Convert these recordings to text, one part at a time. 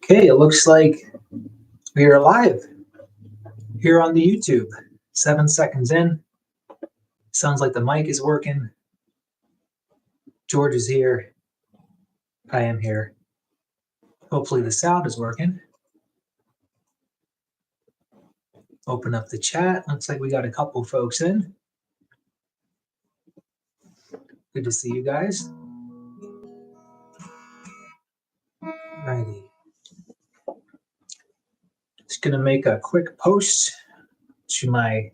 Okay, it looks like we are live here on the YouTube. 7 seconds in. Sounds like the mic is working. George is here. I am here. Hopefully the sound is working. Open up the chat. Looks like we got a couple folks in. Good to see you guys. Alrighty. Just gonna make a quick post to my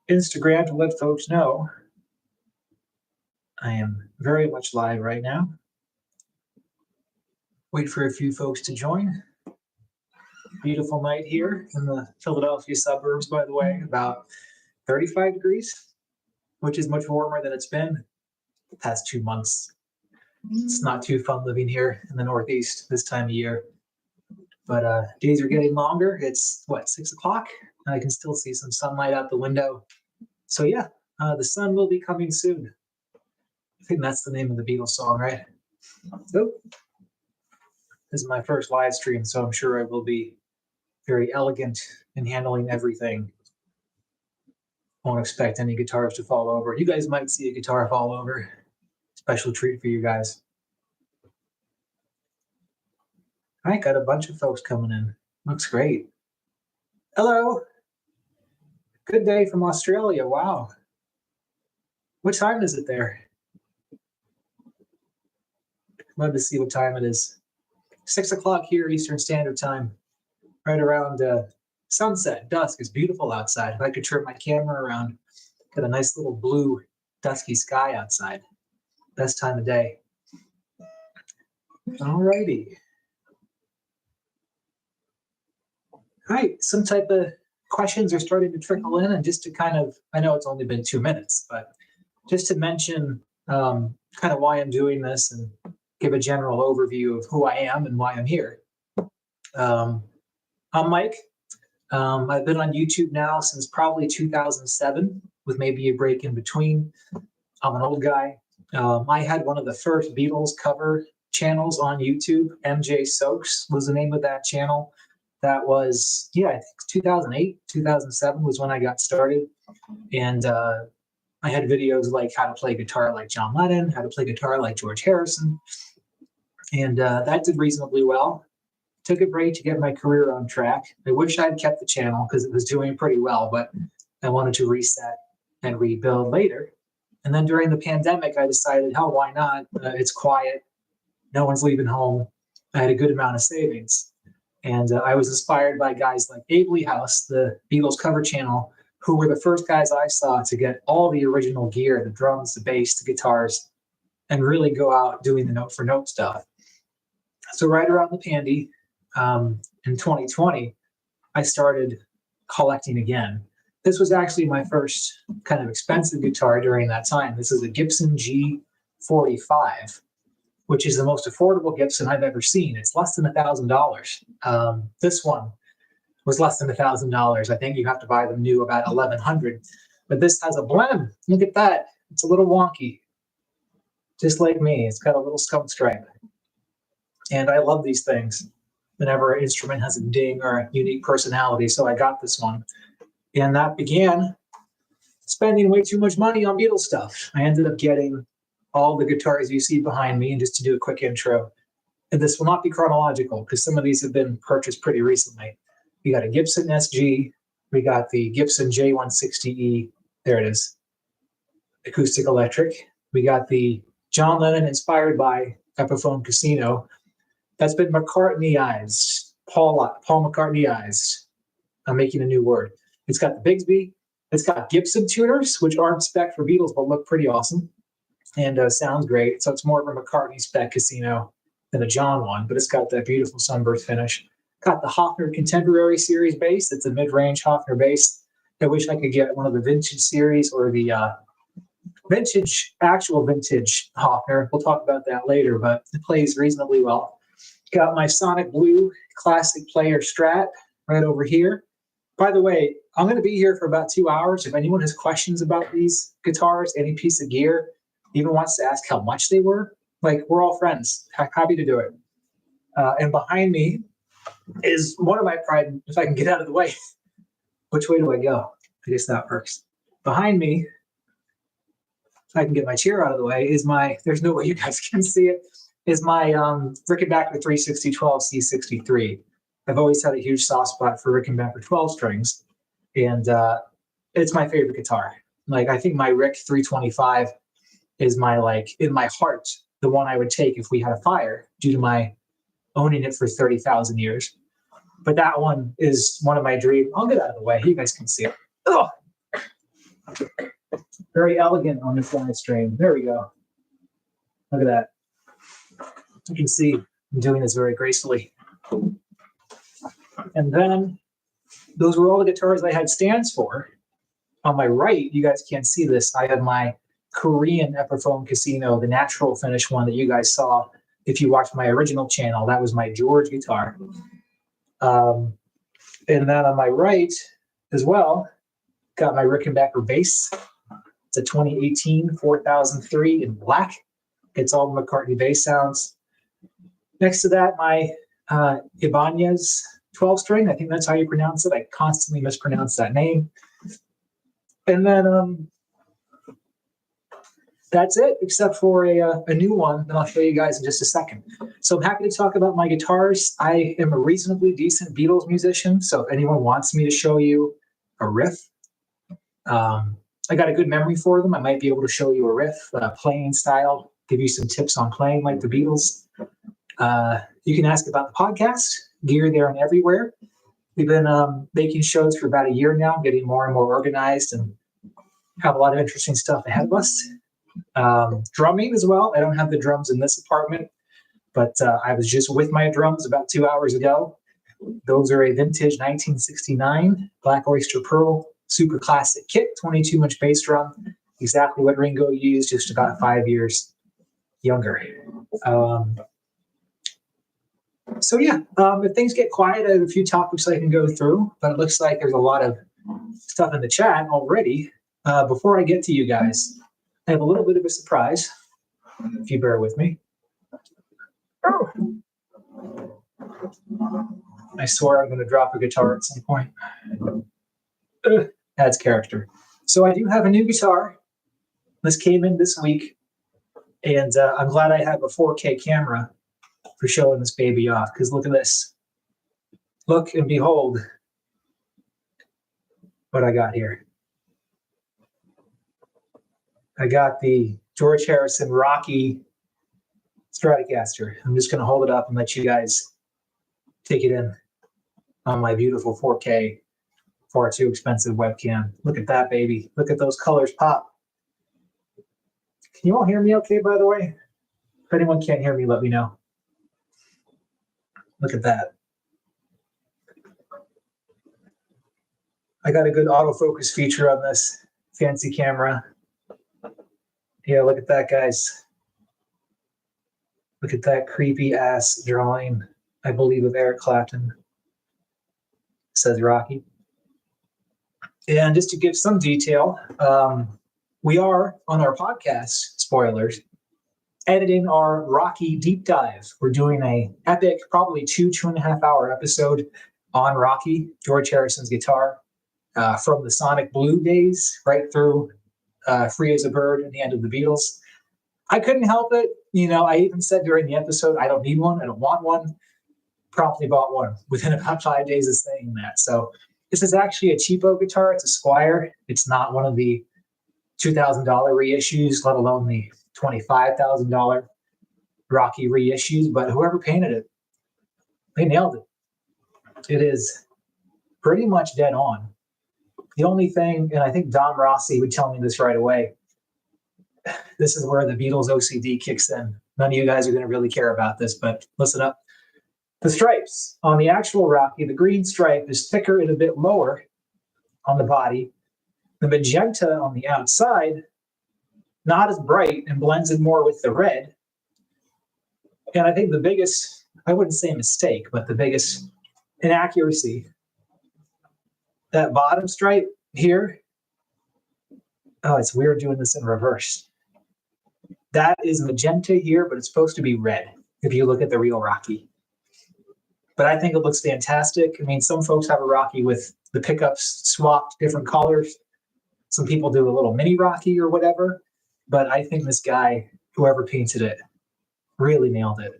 Instagram to let folks know I am very much live right now. Wait for a few folks to join. Beautiful night here in the Philadelphia suburbs, by the way, about 35 degrees, which is much warmer than it's been the past 2 months. It's not too fun living here in the Northeast this time of year. But days are getting longer. It's, 6 o'clock? I can still see some sunlight out the window. So yeah, the sun will be coming soon. I think that's the name of the Beatles song, right? So, this is my first live stream, so I'm sure I will be very elegant in handling everything. Won't expect any guitars to fall over. You guys might see a guitar fall over. Special treat for you guys. All right, got a bunch of folks coming in. Looks great. Hello. Good day from Australia. Wow. What time is it there? Love to see what time it is. 6 o'clock here, Eastern Standard Time. Right around sunset, dusk. It's beautiful outside. If I could turn my camera around, got a nice little blue, dusky sky outside. Best time of day. All righty. All right, some type of questions are starting to trickle in, and just to kind of, I know it's only been 2 minutes, but just to mention kind of why I'm doing this and give a general overview of who I am and why I'm here. I'm Mike. I've been on YouTube now since probably 2007, with maybe a break in between. I'm an old guy. I had one of the first Beatles cover channels on YouTube. MJ Soaks was the name of that channel. That was, I think 2008, 2007 was when I got started. And I had videos like how to play guitar like John Lennon, how to play guitar like George Harrison. And that did reasonably well. Took a break to get my career on track. I wish I'd kept the channel because it was doing pretty well, but I wanted to reset and rebuild later. And then during the pandemic, I decided, hell, why not? It's quiet. No one's leaving home. I had a good amount of savings. And I was inspired by guys like Abe House, the Beatles cover channel, who were the first guys I saw to get all the original gear, the drums, the bass, the guitars, and really go out doing the note-for-note stuff. So right around the pandy, in 2020, I started collecting again. This was actually my first kind of expensive guitar during that time. This is a Gibson G45, which is the most affordable Gibson I've ever seen. It's less than $1,000. This one was less than $1,000. I think you have to buy them new about $1,100. But this has a blem. Look at that. It's a little wonky. Just like me. It's got a little skunk stripe. And I love these things. Whenever an instrument has a ding or a unique personality. So I got this one. And that began spending way too much money on Beatles stuff. I ended up getting all the guitars you see behind me. And just to do a quick intro, and this will not be chronological because some of these have been purchased pretty recently. We got a Gibson SG. We got the Gibson J160E. There it is. Acoustic electric. We got the John Lennon inspired by Epiphone Casino. That's been McCartneyized. Paul McCartneyized. I'm making a new word. It's got the Bigsby. It's got Gibson tuners, which aren't spec for Beatles, but look pretty awesome. And sounds great. So it's more of a McCartney spec Casino than a John one, but it's got that beautiful sunburst finish. Got the Hofner Contemporary Series bass. It's a mid-range Hofner bass. I wish I could get one of the vintage series or the actual vintage Hofner. We'll talk about that later, but it plays reasonably well. Got my Sonic Blue Classic Player Strat right over here. By the way, I'm going to be here for about 2 hours. If anyone has questions about these guitars, any piece of gear, even wants to ask how much they were, Like, we're all friends. Happy to do it. And behind me is one of my pride. If I can get out of the way, which way do I go? I guess that works. Behind me, if I can get my chair out of the way, is my, there's no way you guys can see it, is my Rickenbacker 36012 C63. I've always had a huge soft spot for Rickenbacker 12 strings, and it's my favorite guitar. Like, I think my Rick 325 is my, like, in my heart, the one I would take if we had a fire, due to my owning it for 30,000 years. But that one is one of my dreams. I'll get out of the way. You guys can see it. Oh, very elegant on this live stream. There we go. Look at that. You can see I'm doing this very gracefully. And then those were all the guitars I had stands for. On my right, you guys can't see this. I have my Korean Epiphone Casino, the natural finish one that you guys saw if you watched my original channel. That was my George guitar. And then on my right as well, got my Rickenbacker bass. It's a 2018 4003 in black. It's all McCartney bass sounds. Next to that, my Ibanez 12 string. I think that's how you pronounce it. I constantly mispronounce that name. And then that's it, except for a new one that I'll show you guys in just a second. So I'm happy to talk about my guitars. I am a reasonably decent Beatles musician, so if anyone wants me to show you a riff, I got a good memory for them. I might be able to show you a riff, playing style, give you some tips on playing like the Beatles. You can ask about the podcast, Gear There and Everywhere. We've been making shows for about a year now, getting more and more organized, and have a lot of interesting stuff ahead of us. Drumming as well. I don't have the drums in this apartment, but I was just with my drums about 2 hours ago. Those are a vintage 1969 Black Oyster Pearl super classic kit, 22-inch bass drum, exactly what Ringo used, just about 5 years younger. So yeah, if things get quiet, I have a few topics I can go through, but it looks like there's a lot of stuff in the chat already. Before I get to you guys, I have a little bit of a surprise, if you bear with me. Oh. I swear I'm going to drop a guitar at some point. Adds character. So I do have a new guitar. This came in this week, and I'm glad I have a 4K camera for showing this baby off, because look at this. Look and behold what I got here. I got the George Harrison Rocky Stratocaster. I'm just going to hold it up and let you guys take it in on my beautiful 4K, far too expensive webcam. Look at that, baby. Look at those colors pop. Can you all hear me okay, by the way? If anyone can't hear me, let me know. Look at that. I got a good autofocus feature on this fancy camera. Yeah, look at that, guys. Look at that creepy ass drawing, I believe, of Eric Clapton. Says Rocky. And just to give some detail, we are on our podcast, spoilers, editing our Rocky deep dive. We're doing a epic, probably 2.5 hour episode on Rocky, George Harrison's guitar, from the Sonic Blue days right through Free as a Bird and the end of the Beatles. I couldn't help it. You know, I even said during the episode, I don't need one. I don't want one. Promptly bought one within about 5 days of saying that. So this is actually a cheapo guitar. It's a Squire. It's not one of the $2,000 reissues, let alone the $25,000 Rocky reissues. But whoever painted it, they nailed it. It is pretty much dead on. The only thing, and I think Dom Rossi would tell me this right away, this is where the Beatles OCD kicks in. None of you guys are going to really care about this, but listen up. The stripes on the actual Rocky, the green stripe is thicker and a bit lower on the body. The magenta on the outside, not as bright and blends in more with the red. And I think the biggest, I wouldn't say mistake, but the biggest inaccuracy, that bottom stripe here, oh, it's weird doing this in reverse. That is magenta here, but it's supposed to be red if you look at the real Rocky. But I think it looks fantastic. I mean, some folks have a Rocky with the pickups swapped different colors. Some people do a little mini Rocky or whatever. But I think this guy, whoever painted it, really nailed it.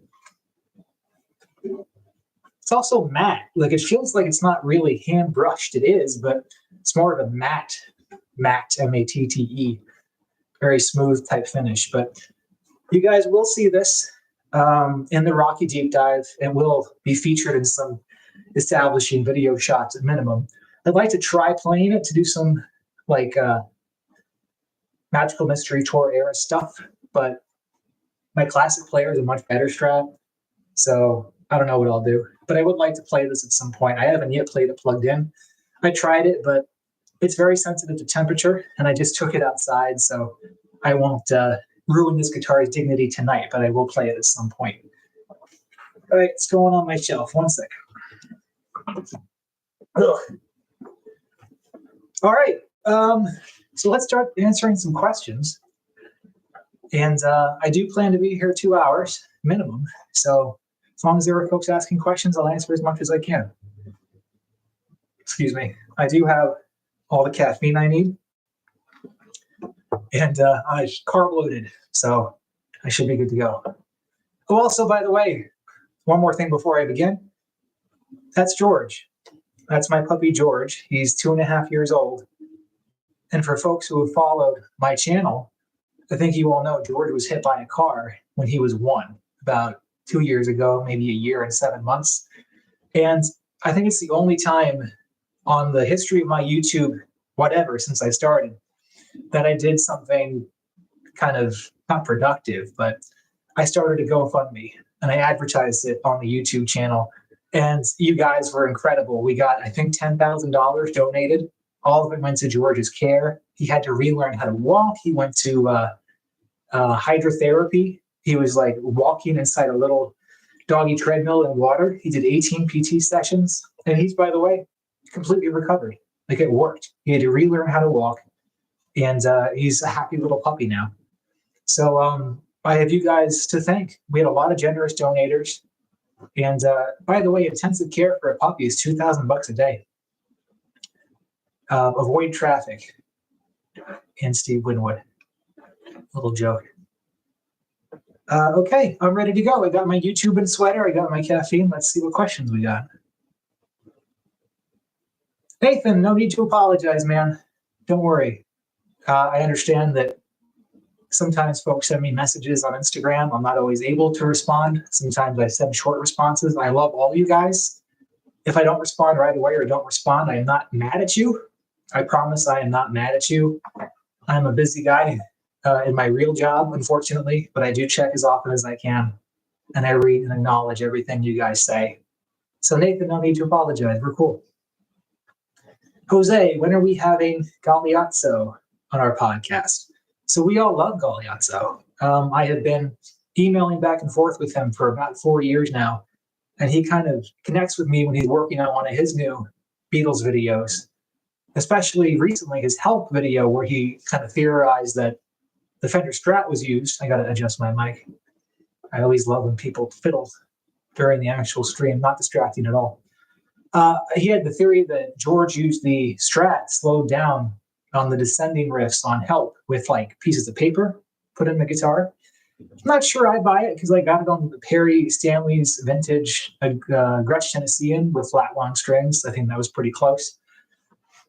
It's also matte. Like, it feels like it's not really hand brushed. It is, but it's more of a matte, M-A-T-T-E, very smooth type finish. But you guys will see this in the Rocky Deep Dive. It will be featured in some establishing video shots at minimum. I'd like to try playing it to do some like Magical Mystery Tour era stuff, but my classic player is a much better strat, so I don't know what I'll do. But I would like to play this at some point. I haven't yet played it plugged in. I tried it, but it's very sensitive to temperature, and I just took it outside, so I won't ruin this guitar's dignity tonight, but I will play it at some point. All right, it's going on my shelf. One second. Ugh. All right, so let's start answering some questions. And I do plan to be here 2 hours minimum, so as long as there are folks asking questions, I'll answer as much as I can. Excuse me. I do have all the caffeine I need, and I'm carb loaded, so I should be good to go. Oh, also, by the way, one more thing before I begin. That's George. That's my puppy, George. He's 2.5 years old. And for folks who have followed my channel, I think you all know George was hit by a car when he was 1, about 2 years ago, maybe a year and 7 months. And I think it's the only time on the history of my YouTube, whatever, since I started, that I did something kind of not productive, but I started a GoFundMe and I advertised it on the YouTube channel. And you guys were incredible. We got, I think, $10,000 donated. All of it went to George's care. He had to relearn how to walk. He went to hydrotherapy. He was like walking inside a little doggy treadmill in water. He did 18 PT sessions. And he's, by the way, completely recovered. Like, it worked. He had to relearn how to walk. And he's a happy little puppy now. So I have you guys to thank. We had a lot of generous donators. And by the way, intensive care for a puppy is $2,000 a day. Avoid traffic. And Steve Winwood. Little joke. Okay, I'm ready to go. I got my YouTube and sweater. I got my caffeine. Let's see what questions we got. Nathan, no need to apologize, man. Don't worry. I understand that sometimes folks send me messages on Instagram. I'm not always able to respond. Sometimes I send short responses. I love all you guys. If I don't respond right away or don't respond, I am not mad at you. I promise I am not mad at you. I'm a busy guy in my real job, unfortunately, but I do check as often as I can. And I read and acknowledge everything you guys say. So Nathan, no need to apologize. We're cool. Jose, when are we having Galeazzo on our podcast? So we all love Galeazzo. I have been emailing back and forth with him for about 4 years now. And he kind of connects with me when he's working on one of his new Beatles videos, especially recently his Help video, where he kind of theorized that the Fender Strat was used. I got to adjust my mic. I always love when people fiddle during the actual stream, not distracting at all. He had the theory that George used the Strat slowed down on the descending riffs on Help with like pieces of paper put in the guitar. I'm not sure I buy it because I got it on the Perry Stanley's vintage Gretsch Tennessean with flat long strings. I think that was pretty close.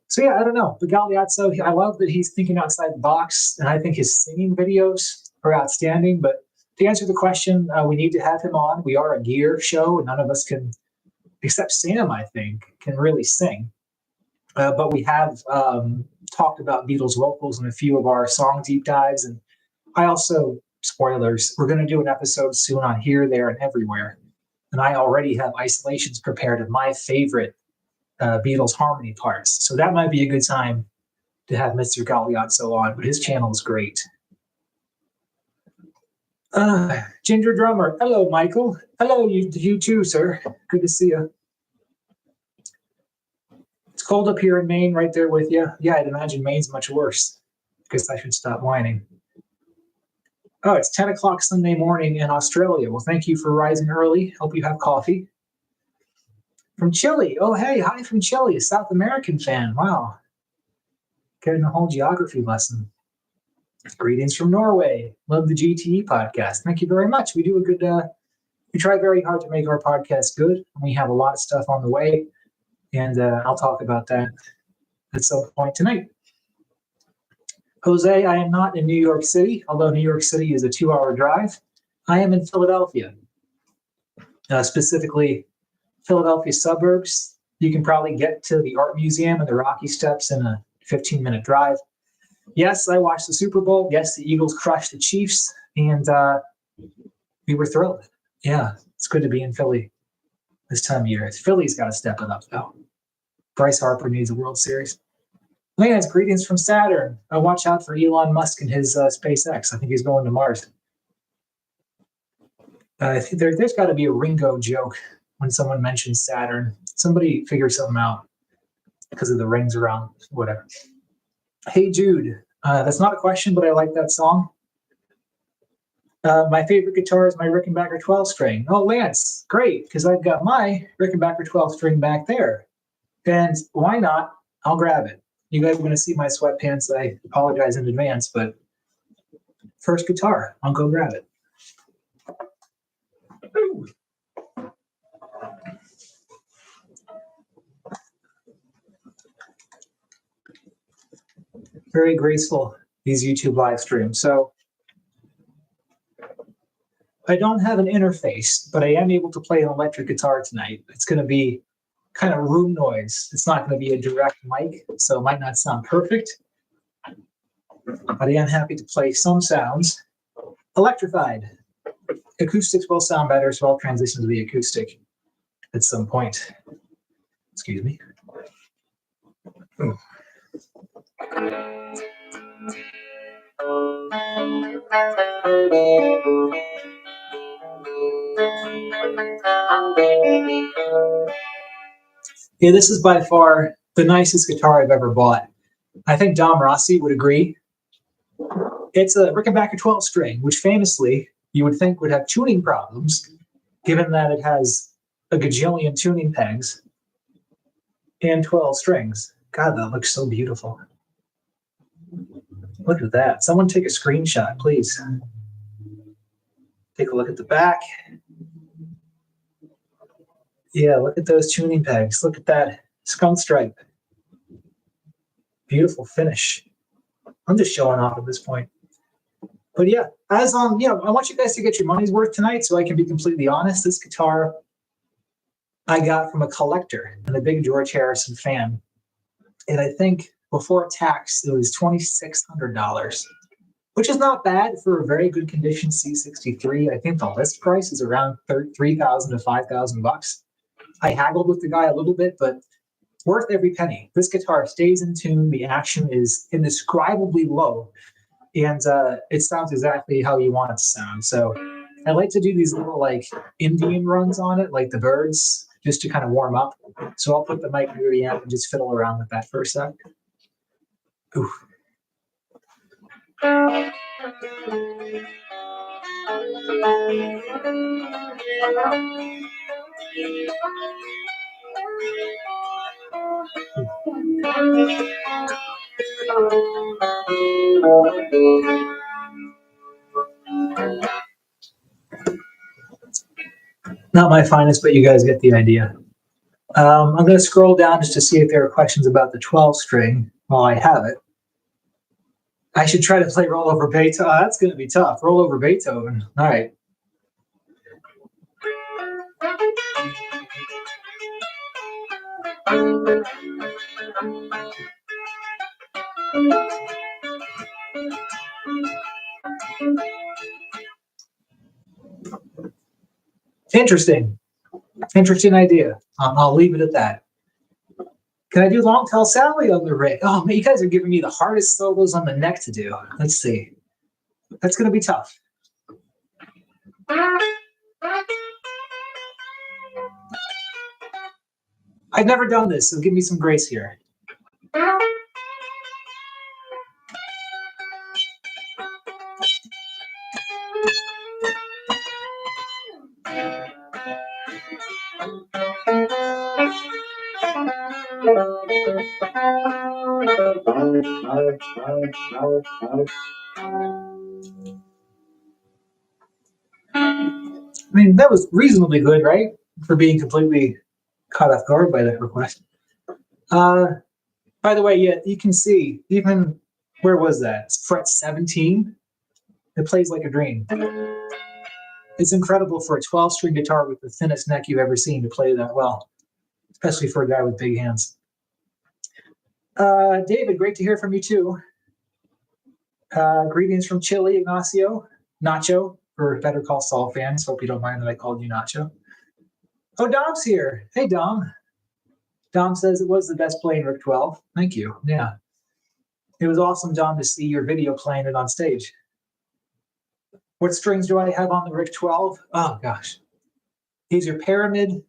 So yeah, I don't know. But Galeazzo, I love that he's thinking outside the box, and I think his singing videos are outstanding. But to answer the question, we need to have him on. We are a gear show, and none of us can, except Sam, I think, can really sing. But we have talked about Beatles vocals in a few of our song deep dives. And I also, spoilers, we're going to do an episode soon on Here, There, and Everywhere. And I already have isolations prepared of my favorite Beatles harmony parts. So that might be a good time to have Mr. Galeazzo on, but his channel is great. Ginger Drummer. Hello, Michael. Hello, you too, sir. Good to see you. It's cold up here in Maine, right there with you. Yeah, I'd imagine Maine's much worse. Guess I should stop whining. Oh, it's 10 o'clock Sunday morning in Australia. Well, thank you for rising early. Hope you have coffee. From Chile. Oh, hey, hi from Chile, a South American fan. Wow. Getting a whole geography lesson. Greetings from Norway. Love the GTE podcast. Thank you very much. We do a good, we try very hard to make our podcast good. We have a lot of stuff on the way, and I'll talk about that at some point tonight. Jose, I am not in New York City, although New York City is a 2-hour drive. I am in Philadelphia, specifically Philadelphia suburbs. You can probably get to the art museum and the Rocky Steps in a 15-minute drive. Yes, I watched the Super Bowl. Yes, the Eagles crushed the Chiefs, and we were thrilled. Yeah, it's good to be in Philly this time of year. Philly's got to step it up, though. Bryce Harper needs a World Series. Lance, greetings from Saturn. Watch out for Elon Musk and his SpaceX. I think he's going to Mars. I think there's got to be a Ringo joke when someone mentions Saturn. Somebody figure something out because of the rings around, whatever. Hey, Jude. That's not a question, but I like that song. My favorite guitar is my Rickenbacker 12-string. Oh, Lance, great, because I've got my Rickenbacker 12-string back there. And why not? I'll grab it. You guys are going to see my sweatpants. I apologize in advance, but first guitar, I'll go grab it. Ooh. Very graceful, these YouTube live streams. So I don't have an interface, but I am able to play an electric guitar tonight. It's going to be kind of room noise. It's not going to be a direct mic, so it might not sound perfect. But I am happy to play some sounds. Electrified. Acoustics will sound better, so I'll transition to the acoustic at some point. Excuse me. Ooh. Yeah, this is by far the nicest guitar I've ever bought. I think Dom Rossi would agree. It's a Rickenbacker 12-string, which famously you would think would have tuning problems, given that it has a gajillion tuning pegs and 12 strings. God, that looks so beautiful. Look at that. Someone take a screenshot, please. Take a look at the back. Yeah, look at those tuning pegs. Look at that skunk stripe. Beautiful finish. I'm just showing off at this point. But yeah, I want you guys to get your money's worth tonight, so I can be completely honest. This guitar I got from a collector and a big George Harrison fan. And I think before tax, it was $2,600, which is not bad for a very good condition C63. I think the list price is around $3,000 to $5,000. I haggled with the guy a little bit, but worth every penny. This guitar stays in tune. The action is indescribably low, and it sounds exactly how you want it to sound. So I like to do these little like Indian runs on it, like the Birds, just to kind of warm up. So I'll put the mic near the amp and just fiddle around with that for a sec. Ooh. Not my finest, but you guys get the idea. I'm going to scroll down just to see if there are questions about the 12 string while I have it. I should try to play Rollover Beethoven. Oh, that's going to be tough. Rollover Beethoven. All right. Interesting. Interesting idea. I'll leave it at that. Can I do Long Tall Sally on the rig? Oh, man, you guys are giving me the hardest solos on the neck to do. Let's see. That's going to be tough. I've never done this, so give me some grace here. I mean, that was reasonably good, right? For being completely caught off guard by that request. By the way, yeah, you can see, even, where was that? It's fret 17. It plays like a dream. It's incredible for a 12-string guitar with the thinnest neck you've ever seen to play that well, especially for a guy with big hands. David, great to hear from you too. Greetings from Chile, Ignacio. Nacho, for Better Call Saul fans. Hope you don't mind that I called you Nacho. Oh, Dom's here. Hey, Dom. Dom says it was the best play in Rick 12. Thank you. Yeah. It was awesome, Dom, to see your video playing it on stage. What strings do I have on the Rick 12? Oh, gosh. These are Pyramid,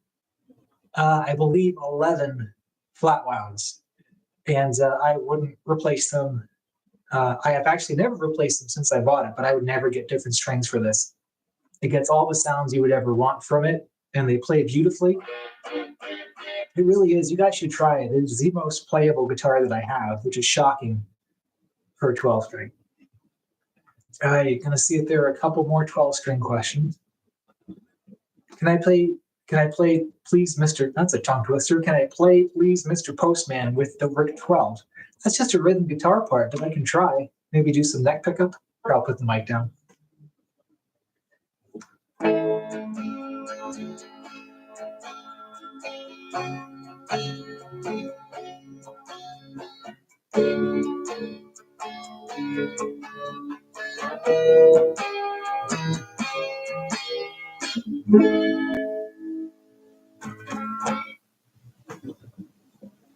I believe 11 flat wounds. And I wouldn't replace them. I have actually never replaced them since I bought it, but I would never get different strings for this. It gets all the sounds you would ever want from it, and they play beautifully. It really is. You guys should try it. It is the most playable guitar that I have, which is shocking for a 12-string. All right, you're gonna see if there are a couple more 12-string questions. Can I play, please, Mr. That's a tongue twister. Can I play, please, Mr. Postman with the Rick 12? That's just a rhythm guitar part, but I can try. Maybe do some neck pickup, or I'll put the mic down.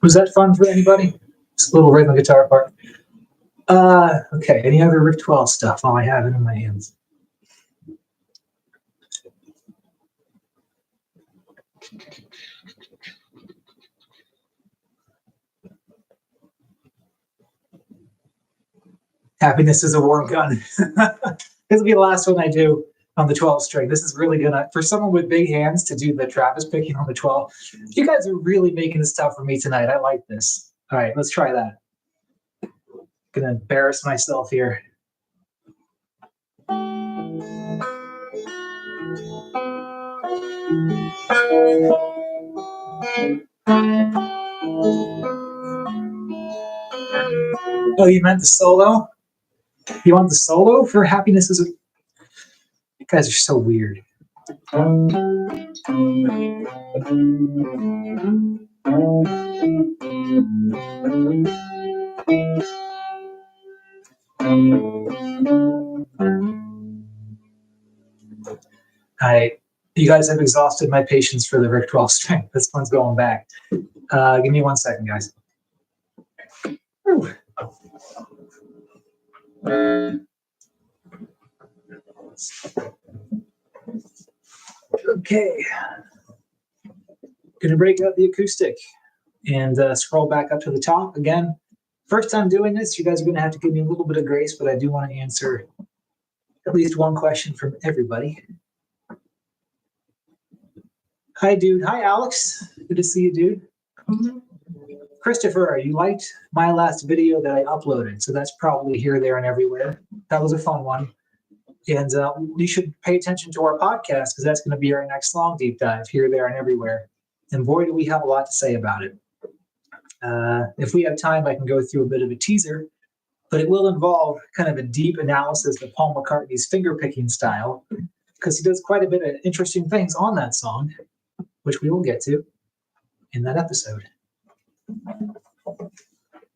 Was that fun for anybody? Just a little rhythm guitar part. Okay, any other Rick 12 stuff while I have it in my hands? Happiness is a warm gun. This will be the last one I do on the 12 string. This is really gonna, for someone with big hands to do the Travis picking on the 12. You guys are really making this tough for me tonight. I like this. All right, let's try that. Gonna embarrass myself here. Oh, you meant the solo? You want the solo for Happiness is a... You guys are so weird. You guys have exhausted my patience for the Rick 12 string. This one's going back. Give me 1 second, guys. Whew. Okay. Gonna break out the acoustic and scroll back up to the top. Again, first time doing this, you guys are gonna have to give me a little bit of grace, but I do want to answer at least one question from everybody. Hi, dude. Hi, Alex. Good to see you, dude. Christopher, you liked my last video that I uploaded, so that's probably here, there, and everywhere. That was a fun one. And you should pay attention to our podcast because that's going to be our next long deep dive, here, there, and everywhere. And boy, do we have a lot to say about it. If we have time, I can go through a bit of a teaser, but it will involve kind of a deep analysis of Paul McCartney's finger-picking style, because he does quite a bit of interesting things on that song, which we will get to in that episode.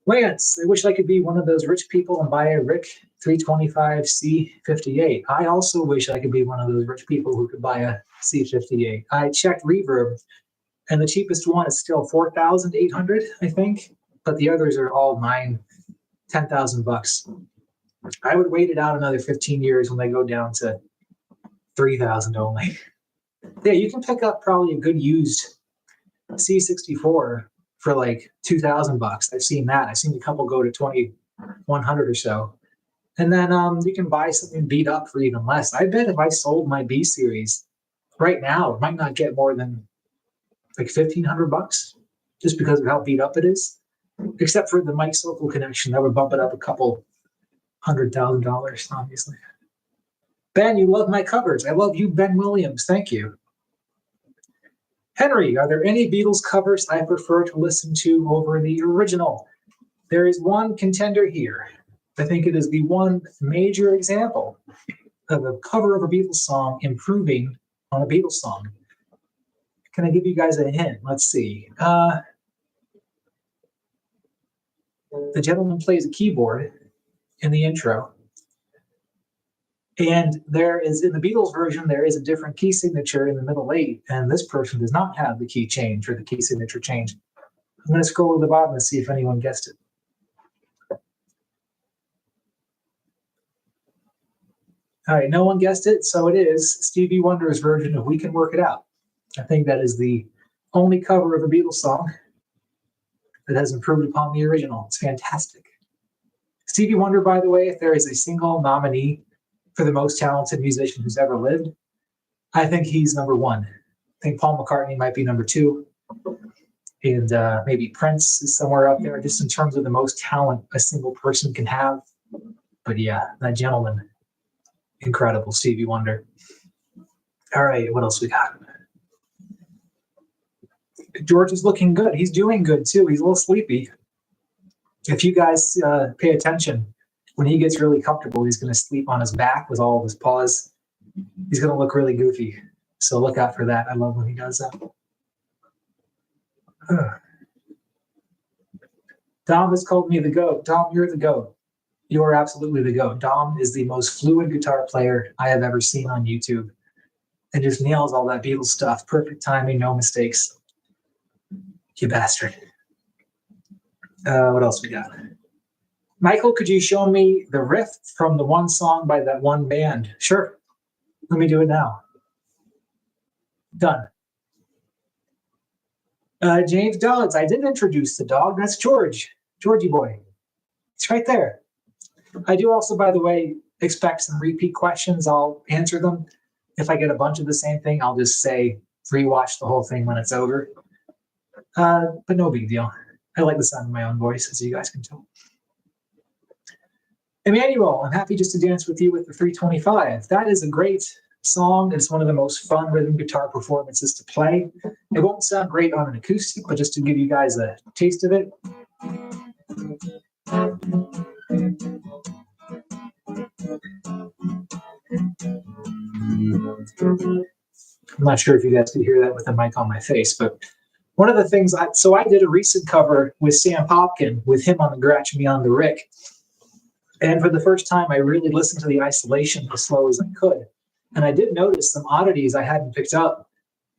Lance, I wish I could be one of those rich people and buy a Rick 325 C58. I also wish I could be one of those rich people who could buy a C58. I checked Reverb, and the cheapest one is still 4,800, I think, but the others are all 10,000 bucks. I would wait it out another 15 years when they go down to 3,000 only. Yeah, you can pick up probably a good used C64 for like 2,000 bucks. I've seen that. I've seen a couple go to 2,100 or so. And then you can buy something beat up for even less. I bet if I sold my B series right now, it might not get more than like 1,500 bucks just because of how beat up it is. except for the Mike Sokol connection. That would bump it up a couple $100,000, obviously. Ben, you love my covers. I love you, Ben Williams. Thank you. Henry, are there any Beatles covers I prefer to listen to over the original? There is one contender here. I think it is the one major example of a cover of a Beatles song improving on a Beatles song. Can I give you guys a hint? Let's see. The gentleman plays a keyboard in the intro. And there is, in the Beatles version, there is a different key signature in the middle eight, and this person does not have the key change or the key signature change. I'm going to scroll to the bottom and see if anyone guessed it. All right, no one guessed it, so it is Stevie Wonder's version of We Can Work It Out. I think that is the only cover of a Beatles song that has improved upon the original. It's fantastic. Stevie Wonder, by the way, if there is a single nominee for the most talented musician who's ever lived, I think he's number one. I think Paul McCartney might be number two. And maybe Prince is somewhere up there, just in terms of the most talent a single person can have. But yeah, that gentleman, incredible, Stevie Wonder. All right, what else we got? George is looking good. He's doing good too. He's a little sleepy. If you guys pay attention, when he gets really comfortable, he's going to sleep on his back with all of his paws. He's going to look really goofy. So look out for that. I love when he does that. Dom has called me the GOAT. Dom, you're the GOAT. You are absolutely the GOAT. Dom is the most fluid guitar player I have ever seen on YouTube and just nails all that Beatles stuff. Perfect timing, no mistakes. You bastard. What else we got? Michael, could you show me the riff from the one song by that one band? Sure. Let me do it now. Done. James Dodds, I didn't introduce the dog. That's George. Georgie boy. It's right there. I do also, by the way, expect some repeat questions. I'll answer them. If I get a bunch of the same thing, I'll just say, rewatch the whole thing when it's over. But no big deal. I like the sound of my own voice, as you guys can tell. Emmanuel, I'm happy just to dance with you with the 325. That is a great song. It's one of the most fun rhythm guitar performances to play. It won't sound great on an acoustic, but just to give you guys a taste of it. I'm not sure if you guys could hear that with the mic on my face, but one of the things, I did a recent cover with Sam Popkin, with him on the Gratch, me on the Rick. And for the first time, I really listened to the isolation as slow as I could. And I did notice some oddities I hadn't picked up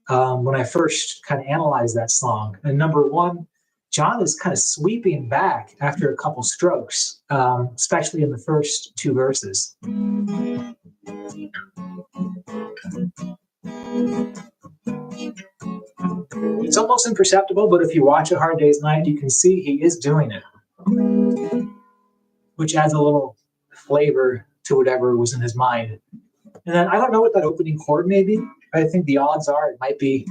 when I first kind of analyzed that song. And number one, John is kind of sweeping back after a couple strokes, especially in the first two verses. It's almost imperceptible, but if you watch A Hard Day's Night, you can see he is doing it, which adds a little flavor to whatever was in his mind. And then I don't know what that opening chord may be. I think the odds are it might be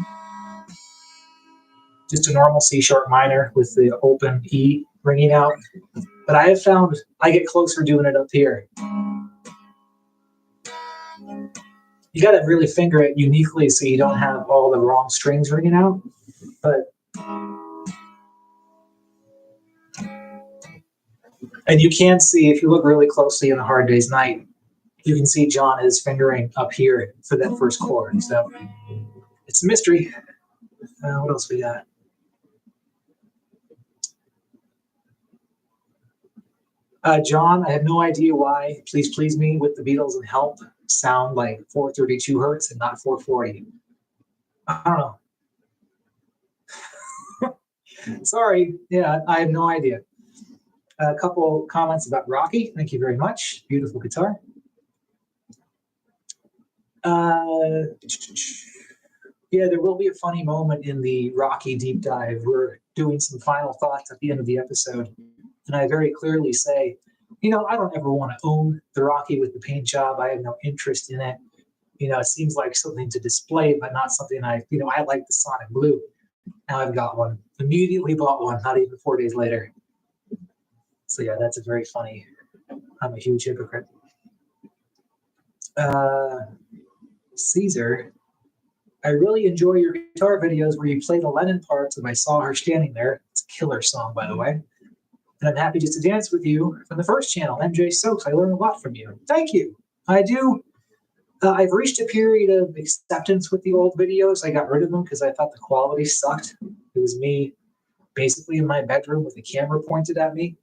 just a normal C sharp minor with the open E ringing out. But I have found I get closer doing it up here. You got to really finger it uniquely so you don't have all the wrong strings ringing out. But and you can see, if you look really closely in A Hard Day's Night, you can see John is fingering up here for that first chord. So it's a mystery. What else we got? John, I have no idea why Please Please Me with the Beatles and Help sound like 432 hertz and not 440. I don't know. Sorry. Yeah, I have no idea. A couple comments about Rocky. Thank you very much. Beautiful guitar. Yeah, there will be a funny moment in the Rocky deep dive. We're doing some final thoughts at the end of the episode. And I very clearly say, I don't ever want to own the Rocky with the paint job. I have no interest in it. It seems like something to display, but not something I like the Sonic Blue. Now I've got one. Immediately bought one, not even 4 days later. So yeah, that's a very funny. I'm a huge hypocrite. Caesar, I really enjoy your guitar videos where you play the Lennon parts of I Saw Her Standing There. It's a killer song, by the way. And I'm happy just to dance with you from the first channel, MJ Soaks. I learned a lot from you. Thank you. I do. I've reached a period of acceptance with the old videos. I got rid of them because I thought the quality sucked. It was me basically in my bedroom with a camera pointed at me.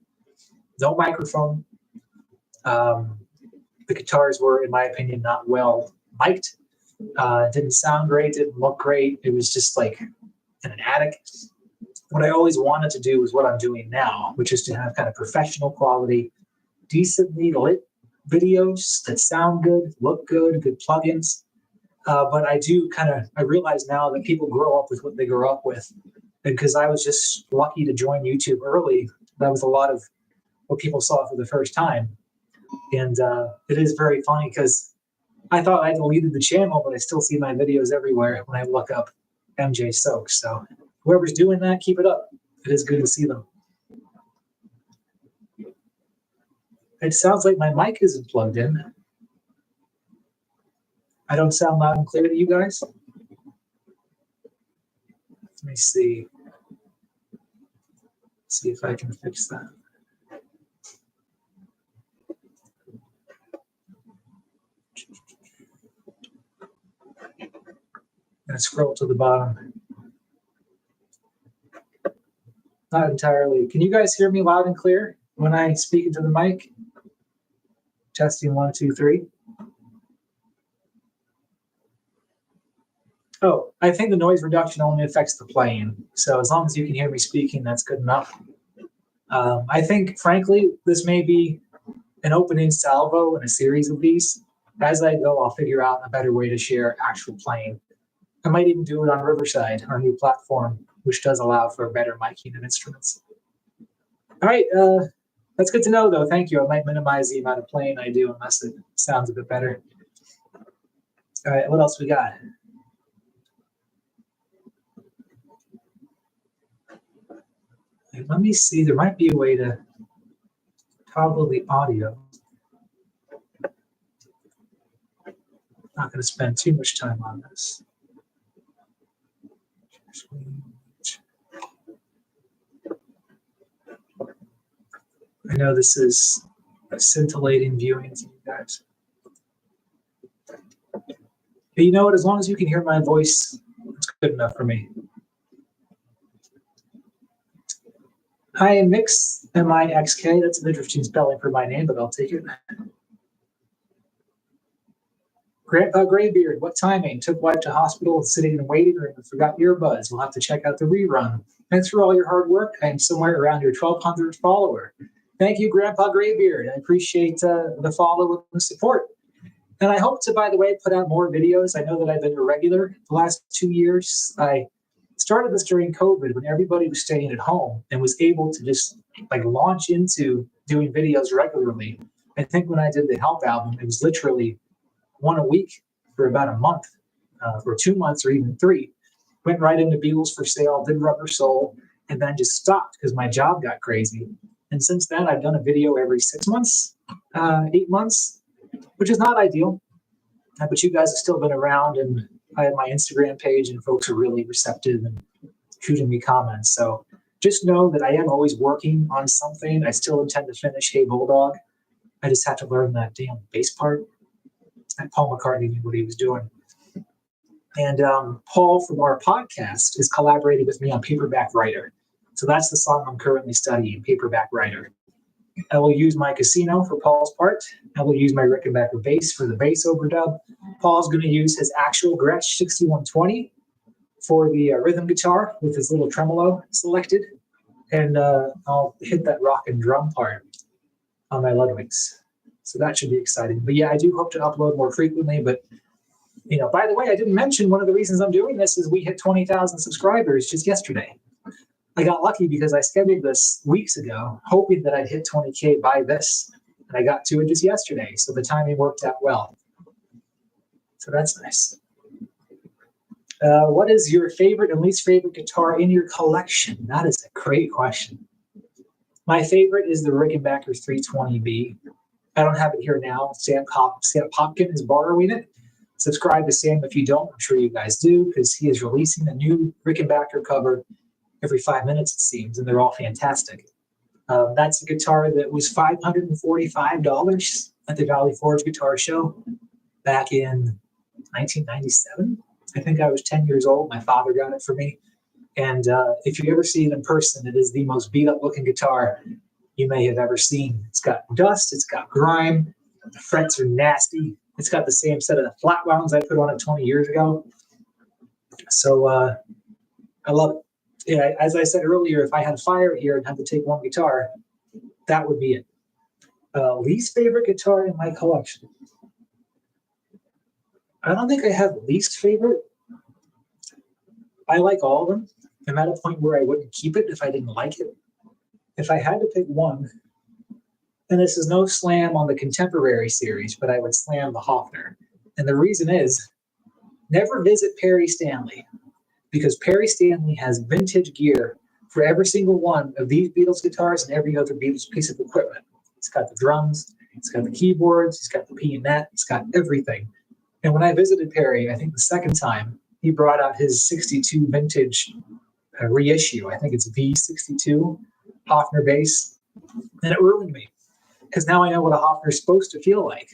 No microphone. The guitars were, in my opinion, not well mic'd. Didn't sound great, didn't look great. It was just like in an attic. What I always wanted to do is what I'm doing now, which is to have kind of professional quality, decently lit videos that sound good, look good, good plugins. But I realize now that people grow up with what they grow up with. And because I was just lucky to join YouTube early, that was a lot of what people saw for the first time. And it is very funny because I thought I deleted the channel, but I still see my videos everywhere when I look up MJ Soaks. So whoever's doing that, keep it up. It is good to see them. It sounds like my mic isn't plugged in. I don't sound loud and clear to you guys. Let me see. See if I can fix that. And scroll to the bottom. Not entirely. Can you guys hear me loud and clear when I speak into the mic? Testing 1, 2, 3. Oh, I think the noise reduction only affects the playing. So as long as you can hear me speaking, that's good enough. I think, frankly, this may be an opening salvo in a series of these. As I go, I'll figure out a better way to share actual playing. I might even do it on Riverside, our new platform, which does allow for better miking of instruments. All right, that's good to know, though. Thank you. I might minimize the amount of playing I do unless it sounds a bit better. All right, what else we got? Let me see. There might be a way to toggle the audio. Not going to spend too much time on this. I know this is a scintillating viewing to you guys. But you know what? As long as you can hear my voice, it's good enough for me. Hi, Mix, M-I-X-K. That's an interesting spelling for my name, but I'll take it. Grandpa Graybeard, what timing? Took wife to hospital and sitting in a waiting room and forgot earbuds. We'll have to check out the rerun. Thanks for all your hard work. I am somewhere around your 1,200th follower. Thank you, Grandpa Graybeard. I appreciate the follow and the support. And I hope to, by the way, put out more videos. I know that I've been irregular the last 2 years. I started this during COVID when everybody was staying at home and was able to just like launch into doing videos regularly. I think when I did the Help album, it was literally one a week for about a month, or 2 months, or even 3. Went right into Beatles for Sale, did Rubber Soul, and then just stopped because my job got crazy. And since then, I've done a video every 6 months, 8 months, which is not ideal. But you guys have still been around, and I have my Instagram page, and folks are really receptive and shooting me comments. So just know that I am always working on something. I still intend to finish Hey Bulldog. I just have to learn that damn bass part. And Paul McCartney knew what he was doing. And Paul from our podcast is collaborating with me on Paperback Writer. So that's the song I'm currently studying, Paperback Writer. I will use my Casino for Paul's part. I will use my Rickenbacker bass for the bass overdub. Paul's going to use his actual Gretsch 6120 for the rhythm guitar with his little tremolo selected. And I'll hit that rock and drum part on my Ludwigs. So that should be exciting. But yeah, I do hope to upload more frequently. But, you know, by the way, I didn't mention one of the reasons I'm doing this is we hit 20,000 subscribers just yesterday. I got lucky because I scheduled this weeks ago, hoping that I'd hit 20K by this. And I got to it just yesterday. So the timing worked out well. So that's nice. What is your favorite and least favorite guitar in your collection? That is a great question. My favorite is the Rickenbacker 320B. I don't have it here now. Sam Popkin is borrowing it. Subscribe to Sam if you don't. I'm sure you guys do, because he is releasing a new Rickenbacker cover every 5 minutes, it seems, and they're all fantastic. That's a guitar that was $545 at the Valley Forge Guitar Show back in 1997. I think I was 10 years old. My father got it for me. And if you ever see it in person, it is the most beat up looking guitar you may have ever seen. It's got dust, it's got grime, the frets are nasty. It's got the same set of flat wounds I put on it 20 years ago. So I love it. Yeah, as I said earlier, if I had fire here and had to take one guitar, that would be it. Least favorite guitar in my collection. I don't think I have least favorite. I like all of them. I'm at a point where I wouldn't keep it if I didn't like it. If I had to pick one, and this is no slam on the Contemporary series, but I would slam the Hofner. And the reason is, never visit Perry Stanley, because Perry Stanley has vintage gear for every single one of these Beatles guitars and every other Beatles piece of equipment. It's got the drums, it's got the keyboards, it's got the pianette, it's got everything. And when I visited Perry, I think the second time, he brought out his 62 vintage reissue. I think it's V62 Hofner bass. And it ruined me, because now I know what a Hofner is supposed to feel like.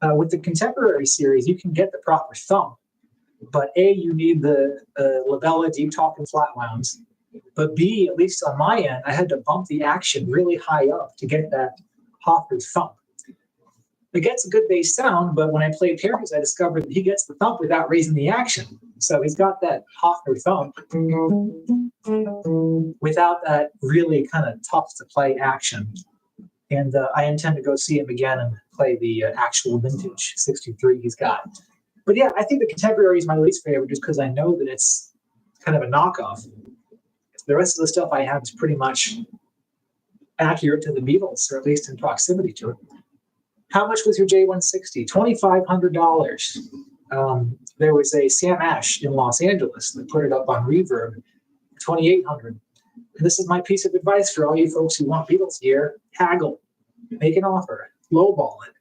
With the Contemporary series, you can get the proper thump. But A, you need the Labella deep top and flat wounds. But B, at least on my end, I had to bump the action really high up to get that Hofner thump. It gets a good bass sound, but when I played Perry's, I discovered that he gets the thump without raising the action. So he's got that Hofner thump without that really kind of tough to play action. And I intend to go see him again and play the actual vintage 63 he's got. But yeah, I think the Contemporary is my least favorite just because I know that it's kind of a knockoff. The rest of the stuff I have is pretty much accurate to the Beatles, or at least in proximity to it. How much was your J160? $2,500. There was a Sam Ash in Los Angeles that put it up on Reverb, $2,800. And this is my piece of advice for all you folks who want Beatles gear: haggle, make an offer, lowball it.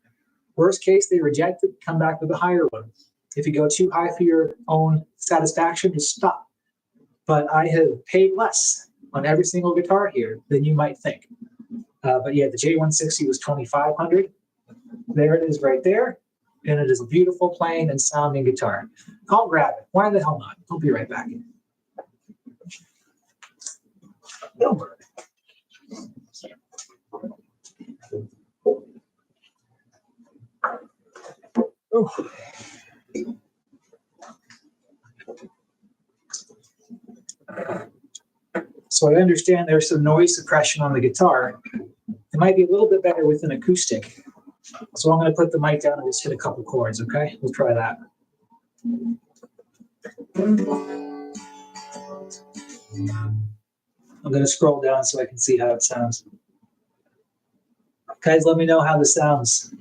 Worst case, they reject it, come back with a higher one. If you go too high for your own satisfaction, just stop. But I have paid less on every single guitar here than you might think. But yeah, the J160 was $2,500. There it is right there. And it is a beautiful playing and sounding guitar. I'll grab it. Why the hell not? I'll be right back. Over. Oh. So I understand there's some noise suppression on the guitar. It might be a little bit better with an acoustic. So I'm going to put the mic down and just hit a couple chords, okay? We'll try that. I'm going to scroll down so I can see how it sounds. Guys, let me know how this sounds.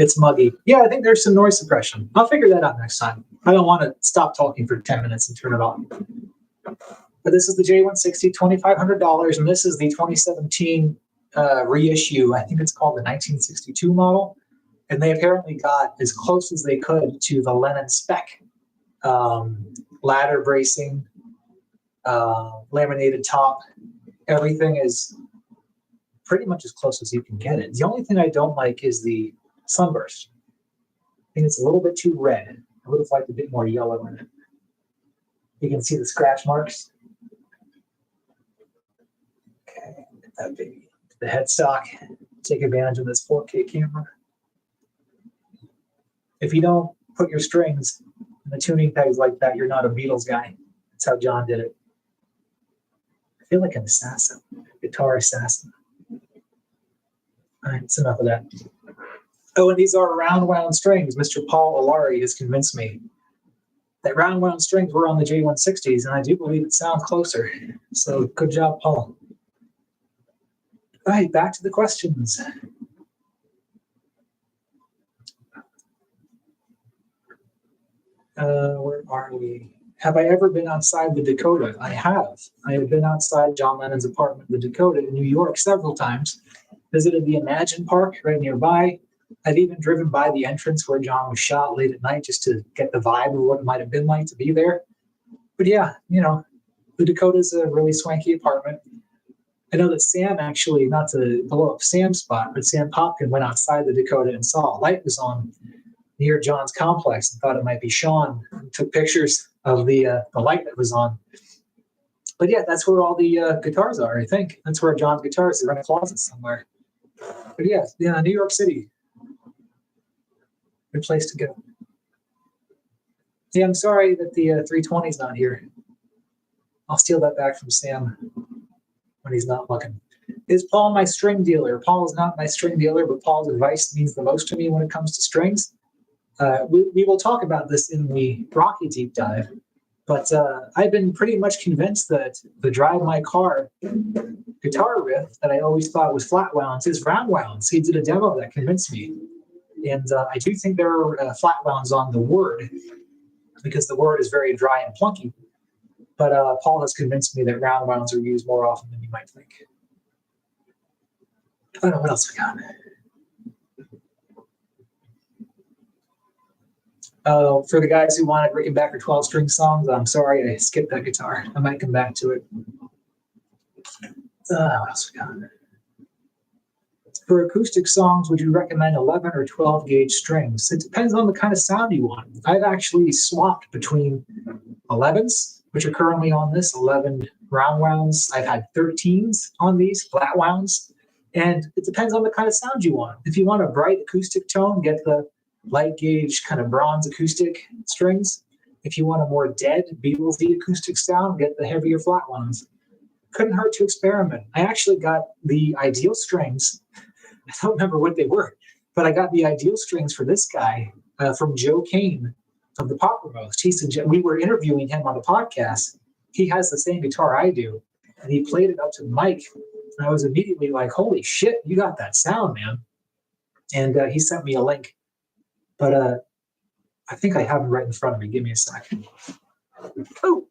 It's muggy. Yeah, I think there's some noise suppression. I'll figure that out next time. I don't want to stop talking for 10 minutes and turn it off. But this is the J160, $2,500, and this is the 2017 reissue. I think it's called the 1962 model. And they apparently got as close as they could to the Lennon spec. Ladder bracing, laminated top. Everything is pretty much as close as you can get it. The only thing I don't like is the sunburst. I think it's a little bit too red. I would have liked a bit more yellow in it. You can see the scratch marks. Okay, get that baby. The headstock. Take advantage of this 4K camera. If you don't put your strings in the tuning pegs like that, you're not a Beatles guy. That's how John did it. I feel like an assassin, guitar assassin. All right, it's enough of that. Oh, and these are round wound strings. Mr. Paul Alari has convinced me that round wound strings were on the J160s, and I do believe it sounds closer. So good job, Paul. All right, back to the questions. Where are we? Have I ever been outside the Dakota? I have. I have been outside John Lennon's apartment, the Dakota, in New York several times. Visited the Imagine Park right nearby. I've even driven by the entrance where John was shot late at night just to get the vibe of what it might have been like to be there. But yeah, the Dakota's a really swanky apartment. I know that Sam actually, not to blow up Sam's spot, but Sam Popkin went outside the Dakota and saw a light was on near John's complex and thought it might be Sean. And took pictures of the light that was on. But yeah, that's where all the guitars are, I think. That's where John's guitars are in a closet somewhere. But yeah, New York City. Good place to go. Yeah, I'm sorry that the 320 is not here. I'll steal that back from Sam when he's not looking. Is Paul my string dealer? Paul is not my string dealer, but Paul's advice means the most to me when it comes to strings. We will talk about this in the Rocky deep dive, but I've been pretty much convinced that the Drive My Car guitar riff that I always thought was flat wounds is round wounds. He did a demo that convinced me. And I do think there are flat wounds on the Word because the Word is very dry and plunky. But Paul has convinced me that round wounds are used more often than you might think. I don't know what else we got. For the guys who wanted Rickenbacker 12-string songs, I'm sorry I skipped that guitar. I might come back to it. What else we got? For acoustic songs, would you recommend 11 or 12 gauge strings? It depends on the kind of sound you want. I've actually swapped between 11s, which are currently on this, 11 round wounds. I've had 13s on these, flat wounds. And it depends on the kind of sound you want. If you want a bright acoustic tone, get the light gauge kind of bronze acoustic strings. If you want a more dead Beatles-y acoustic sound, get the heavier flat ones. Couldn't hurt to experiment. I actually got the ideal strings. I don't remember what they were, but I got the ideal strings for this guy from Joe Kane of the Poppermost. He said, we were interviewing him on the podcast. He has the same guitar I do, and he played it up to the mic. And I was immediately like, holy shit, you got that sound, man. And he sent me a link, but I think I have him right in front of me. Give me a second. Oh.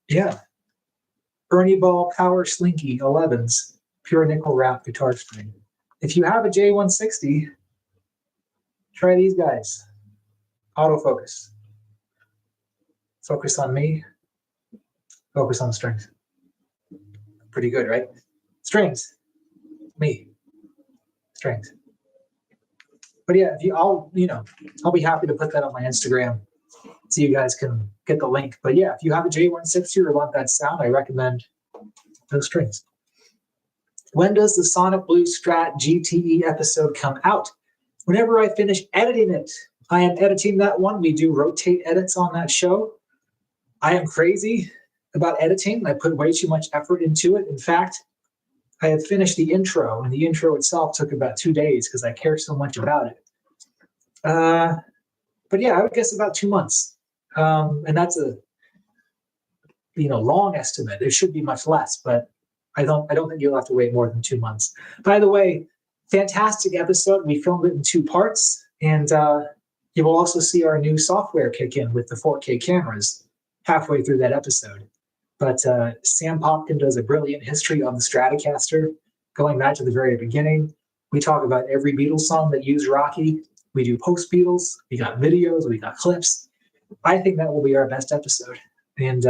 Yeah. Ernie Ball Power Slinky 11s, pure nickel wrap guitar string. If you have a J160, try these guys. Autofocus. Focus on me. Focus on the strings. Pretty good, right? Strings. Me. Strings. But yeah, I'll be happy to put that on my Instagram so you guys can get the link. But yeah, if you have a J160 or want that sound, I recommend those strings. When does the Sonic Blues Strat GTE episode come out? Whenever I finish editing it. I am editing that one. We do rotate edits on that show. I am crazy about editing. I put way too much effort into it. In fact, I have finished the intro, and the intro itself took about 2 days because I care so much about it. But yeah, I would guess about 2 months. And that's a long estimate. It should be much less, but I don't think you'll have to wait more than 2 months. By the way, fantastic episode. We filmed it in 2 parts, and you will also see our new software kick in with the 4K cameras halfway through that episode. But Sam Popkin does a brilliant history of the Stratocaster, going back to the very beginning. We talk about every Beatles song that used Rocky. We do post-Beatles. We got videos. We got clips. I think that will be our best episode. And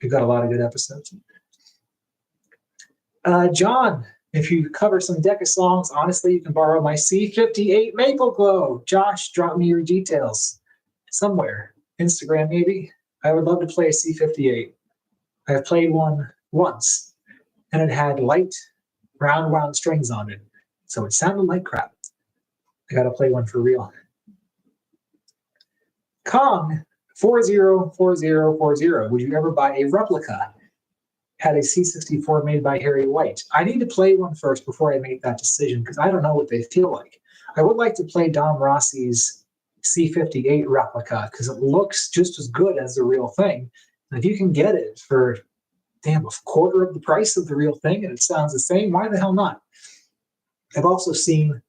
we've got a lot of good episodes. John, if you cover some Decca songs, honestly, you can borrow my C58 Maple Glow. Josh, drop me your details somewhere. Instagram, maybe. I would love to play a C58. I've played one once, and it had light, round wound strings on it. So it sounded like crap. I got to play one for real. Kong 404040. Would you ever buy a replica? had a C64 made by Harry White. I need to play one first before I make that decision because I don't know what they feel like. I would like to play Dom Rossi's C58 replica because it looks just as good as the real thing. And if you can get it for, damn, a quarter of the price of the real thing and it sounds the same, why the hell not? I've also seen,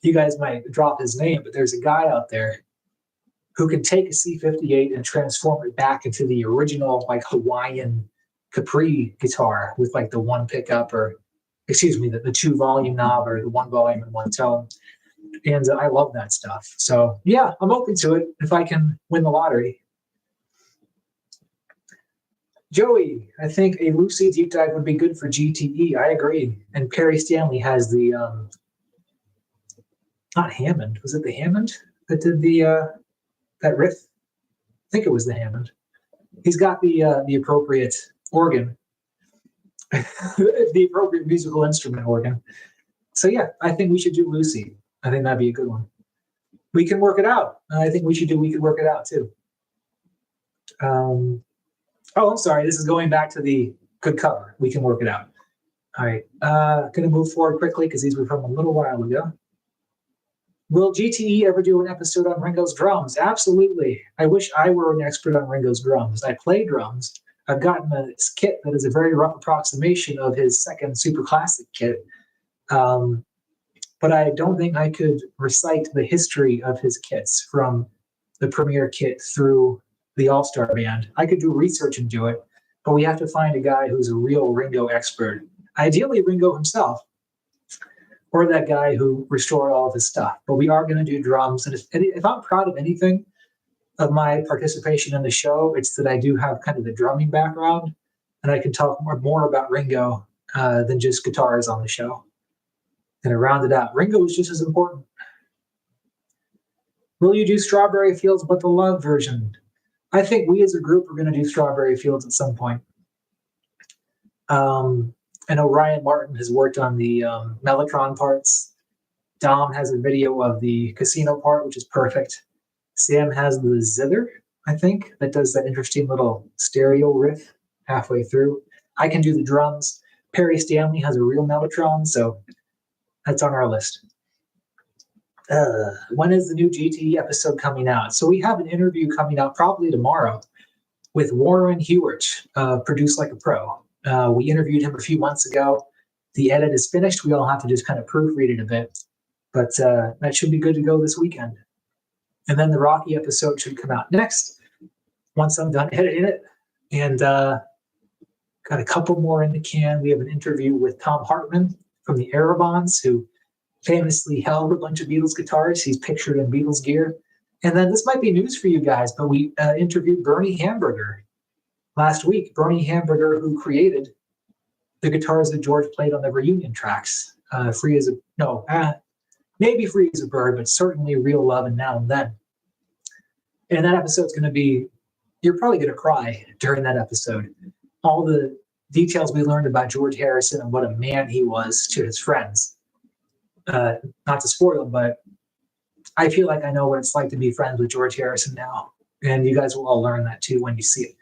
you guys might drop his name, but there's a guy out there who can take a C58 and transform it back into the original like Hawaiian Capri guitar with like the one pickup or, excuse me, the two volume knob or the one volume and one tone. And I love that stuff. So yeah, I'm open to it if I can win the lottery. Joey, I think a Lucy deep dive would be good for GTE. I agree. And Perry Stanley has the, not Hammond. Was it the Hammond that did the that riff? I think it was the Hammond. He's got the appropriate organ, the appropriate musical instrument organ. So yeah, I think we should do Lucy. I think that'd be a good one. We can work it out. I think we could work it out too. Oh, I'm sorry. This is going back to the good cover. We can work it out. All right. Going to move forward quickly because these were from a little while ago. Will GTE ever do an episode on Ringo's drums? Absolutely. I wish I were an expert on Ringo's drums. I play drums. I've gotten a kit that is a very rough approximation of his second super classic kit. But I don't think I could recite the history of his kits from the premiere kit through the All-Star Band. I could do research and do it, but we have to find a guy who's a real Ringo expert. Ideally, Ringo himself, or that guy who restored all of his stuff. But we are going to do drums. And if I'm proud of anything of my participation in the show, it's that I do have kind of the drumming background, and I can talk more about Ringo than just guitars on the show. And to round it out, Ringo is just as important. Will you do Strawberry Fields but the Love version? I think we as a group are going to do Strawberry Fields at some point. I know Ryan Martin has worked on the Mellotron parts. Dom has a video of the casino part, which is perfect. Sam has the zither, I think, that does that interesting little stereo riff halfway through. I can do the drums. Perry Stanley has a real Mellotron, so that's on our list. When is the new GTE episode coming out? So we have an interview coming out probably tomorrow with Warren Hewart, Produce Like a Pro. We interviewed him a few months ago. The edit is finished. We all have to just kind of proofread it a bit. But that should be good to go this weekend. And then the Rocky episode should come out next, once I'm done editing it. And got a couple more in the can. We have an interview with Tom Hartman from the Arabons, who famously held a bunch of Beatles guitars. He's pictured in Beatles gear. And then this might be news for you guys, but we interviewed Bernie Hamburger last week. Bernie Hamburger, who created the guitars that George played on the reunion tracks. Maybe Free as a Bird, but certainly Real Love and Now and Then. And that episode's going to be, you're probably going to cry during that episode. All the details we learned about George Harrison and what a man he was to his friends. Not to spoil, but I feel like I know what it's like to be friends with George Harrison now. And you guys will all learn that too when you see it.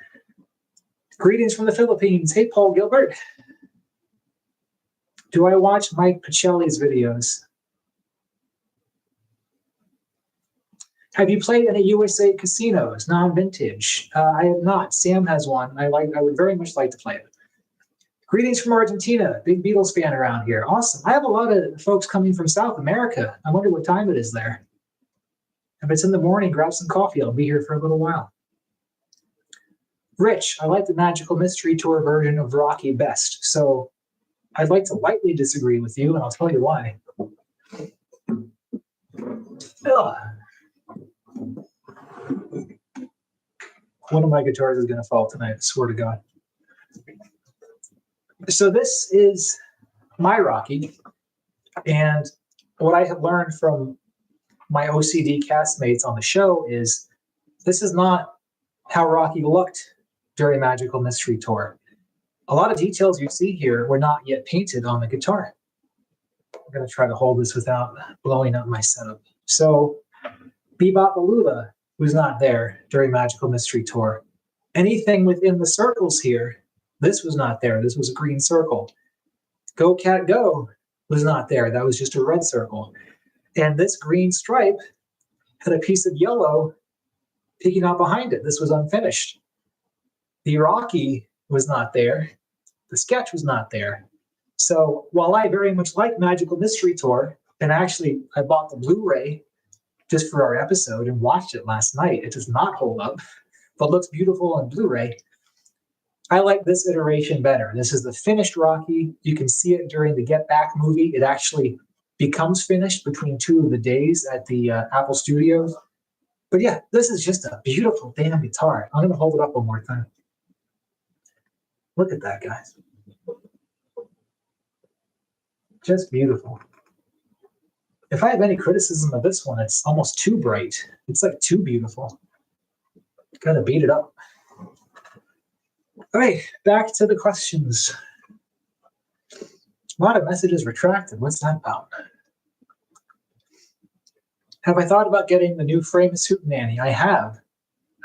Greetings from the Philippines. Hey, Paul Gilbert. Do I watch Mike Pacelli's videos? Have you played any USA casinos, non-vintage? I have not. Sam has one. I would very much like to play it. Greetings from Argentina. Big Beatles fan around here. Awesome. I have a lot of folks coming from South America. I wonder what time it is there. If it's in the morning, grab some coffee. I'll be here for a little while. Rich, I like the Magical Mystery Tour version of Rocky best. So I'd like to lightly disagree with you, and I'll tell you why. Ugh. One of my guitars is going to fall tonight, I swear to God. So this is my Rocky, and what I have learned from my OCD castmates on the show is this is not how Rocky looked during Magical Mystery Tour. A lot of details you see here were not yet painted on the guitar. I'm going to try to hold this without blowing up my setup. So Bebop Alula was not there during Magical Mystery Tour. Anything within the circles here This was not there. This was a green circle. Go Cat Go was not there. That was just a red circle. And this green stripe had a piece of yellow peeking out behind it. This was unfinished. The Rocky was not there. The sketch was not there. So while I very much like Magical Mystery Tour, and actually I bought the Blu-ray just for our episode and watched it last night, it does not hold up, but looks beautiful on Blu-ray. I like this iteration better. This is the finished Rocky. You can see it during the Get Back movie. It actually becomes finished between two of the days at the Apple Studios. But yeah, this is just a beautiful damn guitar. I'm going to hold it up one more time. Look at that, guys. Just beautiful. If I have any criticism of this one, it's almost too bright. It's like too beautiful. Gotta beat it up. All right, back to the questions. A lot of messages retracted. What's that about? Have I thought about getting the new Famous Hootenanny? I have.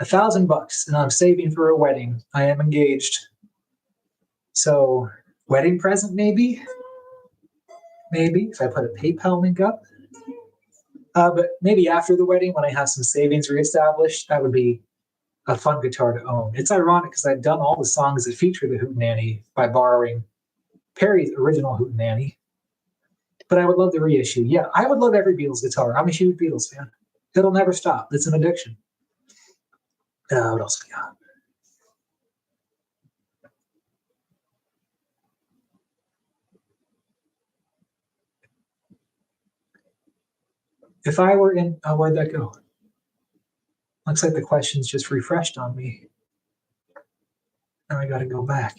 $1,000, and I'm saving for a wedding. I am engaged. So, wedding present, maybe? Maybe, if I put a PayPal link up. But maybe after the wedding, when I have some savings reestablished, that would be a fun guitar to own. It's ironic because I've done all the songs that feature the Hootenanny by borrowing Perry's original Hootenanny. But I would love the reissue. Yeah, I would love every Beatles guitar. I'm a huge Beatles fan. It'll never stop. It's an addiction. What else we got? If I were in, where'd that go? Looks like the questions just refreshed on me. Now I got to go back.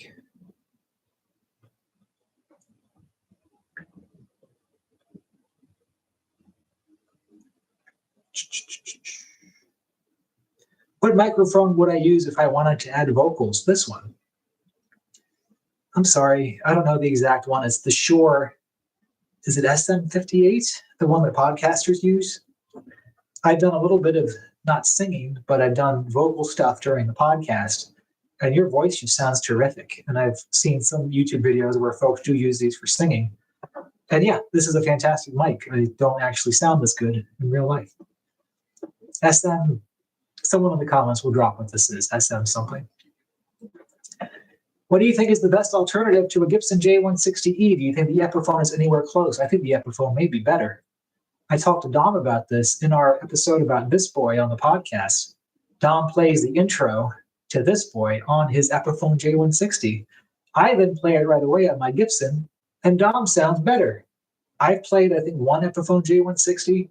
What microphone would I use if I wanted to add vocals? This one. I'm sorry, I don't know the exact one. It's the Shure. Is it SM58? The one that podcasters use? I've done a little bit of not singing, but I've done vocal stuff during the podcast. And your voice just sounds terrific. And I've seen some YouTube videos where folks do use these for singing. And yeah, this is a fantastic mic. I don't actually sound this good in real life. SM, someone in the comments will drop what this is. SM something. What do you think is the best alternative to a Gibson J160E? Do you think the Epiphone is anywhere close? I think the Epiphone may be better. I talked to Dom about this in our episode about This Boy on the podcast. Dom plays the intro to This Boy on his Epiphone J160. I then play it right away on my Gibson, and Dom sounds better. I've played, I think, one Epiphone J160.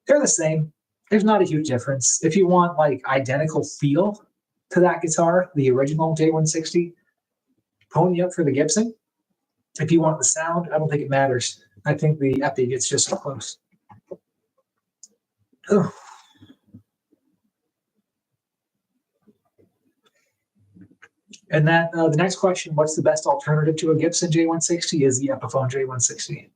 They're the same. There's not a huge difference. If you want like identical feel to that guitar, the original J160, pony up for the Gibson. If you want the sound, I don't think it matters. I think the Epi gets just so close. Oh. And that the next question, what's the best alternative to a Gibson J160, is the Epiphone J160.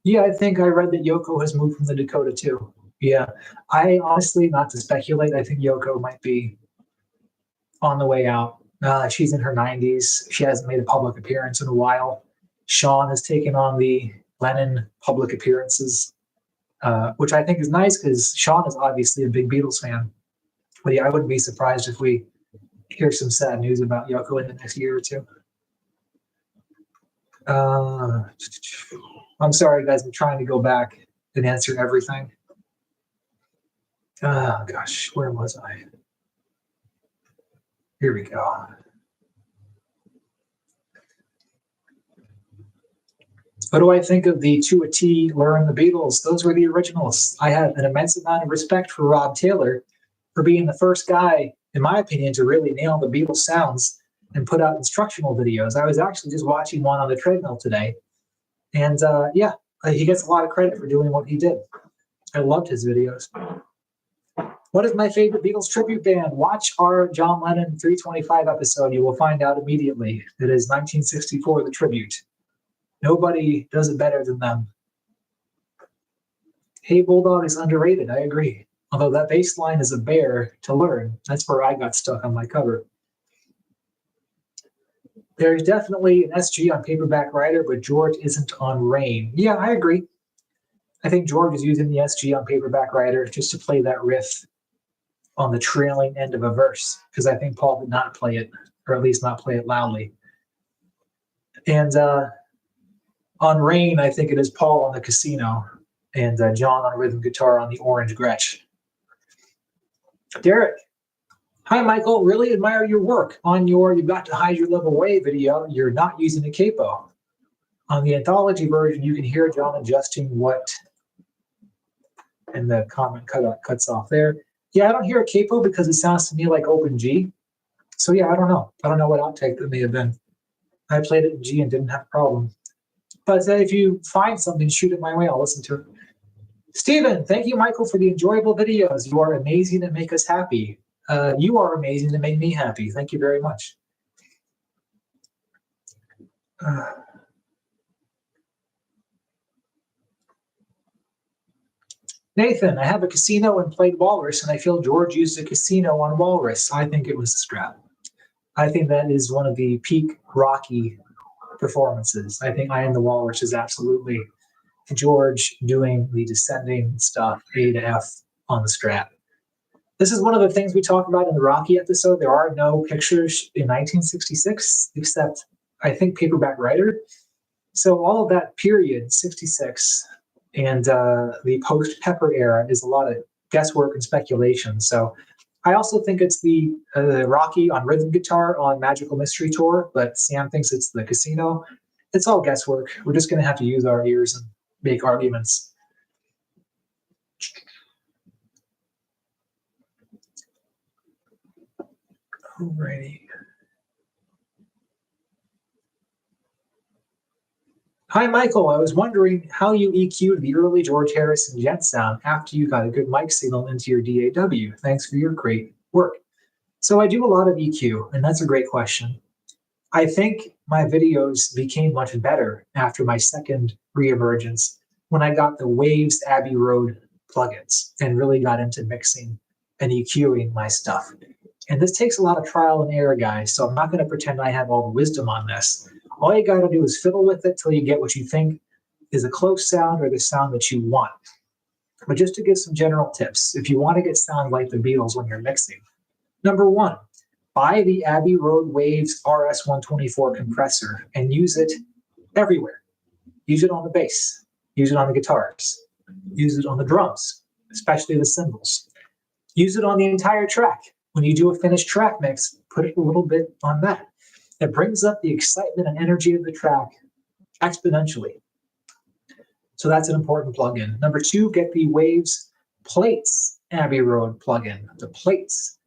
Yeah, I think I read that Yoko has moved from the Dakota too. Yeah, I honestly, not to speculate, I think Yoko might be on the way out. She's in her 90s. She hasn't made a public appearance in a while. Sean has taken on the Lennon public appearances, which I think is nice because Sean is obviously a big Beatles fan. But yeah, I wouldn't be surprised if we hear some sad news about Yoko in the next year or two. I'm sorry, guys. I'm trying to go back and answer everything. Oh, gosh. Where was I? Here we go. What do I think of the To a T Learn the Beatles? Those were the originals. I have an immense amount of respect for Rob Taylor for being the first guy, in my opinion, to really nail the Beatles sounds and put out instructional videos. I was actually just watching one on the treadmill today. And yeah, he gets a lot of credit for doing what he did. I loved his videos. What is my favorite Beatles tribute band? Watch our John Lennon 325 episode. You will find out immediately. It is 1964, The Tribute. Nobody does it better than them. Hey Bulldog is underrated. I agree. Although that bass line is a bear to learn. That's where I got stuck on my cover. There's definitely an SG on Paperback Writer, but George isn't on Rain. Yeah, I agree. I think George is using the SG on Paperback Writer just to play that riff on the trailing end of a verse, because I think Paul did not play it, or at least not play it loudly. And on Rain, I think it is Paul on the Casino, and John on rhythm guitar on the Orange Gretsch. Derek, hi Michael, really admire your work. On your "You Got to Hide Your Love Away" video, you're not using a capo. On the anthology version, you can hear John adjusting what, and the comment cuts off there. Yeah, I don't hear a capo because it sounds to me like open G. So yeah, I don't know. I don't know what outtake that may have been. I played it in G and didn't have a problem. But if you find something, shoot it my way. I'll listen to it. Stephen, thank you, Michael, for the enjoyable videos. You are amazing and make us happy. You are amazing and make me happy. Thank you very much. Nathan, I have a casino and played Walrus, and I feel George used a casino on Walrus. I think it was the Strat. I think that is one of the peak Rocky performances. I think I Am the Walrus is absolutely George doing the descending stuff, A to F, on the Strat. This is one of the things we talk about in the Rocky episode. There are no pictures in 1966, except I think Paperback Writer. So all of that period, 66, and the post-Pepper era is a lot of guesswork and speculation. So I also think it's the Rocky on rhythm guitar on Magical Mystery Tour, but Sam thinks it's the Casino. It's all guesswork. We're just going to have to use our ears and make arguments. Alrighty. Hi, Michael. I was wondering how you EQ'd the early George Harrison jet sound after you got a good mic signal into your DAW. Thanks for your great work. So I do a lot of EQ, and that's a great question. I think my videos became much better after my second reemergence when I got the Waves Abbey Road plugins and really got into mixing and EQing my stuff. And this takes a lot of trial and error, guys, so I'm not going to pretend I have all the wisdom on this. All you got to do is fiddle with it till you get what you think is a close sound or the sound that you want. But just to give some general tips, if you want to get sound like the Beatles when you're mixing, number one, buy the Abbey Road Waves RS-124 compressor and use it everywhere. Use it on the bass. Use it on the guitars. Use it on the drums, especially the cymbals. Use it on the entire track. When you do a finished track mix, put it a little bit on that. It brings up the excitement and energy of the track exponentially. So that's an important plugin. Number two, get the Waves Plates Abbey Road plugin, the plates.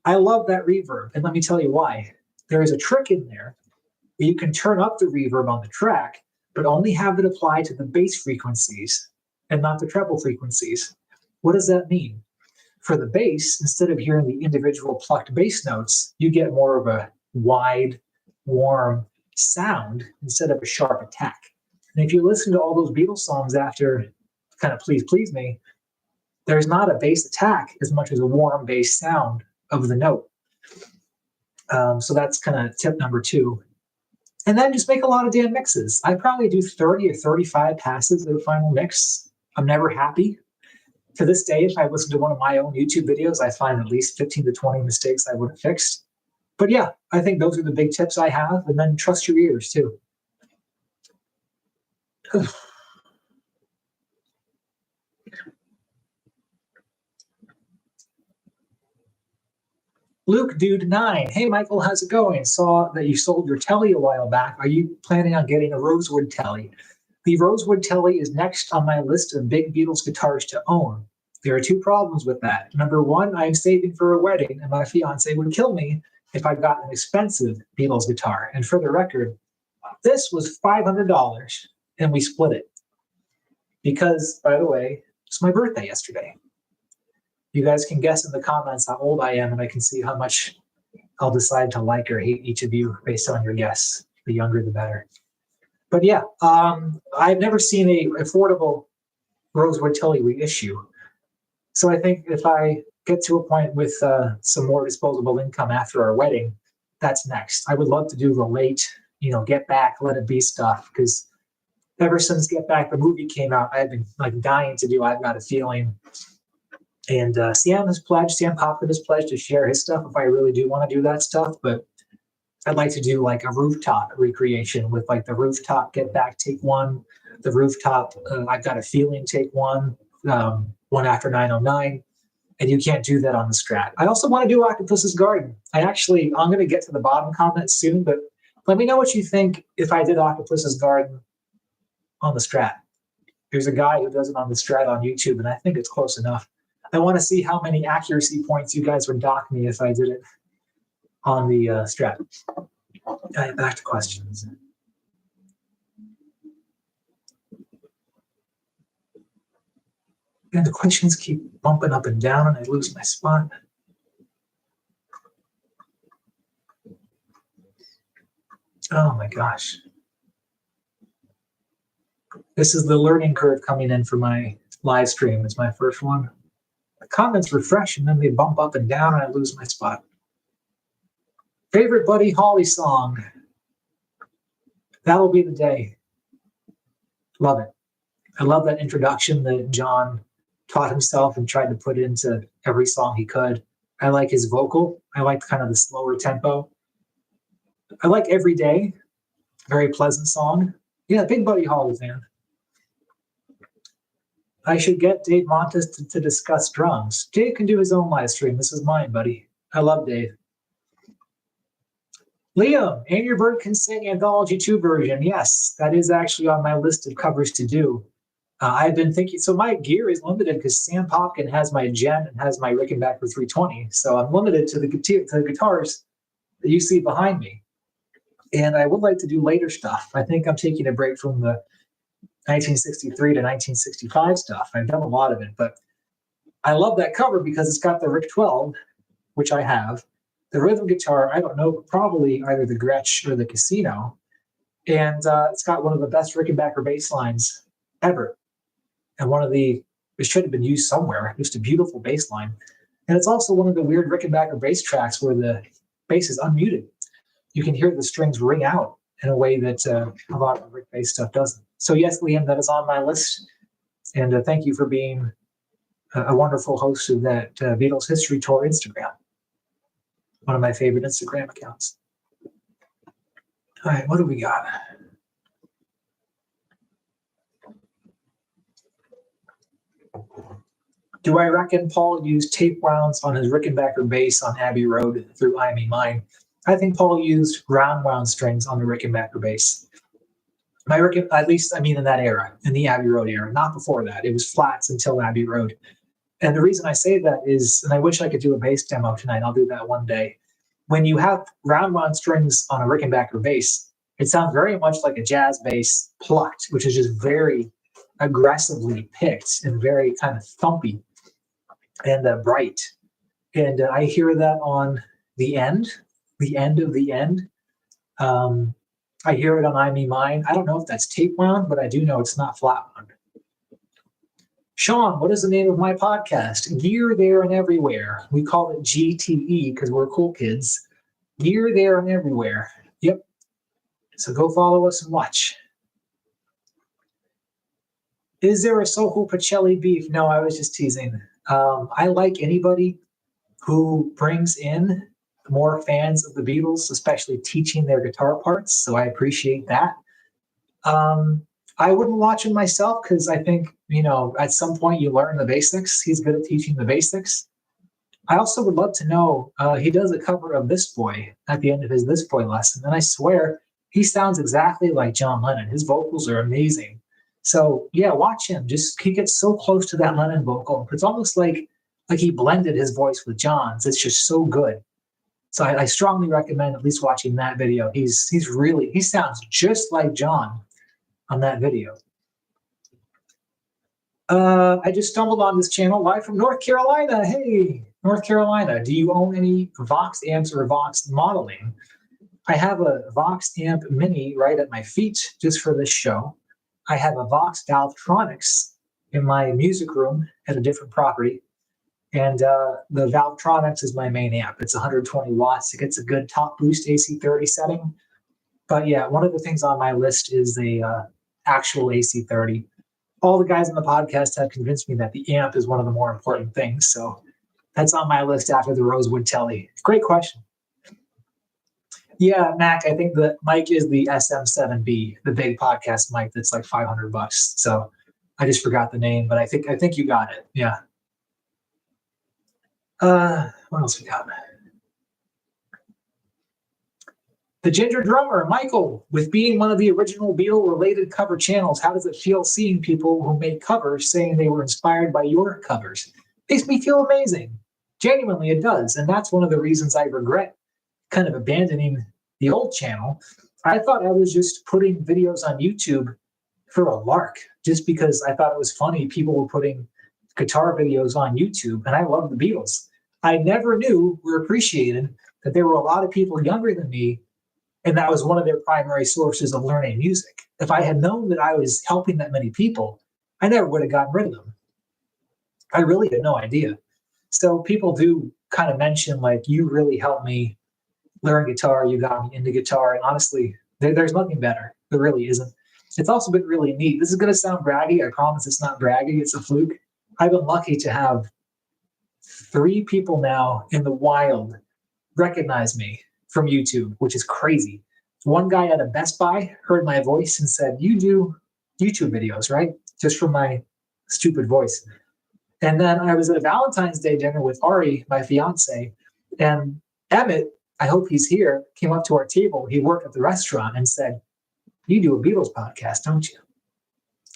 I love that reverb, and let me tell you why. There is a trick in there where you can turn up the reverb on the track, but only have it apply to the bass frequencies and not the treble frequencies. What does that mean? For the bass, instead of hearing the individual plucked bass notes, you get more of a wide, warm sound instead of a sharp attack. And if you listen to all those Beatles songs after kind of Please Please Me, there's not a bass attack as much as a warm bass sound of the note. So that's kind of tip number two. And then just make a lot of damn mixes. I probably do 30 or 35 passes of the final mix. I'm never happy. To this day, if I listen to one of my own YouTube videos, I find at least 15 to 20 mistakes I would have fixed. But yeah, I think those are the big tips I have. And then trust your ears too. Luke Dude 9. Hey Michael, how's it going? Saw that you sold your telly a while back. Are you planning on getting a Rosewood telly? The Rosewood telly is next on my list of big Beatles guitars to own. There are two problems with that. Number one, I'm saving for a wedding, and my fiance would kill me if I got an expensive Beatles guitar. And for the record, this was $500, and we split it. Because, by the way, it's my birthday yesterday. You guys can guess in the comments how old I am, and I can see how much I'll decide to like or hate each of you based on your guess. The younger, the better. But yeah, I've never seen a affordable Rosewood telly reissue. So I think if I get to a point with some more disposable income after our wedding, that's next. I would love to do the late, Get Back, Let It Be stuff, because ever since Get Back, the movie came out, I've been like dying to do I've Got a Feeling. And Sam Cochran has pledged to share his stuff if I really do want to do that stuff. But I'd like to do like a rooftop recreation with like the rooftop Get Back take one, the rooftop I've Got a Feeling take one after 909. And you can't do that on the Strat. I also want to do Octopus's Garden. I'm going to get to the bottom comments soon, but let me know what you think if I did Octopus's Garden on the Strat. There's a guy who does it on the Strat on YouTube, and I think it's close enough. I want to see how many accuracy points you guys would dock me if I did it on the Strat. All right, back to questions. And the questions keep bumping up and down, and I lose my spot. Oh my gosh. This is the learning curve coming in for my live stream. It's my first one. The comments refresh, and then they bump up and down, and I lose my spot. Favorite Buddy Holly song? That Will Be the Day. Love it. I love that introduction that John taught himself and tried to put into every song he could. I like his vocal. I like kind of the slower tempo. I like Every Day. Very pleasant song. Yeah, big Buddy Holly fan. I should get Dave Montes to discuss drums. Dave can do his own live stream. This is mine, buddy. I love Dave. Liam, Angry Bird Can Sing Anthology 2 version. Yes, that is actually on my list of covers to do. I've been thinking, so my gear is limited because Sam Popkin has my Gen and has my Rickenbacker 320. So I'm limited to the guitars that you see behind me. And I would like to do later stuff. I think I'm taking a break from the 1963 to 1965 stuff. I've done a lot of it, but I love that cover because it's got the Rick 12, which I have. The rhythm guitar, I don't know, probably either the Gretsch or the Casino. And it's got one of the best Rickenbacker bass lines ever. And it should have been used somewhere. Just a beautiful bass line. And it's also one of the weird Rickenbacker bass tracks where the bass is unmuted. You can hear the strings ring out in a way that a lot of Rick bass stuff doesn't. So yes, Liam, that is on my list. And thank you for being a wonderful host of that Beatles History Tour Instagram. One of my favorite Instagram accounts. All right, what do we got? Do I reckon Paul used tape wounds on his Rickenbacker bass on Abbey Road through I Me Mine? I think Paul used round wound strings on the Rickenbacker bass. At least, in that era, in the Abbey Road era, not before that. It was flats until Abbey Road. And the reason I say that is, and I wish I could do a bass demo tonight, I'll do that one day. When you have round wound strings on a Rickenbacker bass, it sounds very much like a jazz bass plucked, which is just very aggressively picked and very kind of thumpy and bright. And I hear that on the end of the end. I hear it on I Me Mine. I don't know if that's tape wound, but I do know it's not flat wound. Sean, what is the name of my podcast? Gear There and Everywhere. We call it GTE because we're cool kids. Gear There and Everywhere. Yep. So go follow us and watch. Is there a Soho Pacelli beef? No, I was just teasing. I like anybody who brings in more fans of the Beatles, especially teaching their guitar parts. So I appreciate that. I wouldn't watch him myself because I think, at some point you learn the basics. He's good at teaching the basics. I also would love to know, he does a cover of This Boy at the end of his This Boy lesson. And I swear he sounds exactly like John Lennon. His vocals are amazing. So yeah, watch him. He gets so close to that Lennon vocal. It's almost like he blended his voice with John's. It's just so good. So I strongly recommend at least watching that video. He sounds just like John on that video. I just stumbled on this channel live from North Carolina. Hey, North Carolina, do you own any Vox amps or Vox modeling? I have a Vox amp mini right at my feet just for this show. I have a Vox Valvetronics in my music room at a different property. And the Valvetronics is my main amp. It's 120 watts. It gets a good top boost AC30 setting. But yeah, one of the things on my list is the actual AC30. All the guys on the podcast have convinced me that the amp is one of the more important things. So that's on my list after the Rosewood Telly. Great question. Yeah, Mac, I think the mic is the SM7B, the big podcast mic that's like $500. So I just forgot the name, but I think you got it. Yeah. What else we got? The Ginger Drummer, Michael, with being one of the original Beatle-related cover channels, how does it feel seeing people who made covers saying they were inspired by your covers? Makes me feel amazing. Genuinely, it does. And that's one of the reasons I regret kind of abandoning the old channel. I thought I was just putting videos on YouTube for a lark, just because I thought it was funny. People were putting guitar videos on YouTube, and I love the Beatles. I never knew or appreciated that there were a lot of people younger than me, and that was one of their primary sources of learning music. If I had known that I was helping that many people, I never would have gotten rid of them. I really had no idea. So people do kind of mention, like, you really helped me learn guitar, you got me into guitar, and honestly, there's nothing better. There really isn't. It's also been really neat. This is going to sound braggy. I promise it's not braggy. It's a fluke. I've been lucky to have 3 people now in the wild recognize me from YouTube, which is crazy. One guy at a Best Buy heard my voice and said, "You do YouTube videos, right?" Just from my stupid voice. And then I was at a Valentine's Day dinner with Ari, my fiance, and Emmett, I hope he's here, came up to our table. He worked at the restaurant and said, "You do a Beatles podcast, don't you?"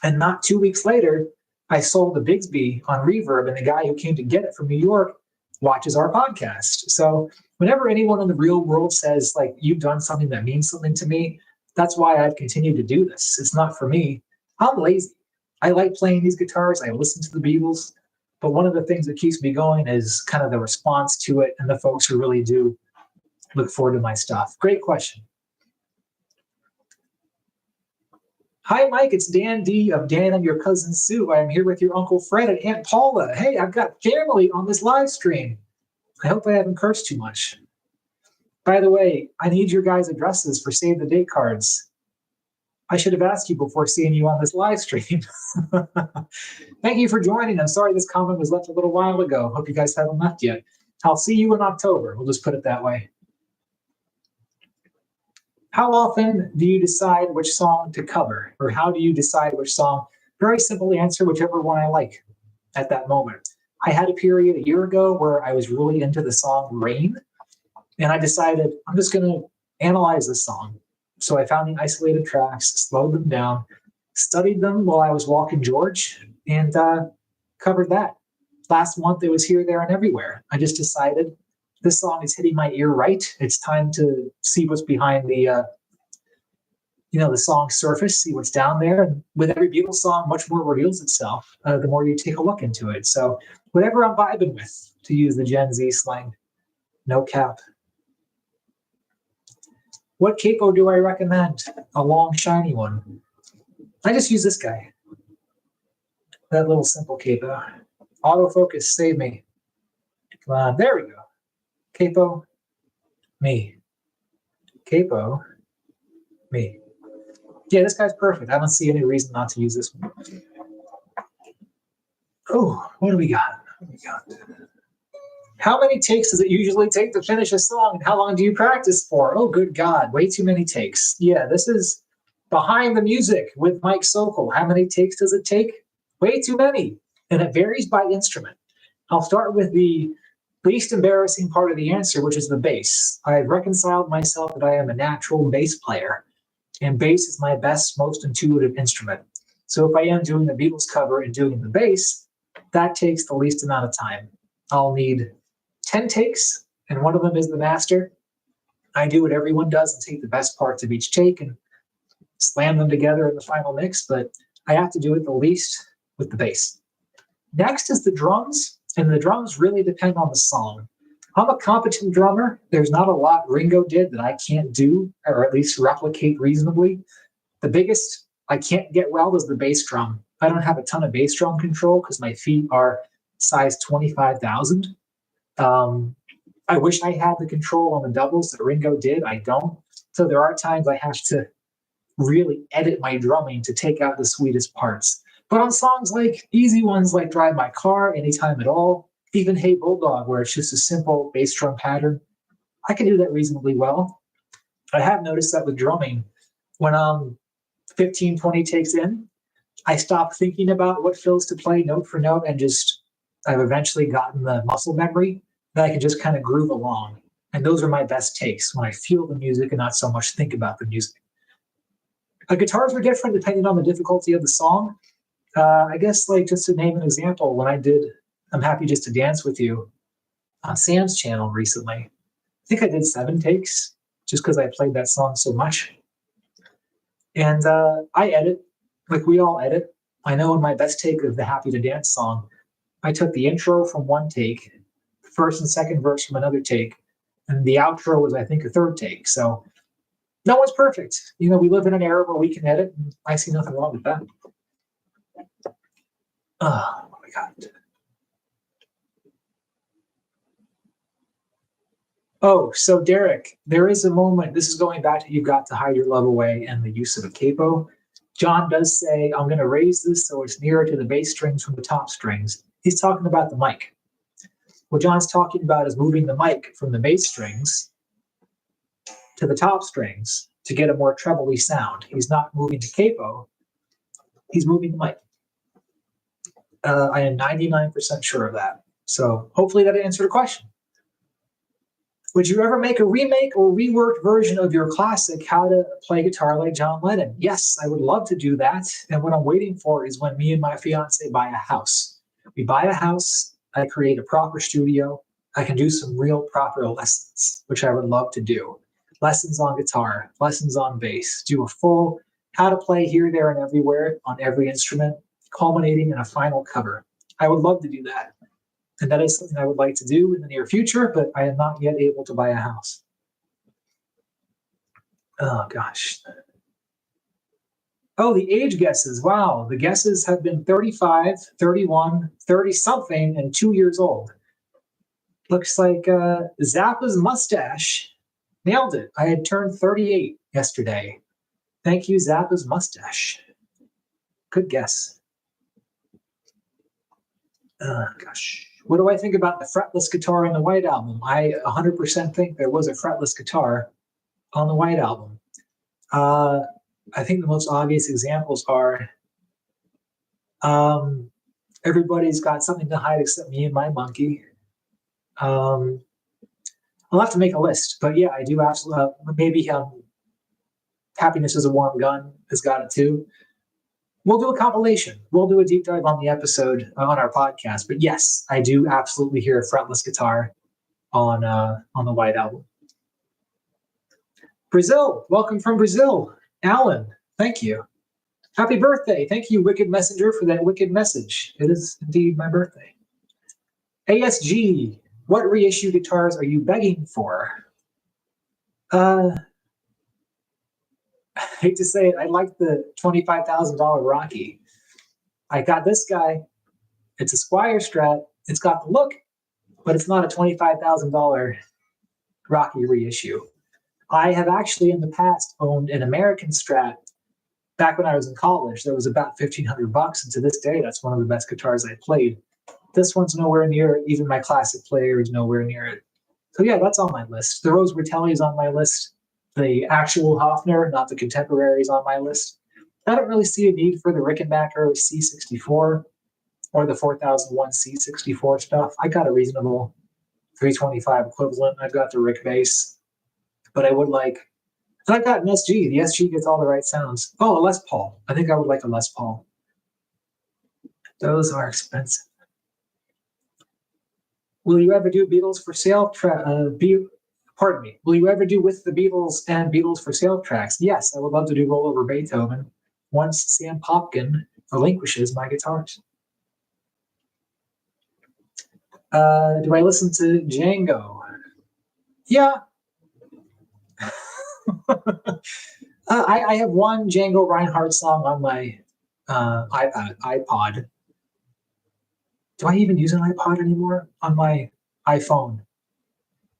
And not 2 weeks later, I sold the Bigsby on Reverb, and the guy who came to get it from New York watches our podcast. So whenever anyone in the real world says, like, you've done something that means something to me, that's why I've continued to do this. It's not for me. I'm lazy. I like playing these guitars. I listen to the Beatles. But one of the things that keeps me going is kind of the response to it and the folks who really do look forward to my stuff. Great question. Hi, Mike. It's Dan D of Dan and Your Cousin Sue. I am here with your Uncle Fred and Aunt Paula. Hey, I've got family on this live stream. I hope I haven't cursed too much. By the way, I need your guys' addresses for save the date cards. I should have asked you before seeing you on this live stream. Thank you for joining. I'm sorry this comment was left a little while ago. Hope you guys haven't left yet. I'll see you in October. We'll just put it that way. How often do you decide which song to cover? Or how do you decide which song? Very simple answer, whichever one I like at that moment. I had a period a year ago where I was really into the song Rain, and I decided I'm just going to analyze this song. So I found the isolated tracks, slowed them down, studied them while I was walking George, and covered that. Last month it was Here, There, and Everywhere. I just decided this song is hitting my ear right. It's time to see what's behind the the song's surface, see what's down there. And with every Beatles song, much more reveals itself the more you take a look into it. So whatever I'm vibing with, to use the Gen Z slang, no cap. What capo do I recommend? A long, shiny one. I just use this guy. That little simple capo. Autofocus, save me. Come on, there we go. Capo, me. Capo, me. Yeah, this guy's perfect. I don't see any reason not to use this one. Oh, what do we got? How many takes does it usually take to finish a song? And how long do you practice for? Oh, good God, way too many takes. Yeah, this is Behind the Music with Mike Sokol. How many takes does it take? Way too many. And it varies by instrument. I'll start with the least embarrassing part of the answer, which is the bass. I've reconciled myself that I am a natural bass player, and bass is my best, most intuitive instrument. So if I am doing the Beatles cover and doing the bass, that takes the least amount of time. I'll need 10 takes, and one of them is the master. I do what everyone does and take the best parts of each take and slam them together in the final mix, but I have to do it the least with the bass. Next is the drums, and the drums really depend on the song. I'm a competent drummer. There's not a lot Ringo did that I can't do, or at least replicate reasonably. The biggest I can't get well is the bass drum. I don't have a ton of bass drum control because my feet are size 25,000. I wish I had the control on the doubles that Ringo did. I don't. So there are times I have to really edit my drumming to take out the sweetest parts. But on songs like easy ones like Drive My Car, Anytime at All, even Hey Bulldog, where it's just a simple bass drum pattern, I can do that reasonably well. I have noticed that with drumming, when I'm 15, 20 takes in, I stop thinking about what fills to play note for note and I've eventually gotten the muscle memory that I can just kind of groove along. And those are my best takes when I feel the music and not so much think about the music. Guitars were different depending on the difficulty of the song. I guess, like, just to name an example, when I did I'm Happy Just to Dance With You on Sam's channel recently, I think I did 7 takes just because I played that song so much. And I edit, like we all edit. I know in my best take of the Happy to Dance song, I took the intro from one take, the first and second verse from another take, and the outro was, I think, a third take. So no one's perfect. You know, we live in an era where we can edit, and I see nothing wrong with that. Oh my God. Oh, so Derek, there is a moment, this is going back to You've Got to Hide Your Love Away and the use of a capo. John does say, I'm going to raise this so it's nearer to the bass strings from the top strings. He's talking about the mic. What John's talking about is moving the mic from the bass strings to the top strings to get a more trebly sound. He's not moving the capo, he's moving the mic. I am 99% sure of that. So hopefully that answered the question. Would you ever make a remake or reworked version of your classic, How to Play Guitar Like John Lennon? Yes, I would love to do that. And what I'm waiting for is when me and my fiance buy a house. We buy a house, I create a proper studio, I can do some real proper lessons, which I would love to do. Lessons on guitar, lessons on bass, do a full how to play here, there, and everywhere on every instrument, culminating in a final cover. I would love to do that. And that is something I would like to do in the near future, but I am not yet able to buy a house. Oh, gosh. Oh, the age guesses. Wow. The guesses have been 35, 31, 30-something, and 2 years old. Looks like Zappa's mustache. Nailed it. I had turned 38 yesterday. Thank you, Zappa's mustache. Good guess. Gosh. What do I think about the fretless guitar on the White Album? I 100% think there was a fretless guitar on the White Album. I think the most obvious examples are everybody's got something to hide except me and my monkey. I'll have to make a list, but yeah, I do absolutely. Maybe Happiness is a Warm Gun has got it too. We'll do a compilation. We'll do a deep dive on the episode on our podcast. But yes, I do absolutely hear a fretless guitar on the White Album. Brazil, welcome from Brazil. Alan, thank you. Happy birthday. Thank you, Wicked Messenger, for that wicked message. It is indeed my birthday. ASG, what reissue guitars are you begging for? I hate to say it, I like the $25,000 Rocky. I got this guy. It's a Squire Strat. It's got the look, but it's not a $25,000 Rocky reissue. I have actually in the past owned an American Strat. Back when I was in college, that was about $1,500, and to this day, that's one of the best guitars I played. This one's nowhere near it. Even my classic player is nowhere near it. So yeah, that's on my list. The Rose Bertelli is on my list. The actual Hofner, not the contemporaries, on my list. I don't really see a need for the Rickenbacker C64 or the 4001 C64 stuff. I got a reasonable 325 equivalent. I've got the Rick bass, but I would like, and I've got an SG. The SG gets all the right sounds. Oh, a Les Paul. I think I would like a Les Paul. Those are expensive. Will you ever do Beatles for sale? Pardon me. Will you ever do with the Beatles and Beatles for sale tracks? Yes, I would love to do Roll Over Beethoven once Sam Popkin relinquishes my guitars. Do I listen to Django? Yeah. I have one Django Reinhardt song on my iPod. Do I even use an iPod anymore on my iPhone?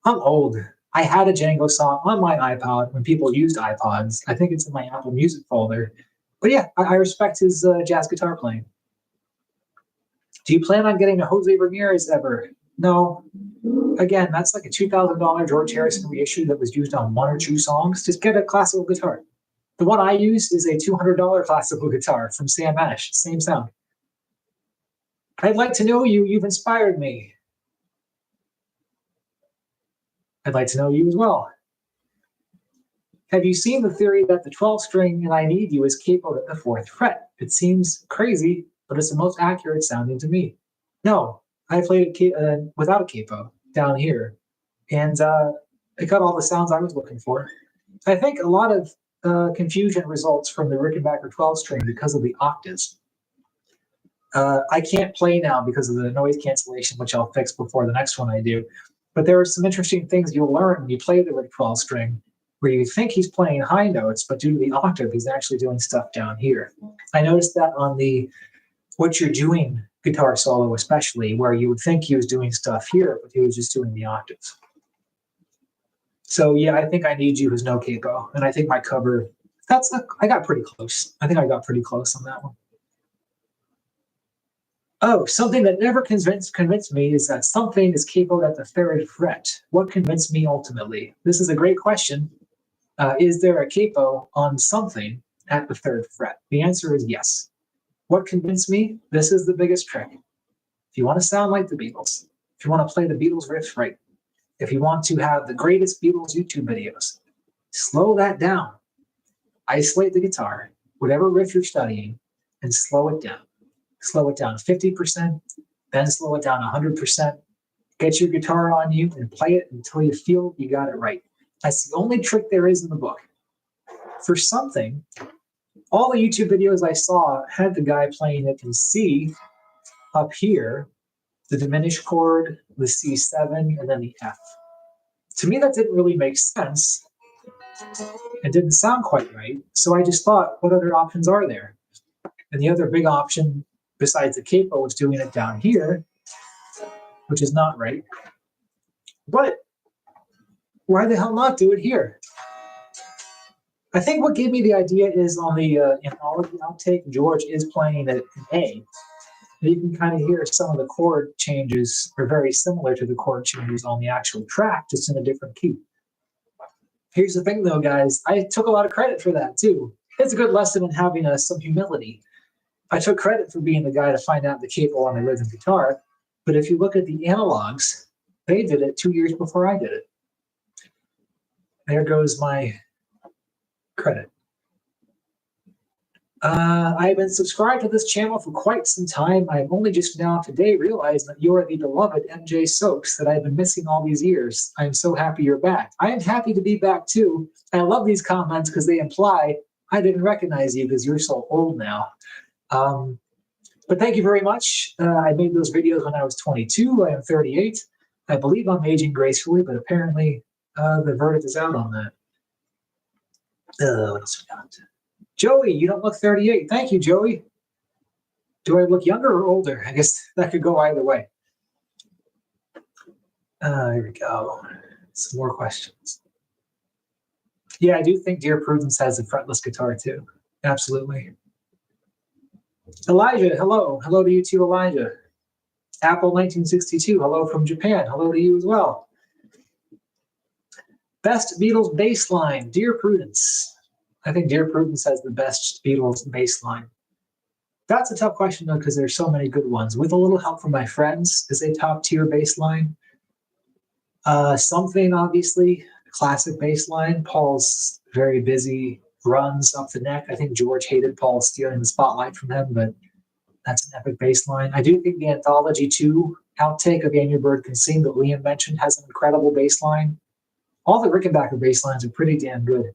I'm old. I had a Django song on my iPod when people used iPods. I think it's in my Apple Music folder. But yeah, I respect his jazz guitar playing. Do you plan on getting a Jose Ramirez ever? No. Again, that's like a $2,000 George Harrison reissue that was used on one or two songs. Just get a classical guitar. The one I use is a $200 classical guitar from Sam Ash. Same sound. I'd like to know you. You've inspired me. I'd like to know you as well. Have you seen the theory that the 12th string in I Need You is capoed at the 4th fret? It seems crazy, but it's the most accurate sounding to me. No, I played it without a capo down here, and it got all the sounds I was looking for. I think a lot of confusion results from the Rickenbacker 12 string because of the octaves. I can't play now because of the noise cancellation, which I'll fix before the next one I do. But there are some interesting things you'll learn when you play the Rick 12 string, where you think he's playing high notes, but due to the octave, he's actually doing stuff down here. I noticed that on the What You're Doing guitar solo, especially, where you would think he was doing stuff here, but he was just doing the octaves. So yeah, I think I Need You is no capo, and I think my cover, I got pretty close. I think I got pretty close on that one. Oh, something that never convinced me is that something is capoed at the 3rd fret. What convinced me ultimately? This is a great question. Is there a capo on something at the 3rd fret? The answer is yes. What convinced me? This is the biggest trick. If you want to sound like the Beatles, if you want to play the Beatles riff right, if you want to have the greatest Beatles YouTube videos, slow that down. Isolate the guitar, whatever riff you're studying, and slow it down. Slow it down 50%, then slow it down 100%. Get your guitar on you and play it until you feel you got it right. That's the only trick there is in the book. For something, all the YouTube videos I saw had the guy playing it in C up here, the diminished chord, the C7, and then the F. To me, that didn't really make sense. It didn't sound quite right. So I just thought, what other options are there? And the other big option besides the capo was doing it down here, which is not right. But why the hell not do it here? I think what gave me the idea is on the anthology outtake, George is playing it in A. And you can kind of hear some of the chord changes are very similar to the chord changes on the actual track, just in a different key. Here's the thing though, guys, I took a lot of credit for that too. It's a good lesson in having some humility. I took credit for being the guy to find out the capo on the rhythm guitar, but if you look at the analogs, they did it 2 years before I did it. There goes my credit. I've been subscribed to this channel for quite some time. I've only just now today realized that you are the beloved MJ Soaks that I've been missing all these years. I'm so happy you're back. I am happy to be back too. I love these comments because they imply I didn't recognize you because you're so old now. But thank you very much. I made those videos when I was 22. I am 38. I believe I'm aging gracefully, but apparently the verdict is out on that. What else we got? Joey, you don't look 38. Thank you, Joey. Do I look younger or older? I guess that could go either way. Here we go. Some more questions. Yeah, I do think Dear Prudence has a fretless guitar too. Absolutely. Elijah, hello. Hello to you too, Elijah. Apple 1962, hello from Japan. Hello to you as well. Best Beatles bass line, Dear Prudence. I think Dear Prudence has the best Beatles bass line. That's a tough question though, because there's so many good ones. With a little help from my friends is a top tier bass line. Something, obviously, classic bass line. Paul's very busy, runs up the neck. I think George hated Paul stealing the spotlight from him, but that's an epic bass line. I do think the Anthology 2 outtake of And Your Bird Can Sing that Liam mentioned has an incredible bass line. All the Rickenbacker bass lines are pretty damn good.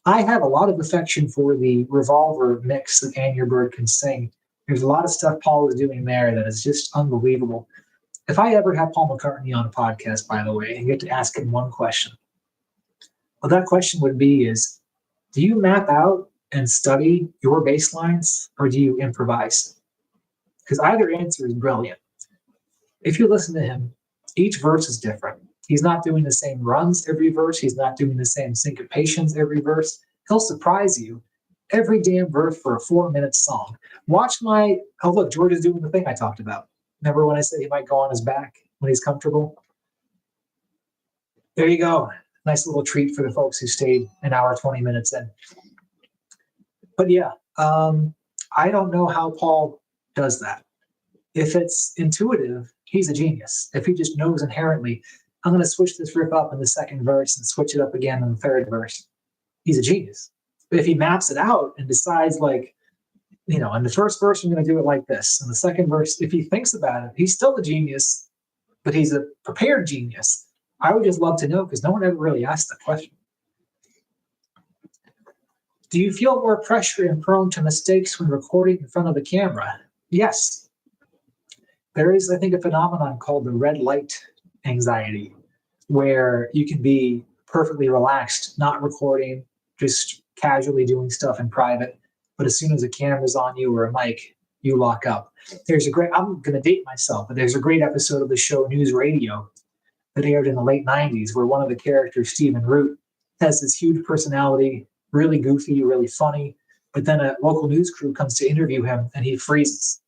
I have a lot of affection for the Revolver mix of And Your Bird Can Sing. There's a lot of stuff Paul is doing there that is just unbelievable. If I ever have Paul McCartney on a podcast, by the way, I get to ask him one question. Well, that question would be is, do you map out and study your bass lines or do you improvise? Because either answer is brilliant. if you listen to him, each verse is different. He's not doing the same runs every verse. He's not doing the same syncopations every verse. He'll surprise you every damn verse for a 4-minute song. Watch my, oh, look, George is doing the thing I talked about. Remember when I said he might go on his back when he's comfortable? There you go. Nice little treat for the folks who stayed an hour, 20 minutes in. But yeah, I don't know how Paul does that. If it's intuitive, he's a genius. If he just knows inherently, I'm going to switch this riff up in the second verse and switch it up again in the third verse, he's a genius. But if he maps it out and decides, like, in the first verse, I'm going to do it like this. In the second verse, if he thinks about it, he's still a genius, but he's a prepared genius. I would just love to know, because no one ever really asked that question. Do you feel more pressure and prone to mistakes when recording in front of the camera? Yes. There is, I think, a phenomenon called the red light anxiety, where you can be perfectly relaxed, not recording, just casually doing stuff in private. But as soon as a camera's on you or a mic, you lock up. I'm going to date myself, but there's a great episode of the show News Radio that aired in the late 90s, where one of the characters, Stephen Root, has this huge personality, really goofy, really funny, but then a local news crew comes to interview him and he freezes.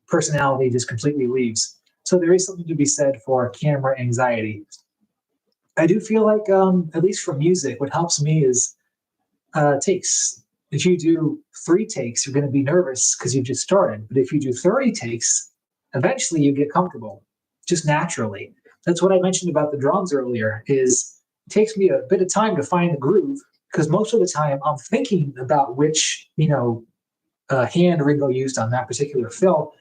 Personality just completely leaves. So there is something to be said for camera anxiety. I do feel like, at least for music, what helps me is takes. If you do 3 takes, you're going to be nervous because you just started. But if you do 30 takes, eventually you get comfortable, just naturally. That's what I mentioned about the drums earlier, is it takes me a bit of time to find the groove, because most of the time I'm thinking about which, hand Ringo used on that particular fill.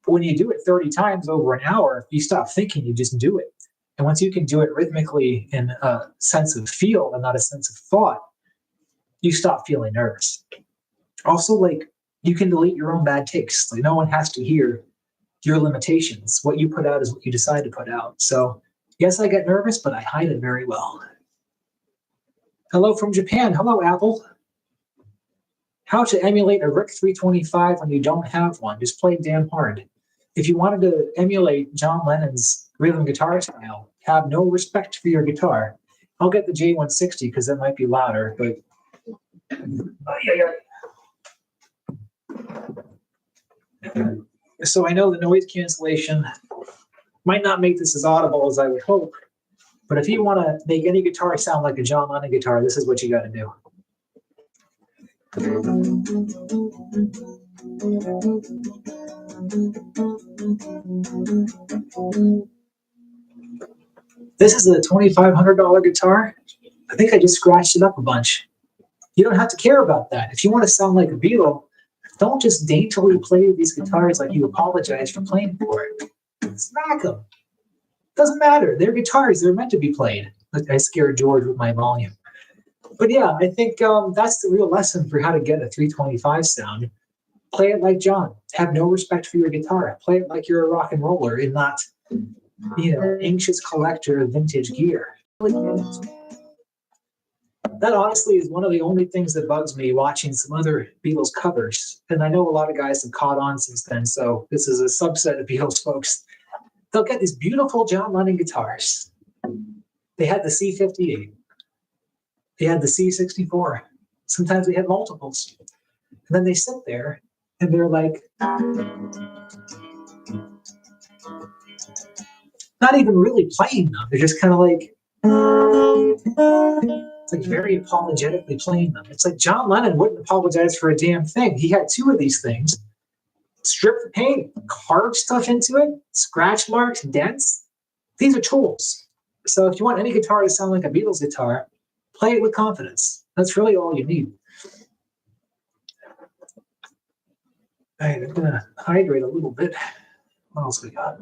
But when you do it 30 times over an hour, you stop thinking, you just do it. And once you can do it rhythmically in a sense of feel and not a sense of thought, you stop feeling nervous. Also, like, you can delete your own bad takes. Like, no one has to hear your limitations. What you put out is what you decide to put out. So yes, I get nervous, but I hide it very well. Hello from Japan. Hello, Apple. How to emulate a RIC 325 when you don't have one. Just play damn hard. If you wanted to emulate John Lennon's rhythm guitar style, have no respect for your guitar. I'll get the J160 because that might be louder, but so I know the noise cancellation might not make this as audible as I would hope, but if you want to make any guitar sound like a John Lennon guitar, this is what you got to do. This is a $2,500 guitar. I think I just scratched it up a bunch. You don't have to care about that. If you want to sound like a Beatle, don't just daintily play these guitars like you apologize for playing for it. Smack them. Doesn't matter. They're guitars. They're meant to be played. I scared George with my volume. But yeah, I think that's the real lesson for how to get a 325 sound. Play it like John. Have no respect for your guitar. Play it like you're a rock and roller and not, anxious collector of vintage gear. That honestly is one of the only things that bugs me watching some other Beatles covers. And I know a lot of guys have caught on since then, so this is a subset of Beatles folks. They'll get these beautiful John Lennon guitars. They had the C58. They had the C64. Sometimes they had multiples. And then they sit there and they're like, not even really playing them. They're just kind of like, it's like very apologetically playing them. It's like John Lennon wouldn't apologize for a damn thing. He had 2 of these things. Strip the paint, carve stuff into it, scratch marks, dents. These are tools. So if you want any guitar to sound like a Beatles guitar, play it with confidence. That's really all you need. All right, I'm going to hydrate a little bit. What else we got?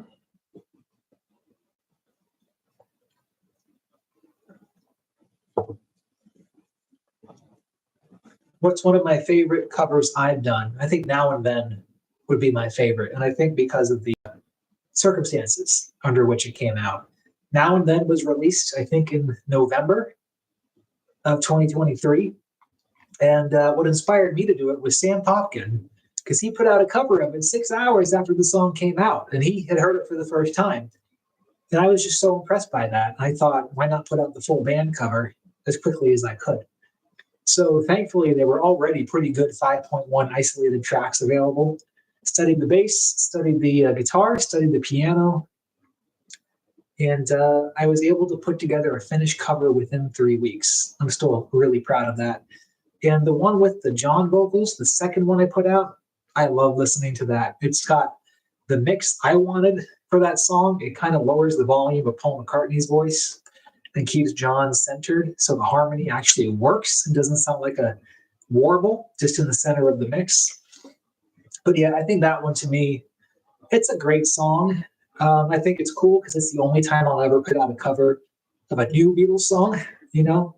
What's one of my favorite covers I've done? I think Now and Then would be my favorite. And I think because of the circumstances under which it came out. Now and Then was released, I think, in November of 2023. And what inspired me to do it was Sam Popkin because he put out a cover of it 6 hours after the song came out, and he had heard it for the first time. And I was just so impressed by that. I thought, why not put out the full band cover as quickly as I could? So thankfully, there were already pretty good 5.1 isolated tracks available. Studied the bass, studied the guitar, studied the piano, and I was able to put together a finished cover within 3 weeks. I'm still really proud of that. And the one with the John vocals, the second one I put out, I love listening to that. It's got the mix I wanted for that song. It kind of lowers the volume of Paul McCartney's voice and keeps John centered, so the harmony actually works and doesn't sound like a warble just in the center of the mix. But yeah, I think that one, to me, it's a great song. I think it's cool because it's the only time I'll ever put out a cover of a new Beatles song, you know.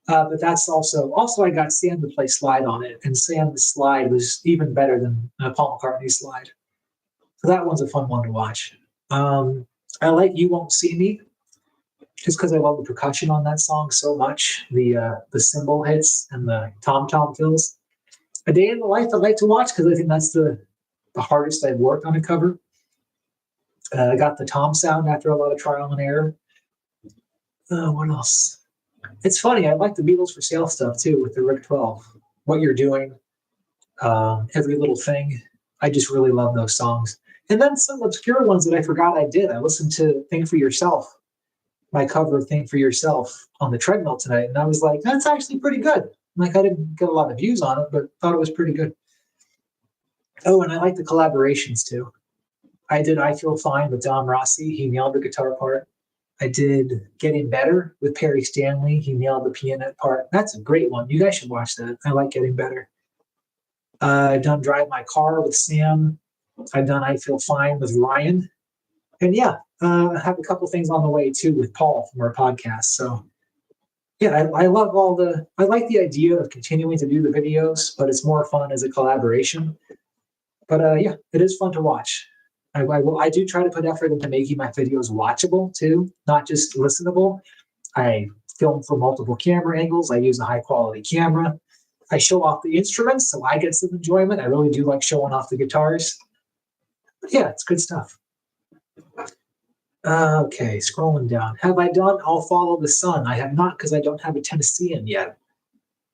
But that's also I got Sam to play slide on it, and Sam's slide was even better than Paul McCartney's slide. So that one's a fun one to watch. I like You Won't See Me, just because I love the percussion on that song so much. The cymbal hits and the tom-tom fills. A Day in the Life I'd like to watch because I think that's the hardest I've worked on a cover. I got the tom sound after a lot of trial and error. What else? It's funny, I like the Beatles for Sale stuff too with the Rick 12. What You're Doing, Every Little Thing. I just really love those songs. And then some obscure ones that I forgot I did. I listened to Think for Yourself, my cover of Think for Yourself on the treadmill tonight, and I was like, that's actually pretty good. Like, I didn't get a lot of views on it, but thought it was pretty good. Oh, and I like the collaborations too. I did I Feel Fine with Dom Rossi. He nailed the guitar part. I did Getting Better with Perry Stanley. He nailed the piano part. That's a great one. You guys should watch that. I like Getting Better. I've done Drive My Car with Sam. I've done I Feel Fine with Ryan. And yeah, I have a couple things on the way too with Paul from our podcast. So yeah, I love I like the idea of continuing to do the videos, but it's more fun as a collaboration. But yeah, it is fun to watch. I do try to put effort into making my videos watchable too, not just listenable. I film from multiple camera angles. I use a high quality camera. I show off the instruments, so I get some enjoyment. I really do like showing off the guitars. But yeah, it's good stuff. Okay, scrolling down. Have I done I'll Follow the Sun? I have not, because I don't have a Tennessean yet.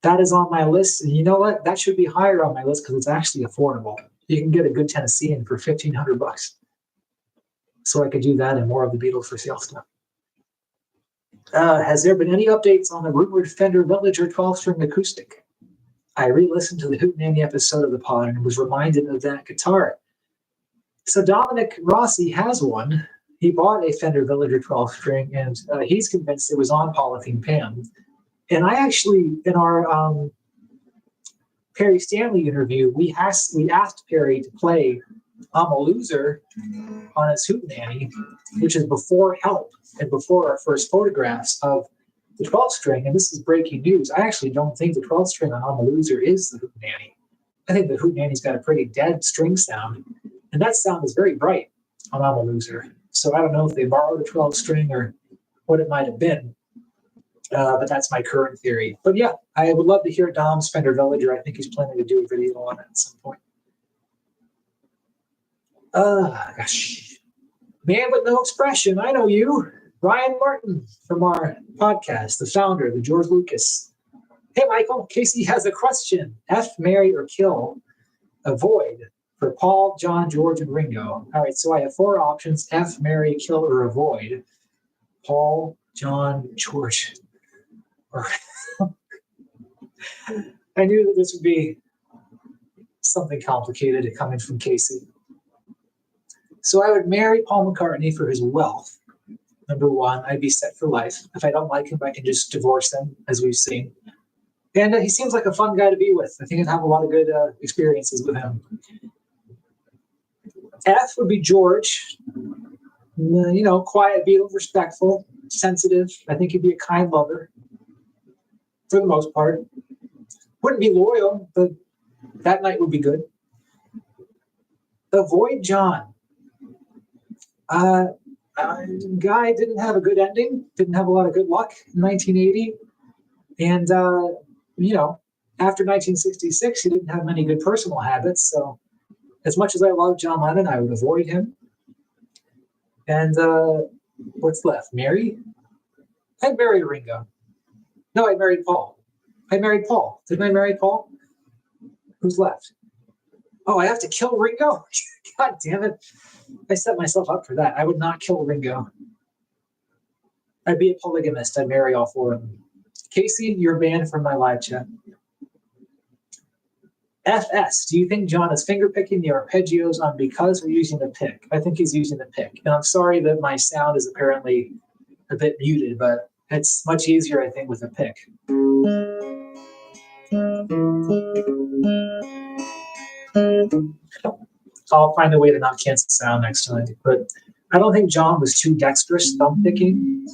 That is on my list, and you know what? That should be higher on my list because it's actually affordable. You can get a good Tennessean for $1,500. So I could do that and more of the Beatles for Sale stuff. Has there been any updates on the rumored Fender Villager 12-string acoustic? I re-listened to the Hootenanny episode of the pod and was reminded of that guitar. So Dominic Rossi has one. He bought a Fender Villager 12-string, and he's convinced it was on Polythene Pan. And I actually, in our Perry Stanley interview, we asked Perry to play I'm a Loser on his Hootenanny, which is before Help and before our first photographs of the 12-string. And this is breaking news. I actually don't think the 12-string on I'm a Loser is the Hootenanny. I think the Hootenanny's got a pretty dead string sound, and that sound is very bright on I'm a Loser. So I don't know if they borrowed a 12-string or what it might have been. But that's my current theory. But yeah, I would love to hear Dom's Fender Villager. I think he's planning to do a video on it at some point. Gosh. Man with no expression. I know you. Ryan Martin from our podcast, the founder, the George Lucas. Hey, Michael. Casey has a question. F, marry, or kill. Avoid for Paul, John, George, and Ringo. All right, so I have 4 options. F, marry, kill, or avoid. Paul, John, George. I knew that this would be something complicated coming from Casey. So I would marry Paul McCartney for his wealth. Number 1, I'd be set for life. If I don't like him, I can just divorce him, as we've seen. And he seems like a fun guy to be with. I think I'd have a lot of good experiences with him. F would be George. Quiet, Beatle, respectful, sensitive. I think he'd be a kind lover. For the most part. Wouldn't be loyal, but that night would be good. Avoid John. Guy didn't have a good ending, didn't have a lot of good luck in 1980. And, after 1966, he didn't have many good personal habits. So As much as I love John Lennon, I would avoid him. And what's left? Mary? I'd marry Ringo. No, I married Paul. I married Paul. Didn't I marry Paul? Who's left? Oh, I have to kill Ringo? God damn it. I set myself up for that. I would not kill Ringo. I'd be a polygamist. I'd marry all four of them. Casey, you're banned from my live chat. FS, do you think John is fingerpicking the arpeggios on because we're using the pick? I think he's using the pick. And I'm sorry that my sound is apparently a bit muted, but it's much easier, I think, with a pick. I'll find a way to not cancel sound next time. But I don't think John was too dexterous thumb picking.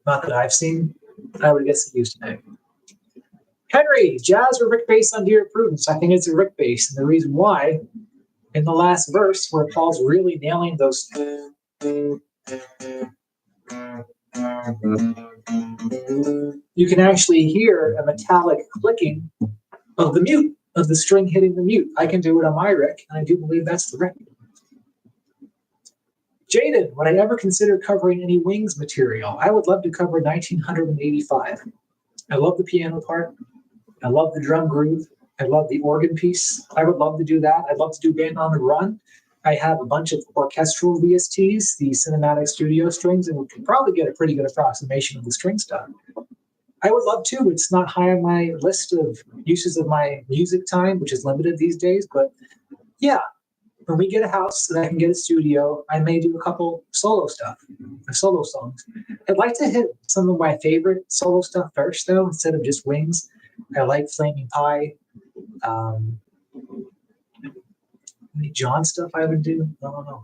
Not that I've seen. I would guess he used a pick. Henry, jazz or Rick bass on Dear Prudence? I think it's a Rick bass. And the reason why, in the last verse where Paul's really nailing those, you can actually hear a metallic clicking of the mute, of the string hitting the mute. I can do it on my Rick, and I do believe that's the Rick. Jaden, would I ever consider covering any Wings material? I would love to cover 1985. I love the piano part. I love the drum groove. I love the organ piece. I would love to do that. I'd love to do Band on the Run. I have a bunch of orchestral VSTs, the cinematic studio strings, and we could probably get a pretty good approximation of the string stuff. I would love to. It's not high on my list of uses of my music time, which is limited these days. But yeah, when we get a house and I can get a studio, I may do a couple solo stuff, solo songs. I'd like to hit some of my favorite solo stuff first, though, instead of just Wings. I like Flaming Pie. Any John stuff I would do? I don't know.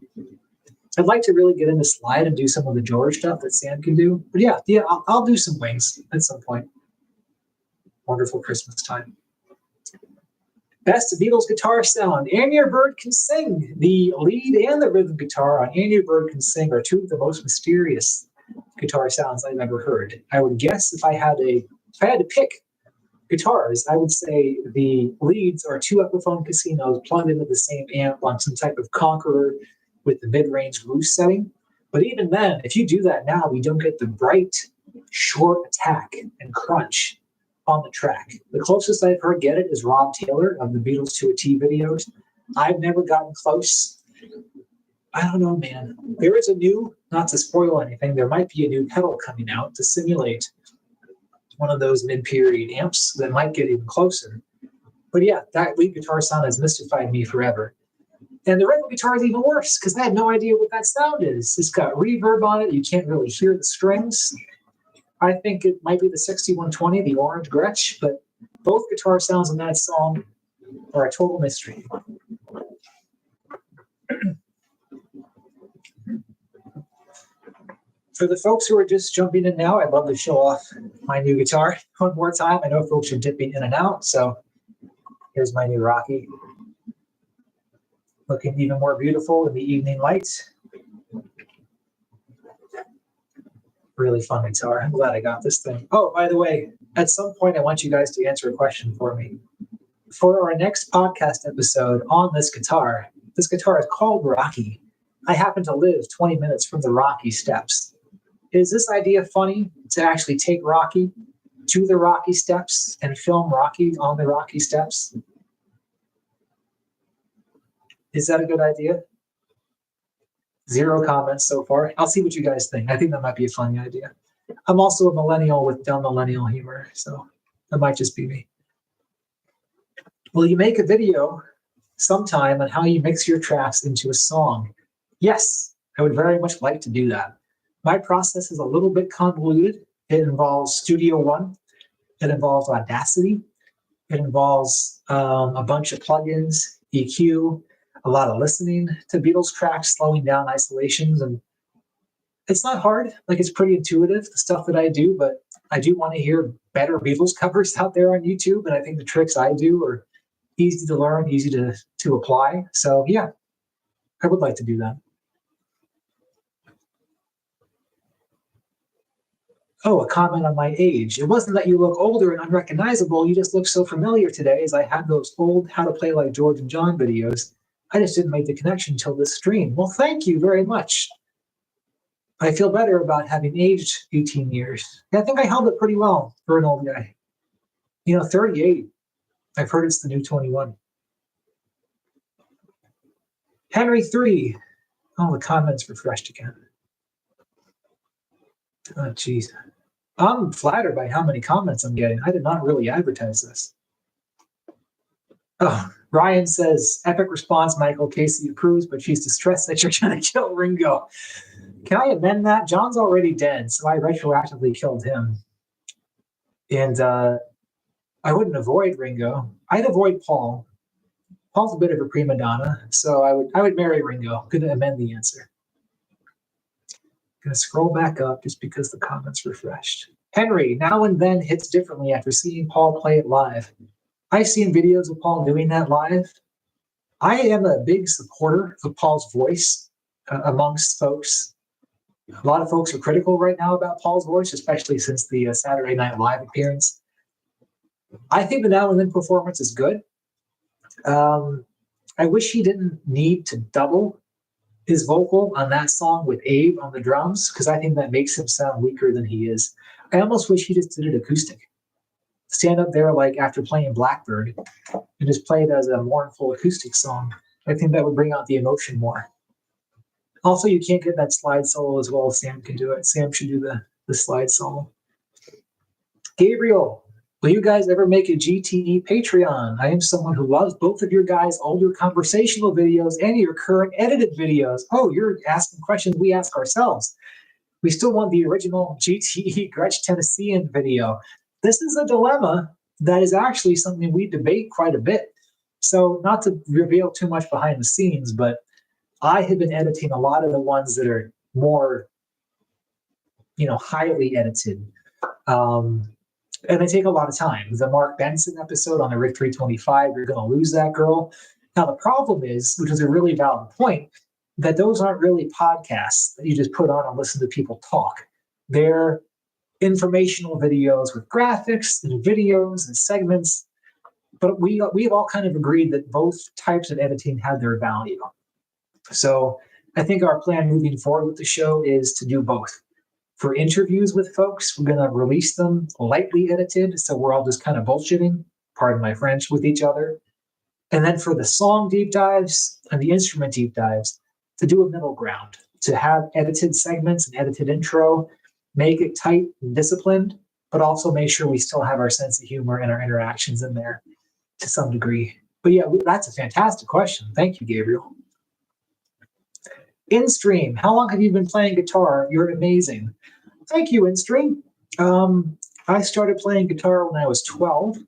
I'd like to really get into slide and do some of the George stuff that Sam can do. But yeah, I'll do some Wings at some point. Wonderful Christmas time. Best Beatles guitar sound. And Your Bird Can Sing. The lead and the rhythm guitar on And Your Bird Can Sing are two of the most mysterious guitar sounds I've ever heard. I would guess if I had to pick guitars, I would say the leads are two Epiphone Casinos plugged into the same amp on some type of Conqueror with the mid-range loose setting. But even then, if you do that now, we don't get the bright, short attack and crunch on the track. The closest I've heard get it is Rob Taylor of the Beatles to a T videos. I've never gotten close. I don't know, man. There is a new, not to spoil anything, there might be a new pedal coming out to simulate one of those mid-period amps that might get even closer. But yeah, that lead guitar sound has mystified me forever. And the regular guitar is even worse because I had no idea what that sound is. It's got reverb on it. You can't really hear the strings. I think it might be the 6120, the orange Gretsch, but both guitar sounds in that song are a total mystery. For the folks who are just jumping in now, I'd love to show off my new guitar one more time. I know folks are dipping in and out, so here's my new Rocky. Looking even more beautiful in the evening lights. Really fun guitar. I'm glad I got this thing. Oh, by the way, at some point, I want you guys to answer a question for me. For our next podcast episode on this guitar is called Rocky. I happen to live 20 minutes from the Rocky Steps. Is this idea funny to actually take Rocky to the Rocky Steps and film Rocky on the Rocky Steps? Is that a good idea? 0 comments so far. I'll see what you guys think. I think that might be a funny idea. I'm also a millennial with dumb millennial humor, so that might just be me. Will you make a video sometime on how you mix your tracks into a song? Yes, I would very much like to do that. My process is a little bit convoluted. It involves Studio One. It involves Audacity. It involves a bunch of plugins, EQ, a lot of listening to Beatles tracks, slowing down isolations. And it's not hard. Like, it's pretty intuitive, the stuff that I do, but I do want to hear better Beatles covers out there on YouTube. And I think the tricks I do are easy to learn, easy to apply. So yeah, I would like to do that. Oh, a comment on my age. It wasn't that you look older and unrecognizable. You just look so familiar today as I had those old How to Play Like George and John videos. I just didn't make the connection until this stream. Well, thank you very much. I feel better about having aged 18 years. I think I held it pretty well for an old guy. 38, I've heard it's the new 21. Henry 3. Oh, the comments refreshed again. Oh, jeez. I'm flattered by how many comments I'm getting. I did not really advertise this. Oh, Ryan says, epic response, Michael. Casey approves, but she's distressed that you're trying to kill Ringo. Can I amend that? John's already dead, so I retroactively killed him. And I wouldn't avoid Ringo. I'd avoid Paul. Paul's a bit of a prima donna, so I would marry Ringo. I'm going to amend the answer. Going to scroll back up just because the comments refreshed. Henry, now and then hits differently after seeing Paul play it live. I've seen videos of Paul doing that live. I am a big supporter of Paul's voice amongst folks. A lot of folks are critical right now about Paul's voice, especially since the Saturday Night Live appearance. I think the now and then performance is good. I wish he didn't need to double his vocal on that song with Abe on the drums, because I think that makes him sound weaker than he is. I almost wish he just did it acoustic. Stand up there like after playing Blackbird and just play it as a mournful acoustic song. I think that would bring out the emotion more. Also, you can't get that slide solo as well as Sam can do it. Sam should do the slide solo. Gabriel, will you guys ever make a GTE Patreon? I am someone who loves both of your guys' older conversational videos and your current edited videos. Oh, you're asking questions we ask ourselves. We still want the original GTE Gretsch Tennessean video. This is a dilemma that is actually something we debate quite a bit. So not to reveal too much behind the scenes, but I have been editing a lot of the ones that are more, highly edited. And they take a lot of time. The Mark Benson episode on the Riff 325, you're going to lose that girl. Now, the problem is, which is a really valid point, that those aren't really podcasts that you just put on and listen to people talk. They're informational videos with graphics and videos and segments. But we've all kind of agreed that both types of editing have their value. So I think our plan moving forward with the show is to do both. For interviews with folks, we're going to release them lightly edited, so we're all just kind of bullshitting, pardon my French, with each other. And then for the song deep dives and the instrument deep dives, to do a middle ground, to have edited segments and edited intro, make it tight and disciplined, but also make sure we still have our sense of humor and our interactions in there to some degree. But yeah, that's a fantastic question. Thank you, Gabriel. InStream, how long have you been playing guitar? You're amazing. Thank you, InStream. I started playing guitar when I was 12.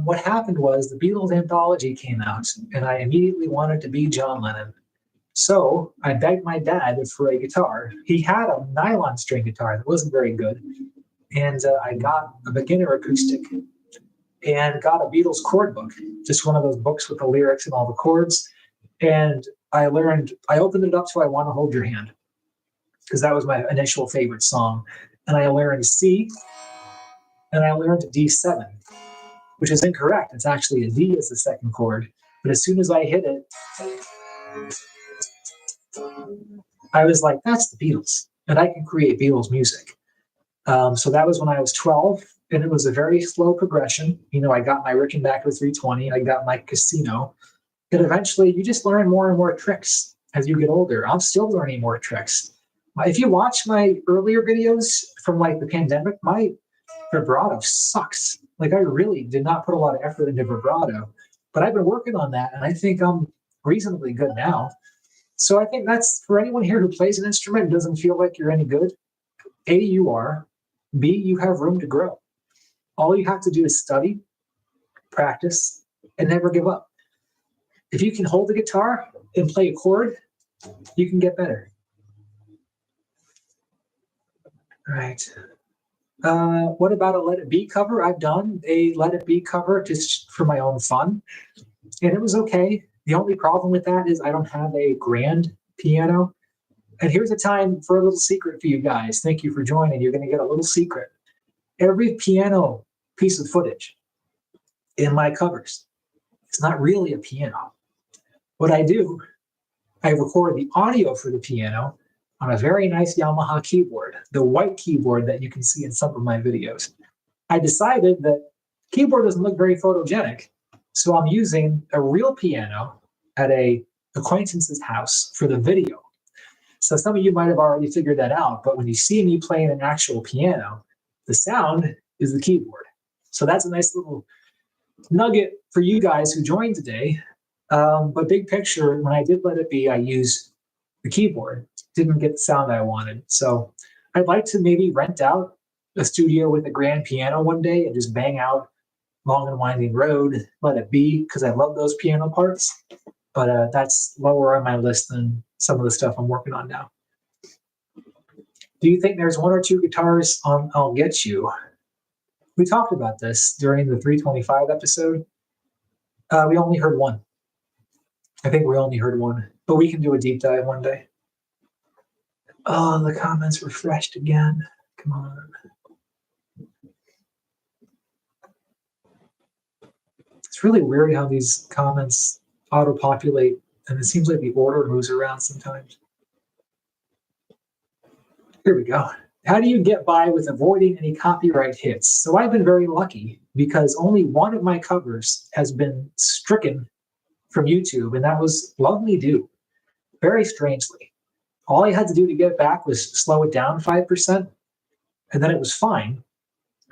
What happened was the Beatles anthology came out, and I immediately wanted to be John Lennon. So I begged my dad for a guitar. He had a nylon string guitar that wasn't very good, and I got a beginner acoustic and got a Beatles chord book, just one of those books with the lyrics and all the chords. And I opened it up to I Want to Hold Your Hand, because that was my initial favorite song. And I learned C, and I learned D7, which is incorrect. It's actually a D as the second chord. But as soon as I hit it, I was like, that's the Beatles, and I can create Beatles music. So that was when I was 12, and it was a very slow progression. I got my Rickenbacker 320, I got my Casino, and eventually you just learn more and more tricks as you get older. I'm still learning more tricks. If you watch my earlier videos from the pandemic, my vibrato sucks. I really did not put a lot of effort into vibrato, but I've been working on that, and I think I'm reasonably good now. So I think that's for anyone here who plays an instrument and doesn't feel like you're any good. A, you are. B, you have room to grow. All you have to do is study, practice, and never give up. If you can hold the guitar and play a chord, you can get better. All right. What about a Let It Be cover? I've done a Let It Be cover just for my own fun, and it was okay. The only problem with that is I don't have a grand piano. And here's a time for a little secret for you guys. Thank you for joining. You're going to get a little secret. Every piano piece of footage in my covers, it's not really a piano. what I do, I record the audio for the piano on a very nice Yamaha keyboard, the white keyboard that you can see in some of my videos. I decided that keyboard doesn't look very photogenic, so I'm using a real piano at a acquaintance's house for the video. So some of you might have already figured that out, but when you see me playing an actual piano, the sound is the keyboard. So that's a nice little nugget for you guys who joined today. But big picture, when I did let it be, I used the keyboard. Didn't get the sound I wanted. So I'd like to maybe rent out a studio with a grand piano one day and just bang out Long and Winding Road, Let It Be, because I love those piano parts. But that's lower on my list than some of the stuff I'm working on now. Do you think there's one or two guitars on I'll Get You? We talked about this during the 325 episode. We only heard one. I think we only heard one, but we can do a deep dive one day. Oh, the comments refreshed again. Come on. It's really weird how these comments auto-populate, and it seems like the order moves around sometimes. Here we go. How do you get by with avoiding any copyright hits? So I've been very lucky because only one of my covers has been stricken from YouTube, and that was Love Me Do. Very strangely. All I had to do to get it back was slow it down 5%, and then it was fine.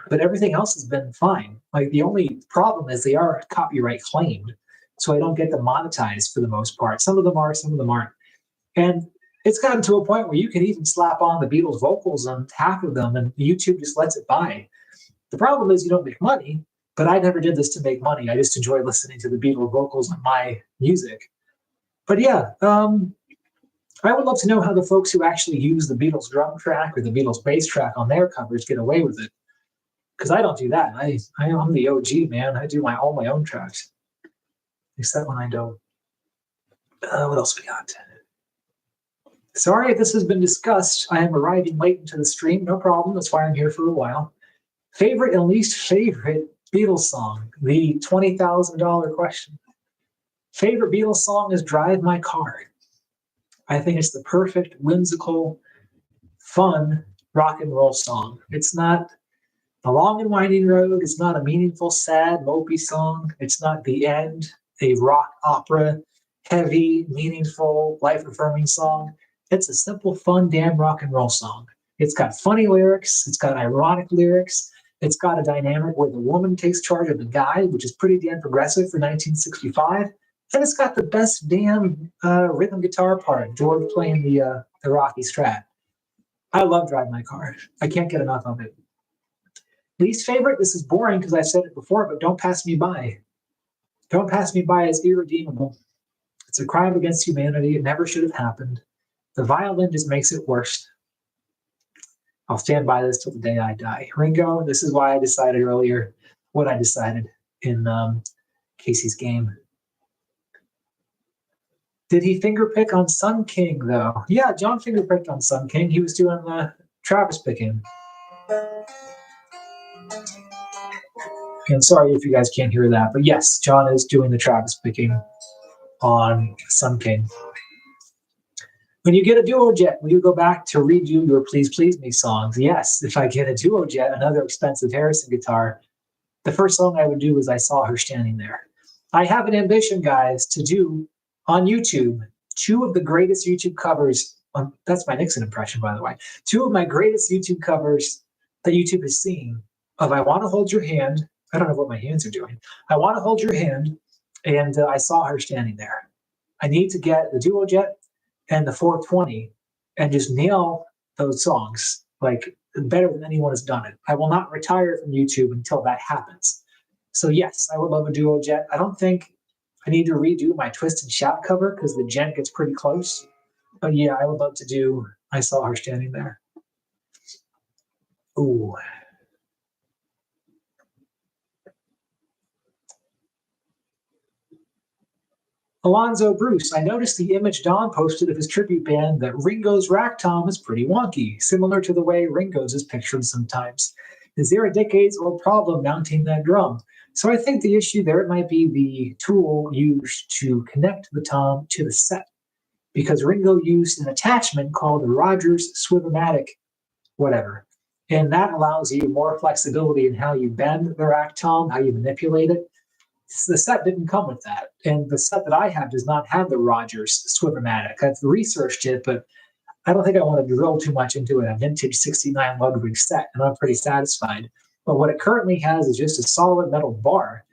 But everything else has been fine. Like, the only problem is they are copyright claimed, so I don't get them monetized for the most part. Some of them are, some of them aren't. And it's gotten to a point where you can even slap on the Beatles vocals on half of them, and YouTube just lets it by. The problem is you don't make money, but I never did this to make money. I just enjoy listening to the Beatles vocals on my music. But yeah, I would love to know how the folks who actually use the Beatles drum track or the Beatles bass track on their covers get away with it. Because I don't do that. I'm the OG, man. I do all my own tracks. Except when I don't. What else we got? Sorry if this has been discussed. I am arriving late into the stream. No problem. That's why I'm here for a while. Favorite and least favorite Beatles song? The $20,000 question. Favorite Beatles song is Drive My Car. I think it's the perfect, whimsical, fun rock and roll song. It's not a long and winding road. It's not a meaningful, sad, mopey song. It's not the end, a rock opera, heavy, meaningful, life-affirming song. It's a simple, fun, damn rock and roll song. It's got funny lyrics. It's got ironic lyrics. It's got a dynamic where the woman takes charge of the guy, which is pretty damn progressive for 1965. And it's got the best damn rhythm guitar part, George playing the Rocky Strat. I love Drive My Car. I can't get enough of it. Least favorite, this is boring because I've said it before, but Don't Pass Me By. Don't Pass Me By is irredeemable. It's a crime against humanity. It never should have happened. The violin just makes it worse. I'll stand by this till the day I die. Ringo, this is why I decided earlier what I decided in Casey's game. Did he fingerpick on Sun King, though? Yeah, John fingerpicked on Sun King. He was doing the Travis picking. And sorry if you guys can't hear that, but yes, John is doing the Travis picking on Sun King. When you get a duo jet, will you go back to redo your Please Please Me songs? Yes, if I get a duo jet, another expensive Harrison guitar, the first song I would do is I Saw Her Standing There. I have an ambition, guys, to do on YouTube 2 of the greatest YouTube covers. That's my Nixon impression, by the way. 2 of my greatest YouTube covers that YouTube has seen of I Want to Hold Your Hand. I don't know what my hands are doing. I Want to Hold Your Hand, and I Saw Her Standing There. I need to get the duo jet and the 420 and just nail those songs like better than anyone has done it. I will not retire from YouTube until that happens. So yes, I would love a duo jet. I don't think I need to redo my Twist and Shout cover because the gent gets pretty close. But yeah, I would love to do I Saw Her Standing There. Ooh. Alonzo Bruce, I noticed the image Don posted of his tribute band that Ringo's rack tom is pretty wonky, similar to the way Ringo's is pictured sometimes. Is there a decades-old problem mounting that drum? So I think the issue there might be the tool used to connect the tom to the set, because Ringo used an attachment called the Rogers Swivomatic whatever. And that allows you more flexibility in how you bend the rack tom, how you manipulate it. The set didn't come with that. And the set that I have does not have the Rogers Swivomatic. I've researched it, but I don't think I want to drill too much into a vintage 69 Ludwig set, and I'm pretty satisfied. But what it currently has is just a solid metal bar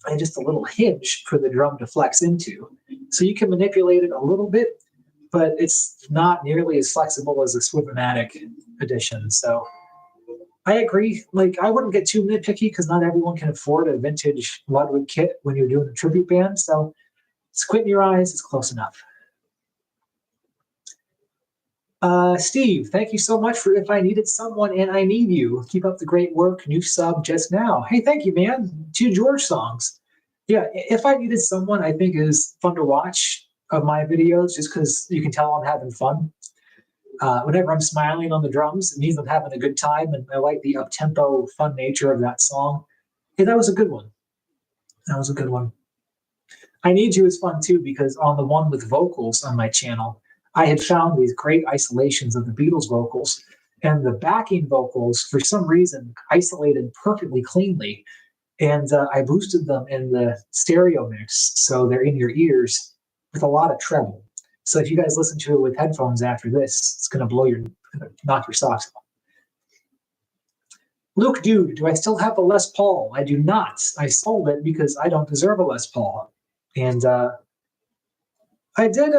and just a little hinge for the drum to flex into. So you can manipulate it a little bit, but it's not nearly as flexible as the Swivomatic edition. So I agree. Like, I wouldn't get too nitpicky because not everyone can afford a vintage Ludwig kit when you're doing a tribute band. So squint your eyes, it's close enough. Steve, thank you so much for If I Needed Someone and I Need You. Keep up the great work. New sub just now. Hey, thank you, man. 2 George songs. Yeah, If I Needed Someone, I think is fun to watch of my videos just because you can tell I'm having fun. Whenever I'm smiling on the drums, it means I'm having a good time, and I like the up-tempo, fun nature of that song. Hey, that was a good one. That was a good one. I Need You is fun, too, because on the one with vocals on my channel, I had found these great isolations of the Beatles vocals, and the backing vocals, for some reason, isolated perfectly cleanly. And I boosted them in the stereo mix, so they're in your ears with a lot of treble. So if you guys listen to it with headphones after this, it's going to knock your socks off. Luke, dude, do I still have a Les Paul? I do not. I sold it because I don't deserve a Les Paul. And I did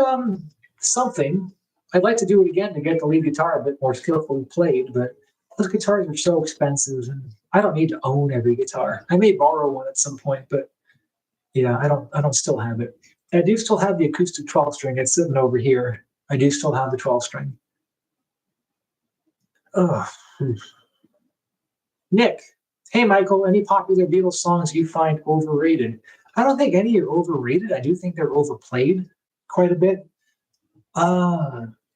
something. I'd like to do it again to get the lead guitar a bit more skillfully played, but those guitars are so expensive, and I don't need to own every guitar. I may borrow one at some point, but yeah, I don't still have it. I do still have the acoustic 12-string. It's sitting over here. I do still have the 12-string. Nick, hey, Michael, any popular Beatles songs you find overrated? I don't think any are overrated. I do think they're overplayed quite a bit.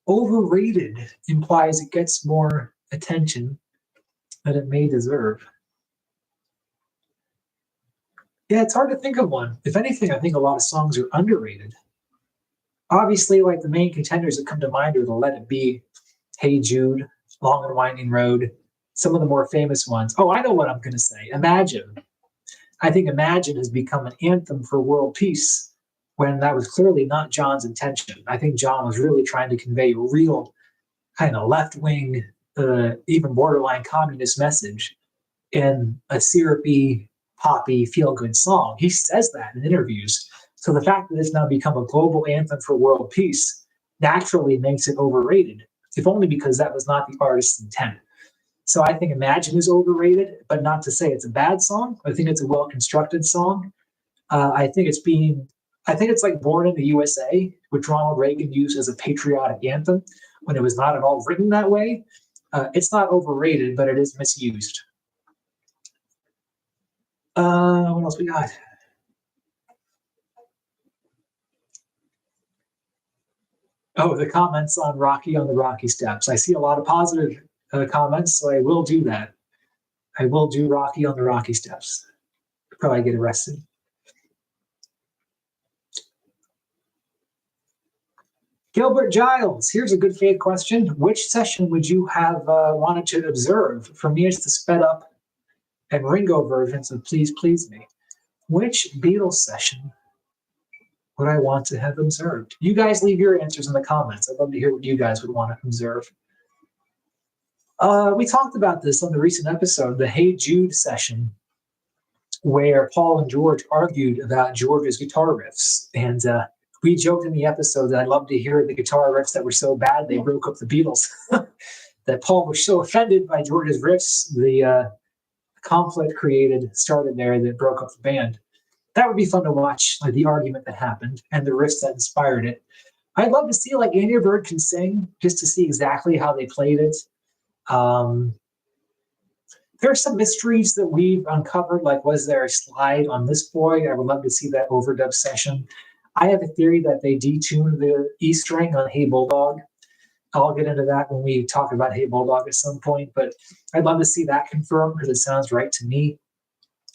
Overrated implies it gets more attention than it may deserve. Yeah, it's hard to think of one. If anything, I think a lot of songs are underrated. Obviously, like the main contenders that come to mind are the Let It Be, Hey Jude, Long and Winding Road, some of the more famous ones. Oh, I know what I'm going to say. Imagine. I think Imagine has become an anthem for world peace when that was clearly not John's intention. I think John was really trying to convey a real kind of left-wing, even borderline communist message in a syrupy, poppy, feel-good song. He says that in interviews. So the fact that it's now become a global anthem for world peace naturally makes it overrated, if only because that was not the artist's intent. So I think Imagine is overrated, but not to say it's a bad song. I think it's a well-constructed song. I think it's like Born in the USA, which Ronald Reagan used as a patriotic anthem when it was not at all written that way. It's not overrated, but it is misused. What else we got? Oh, the comments on Rocky on the Rocky Steps. I see a lot of positive comments, so I will do that. I will do Rocky on the Rocky Steps. Probably get arrested. Gilbert Giles, here's a good faith question. Which session would you have wanted to observe? For me, it's the sped up and Ringo versions of Please Please Me. Which Beatles session would I want to have observed? You guys leave your answers in the comments. I'd love to hear what you guys would want to observe. We talked about this on the recent episode, the Hey Jude session, where Paul and George argued about George's guitar riffs. And we joked in the episode that I'd love to hear the guitar riffs that were so bad they broke up the Beatles. That Paul was so offended by George's riffs, the conflict started there that broke up the band. That would be fun to watch, like the argument that happened and the riffs that inspired it. I'd love to see like Andrew Bird Can Sing, just to see exactly how they played it. There are some mysteries that we've uncovered, like was there a slide on this boy? I would love to see that overdub session. I have a theory that they detuned the E string on Hey Bulldog. I'll get into that when we talk about Hey Bulldog at some point, but I'd love to see that confirmed because it sounds right to me.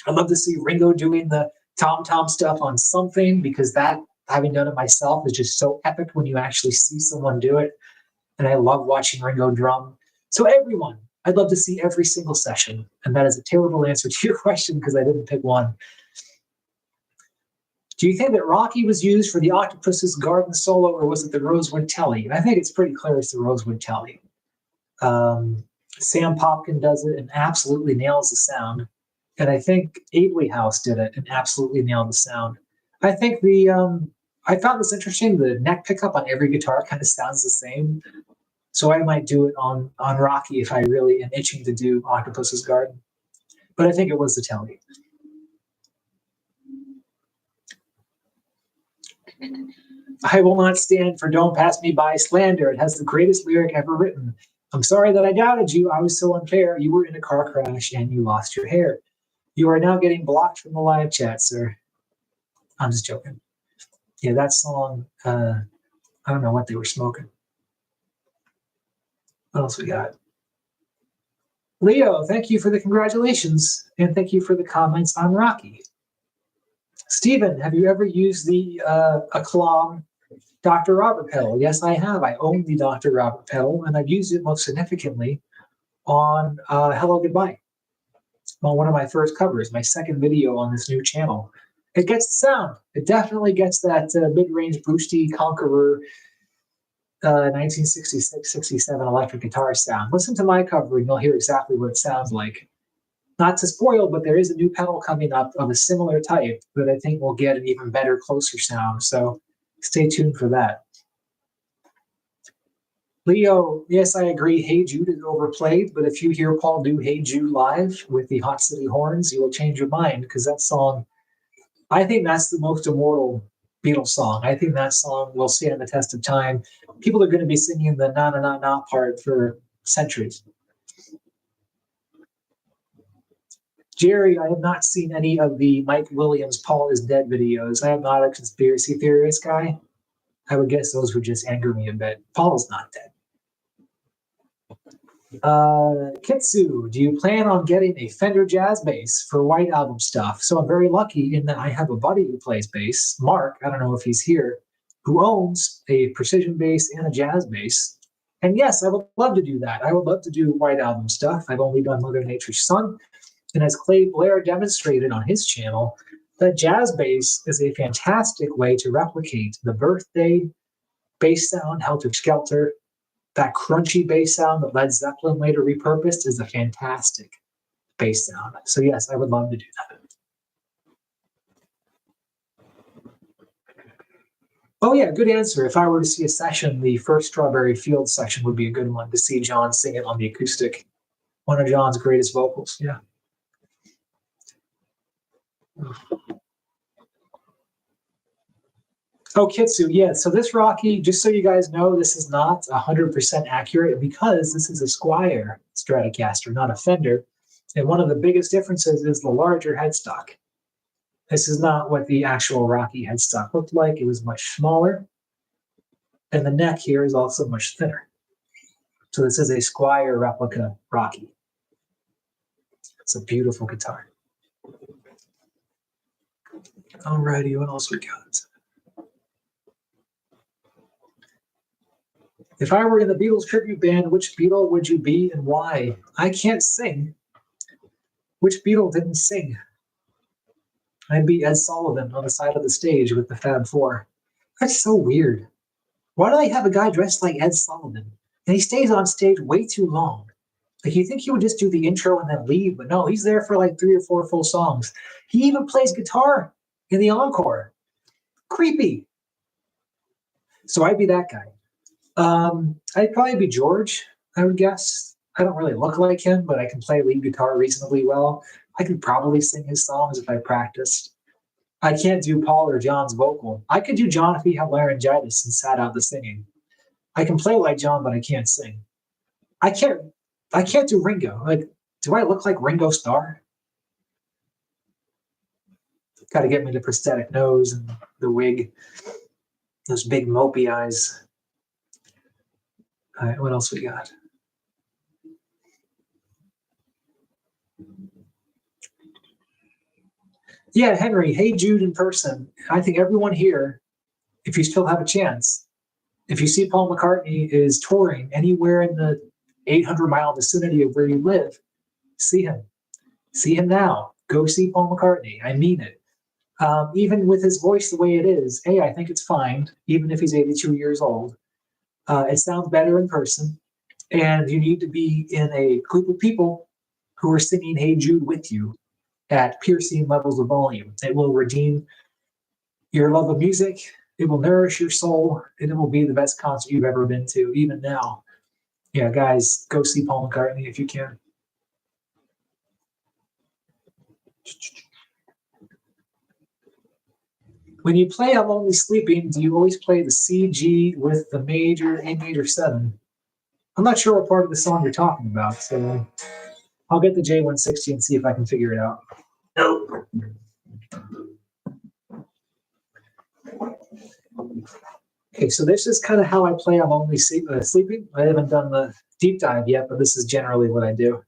I'd love to see Ringo doing the tom-tom stuff on something, because that, having done it myself, is just so epic when you actually see someone do it. And I love watching Ringo drum. So everyone, I'd love to see every single session. And that is a terrible answer to your question because I didn't pick one. Do you think that Rocky was used for the Octopus's Garden solo, or was it the Rosewood Telly? And I think it's pretty clear it's the Rosewood Telly. Sam Popkin does it and absolutely nails the sound. And I think Abley House did it and absolutely nailed the sound. I think I found this interesting. The neck pickup on every guitar kind of sounds the same. So I might do it on Rocky if I really am itching to do Octopus's Garden. But I think it was the Telly. I will not stand for Don't Pass Me By slander. It has the greatest lyric ever written. I'm sorry that I doubted you. I was so unfair. You were in a car crash and you lost your hair. You are now getting blocked from the live chat, sir. I'm just joking. Yeah, that song, I don't know what they were smoking. What else we got? Leo, thank you for the congratulations. And thank you for the comments on Rocky. Stephen, have you ever used the Aklong Dr. Robert pedal? Yes, I have. I own the Dr. Robert pedal, and I've used it most significantly on Hello Goodbye, on one of my first covers, my second video on this new channel. It gets the sound. It definitely gets that mid-range boosty Conqueror 1966-67 electric guitar sound. Listen to my cover and you'll hear exactly what it sounds like. Not to spoil, but there is a new pedal coming up of a similar type that I think will get an even better, closer sound. So stay tuned for that. Leo, yes, I agree. Hey Jude is overplayed, but if you hear Paul do Hey Jude live with the Hot City Horns, you will change your mind, because that song, I think that's the most immortal Beatles song. I think that song will stand the test of time. People are going to be singing the na na na na part for centuries. Jerry, I have not seen any of the Mike Williams Paul is Dead videos. I am not a conspiracy theorist guy. I would guess those would just anger me a bit. Paul's not dead. Kitsu, do you plan on getting a Fender jazz bass for White Album stuff? So I'm very lucky in that I have a buddy who plays bass, Mark, I don't know if he's here, who owns a precision bass and a jazz bass. And yes, I would love to do that. I would love to do White Album stuff. I've only done Mother Nature's Son. And as Clay Blair demonstrated on his channel, that jazz bass is a fantastic way to replicate the birthday bass sound, Helter Skelter. That crunchy bass sound that Led Zeppelin later repurposed is a fantastic bass sound. So yes, I would love to do that. Oh yeah, good answer. If I were to see a session, the first Strawberry Fields section would be a good one to see John sing it on the acoustic. One of John's greatest vocals, yeah. Oh, Kitsu, yeah. So this Rocky, just so you guys know, this is not 100% accurate because this is a Squier Stratocaster, not a Fender. And one of the biggest differences is the larger headstock. This is not what the actual Rocky headstock looked like. It was much smaller. And the neck here is also much thinner. So this is a Squier replica Rocky. It's a beautiful guitar. Alrighty, what else we got? If I were in the Beatles tribute band, which Beatle would you be and why? I can't sing. Which Beatle didn't sing? I'd be Ed Sullivan on the side of the stage with the Fab Four. That's so weird. Why do they have a guy dressed like Ed Sullivan? And he stays on stage way too long. Like, you think he would just do the intro and then leave, but no, he's there for like 3 or 4 full songs. He even plays guitar in the encore. Creepy. So I'd be that guy. I'd probably be George, I would guess. I don't really look like him, but I can play lead guitar reasonably well. I could probably sing his songs if I practiced. I can't do Paul or John's vocal. I could do John if he had laryngitis and sat out the singing. I can play like John, but I can't sing. I can't do Ringo. Like, do I look like Ringo Starr? Got to get me the prosthetic nose and the wig, those big mopey eyes. All right, what else we got? Yeah, Henry, Hey Jude in person. I think everyone here, if you still have a chance, if you see Paul McCartney is touring anywhere in the 800-mile vicinity of where you live, see him. See him now. Go see Paul McCartney. I mean it. Even with his voice the way it is, hey, I think it's fine, even if he's 82 years old. It sounds better in person, and you need to be in a group of people who are singing Hey Jude with you at piercing levels of volume. It will redeem your love of music, it will nourish your soul, and it will be the best concert you've ever been to, even now. Yeah, guys, go see Paul McCartney if you can. When you play I'm Only Sleeping, do you always play the C, G with the major, A major 7? I'm not sure what part of the song you're talking about, so I'll get the J160 and see if I can figure it out. Nope. Okay, so this is kind of how I play I'm Only Sleeping. I haven't done the deep dive yet, but this is generally what I do.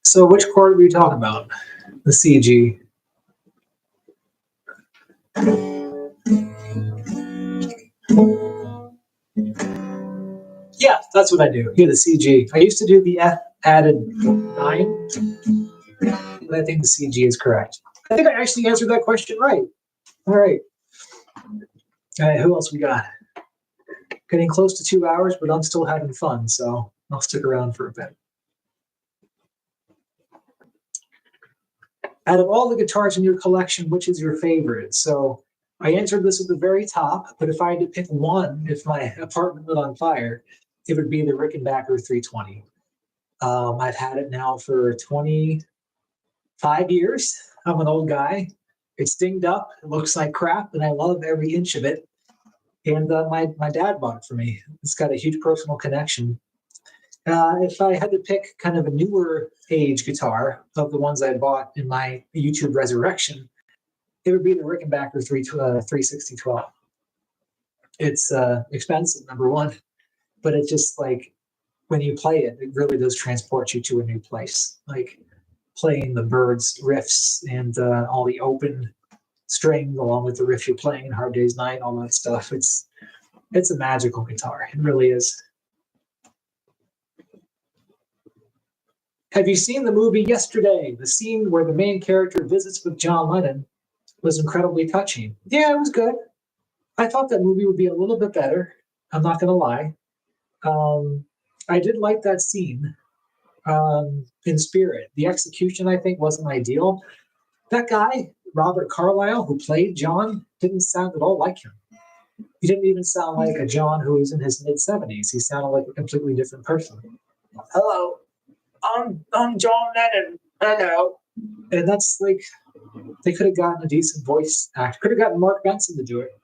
So which chord were you talking about? The C, G. Yeah, that's what I do. Yeah, the C, G. I used to do the F added 9, but I think the C, G is correct. I think I actually answered that question right. All right. All right, who else we got? Getting close to 2 hours, but I'm still having fun, so I'll stick around for a bit. Out of all the guitars in your collection, which is your favorite? So I answered this at the very top, but if I had to pick one, if my apartment lit on fire, it would be the Rickenbacker 320. I've had it now for 25 years. I'm an old guy. It's dinged up. It looks like crap, and I love every inch of it. And my dad bought it for me. It's got a huge personal connection. If I had to pick kind of a newer age guitar of the ones I bought in my YouTube resurrection, it would be the Rickenbacker 36012. It's expensive, number one, but it just like when you play it, it really does transport you to a new place. Like playing the Birds riffs and all the open strings along with the riff you're playing in Hard Day's Night, all that stuff. It's a magical guitar. It really is. Have you seen the movie Yesterday? The scene where the main character visits with John Lennon was incredibly touching. Yeah, it was good. I thought that movie would be a little bit better. I'm not going to lie. I did like that scene in spirit. The execution, I think, wasn't ideal. That guy, Robert Carlyle, who played John, didn't sound at all like him. He didn't even sound like a John who was in his mid-70s. He sounded like a completely different person. Hello, I'm John Lennon. Hello. And that's like, they could have gotten a decent voice actor. Could have gotten Mark Benson to do it.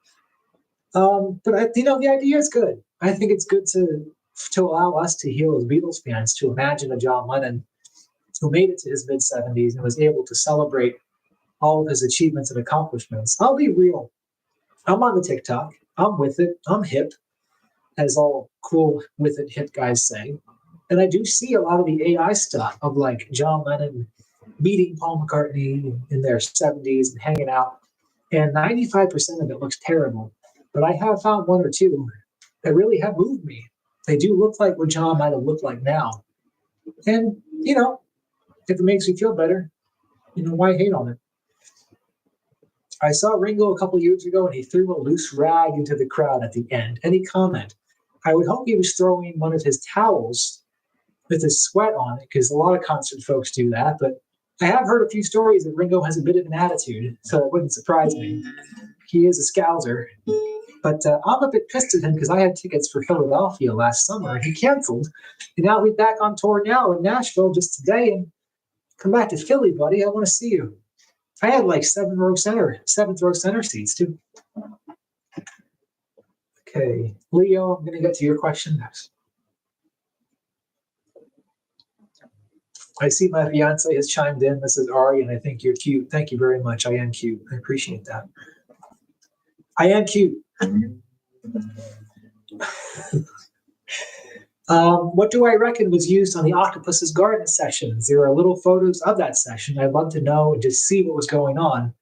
But the idea is good. I think it's good to allow us to heal as Beatles fans to imagine a John Lennon who made it to his mid-70s and was able to celebrate all of his achievements and accomplishments. I'll be real. I'm on the TikTok. I'm with it. I'm hip, as all cool with it hip guys say. And I do see a lot of the AI stuff of like John Lennon meeting Paul McCartney in their 70s and hanging out. And 95% of it looks terrible. But I have found one or two that really have moved me. They do look like what John might have looked like now. And, if it makes you feel better, why hate on it? I saw Ringo a couple years ago and he threw a loose rag into the crowd at the end. Any comment? I would hope he was throwing one of his towels with his sweat on it, because a lot of concert folks do that. But I have heard a few stories that Ringo has a bit of an attitude, so it wouldn't surprise me. He is a scouser. But I'm a bit pissed at him because I had tickets for Philadelphia last summer and he canceled. And now we're back on tour now in Nashville just today. And come back to Philly, buddy. I want to see you. I had like seventh row center seats too. Okay, Leo, I'm going to get to your question next. I see my fiance has chimed in. This is Ari, and I think you're cute. Thank you very much. I am cute. I appreciate that. I am cute. What do I reckon was used on the Octopus's Garden sessions? There are little photos of that session. I'd love to know and just see what was going on.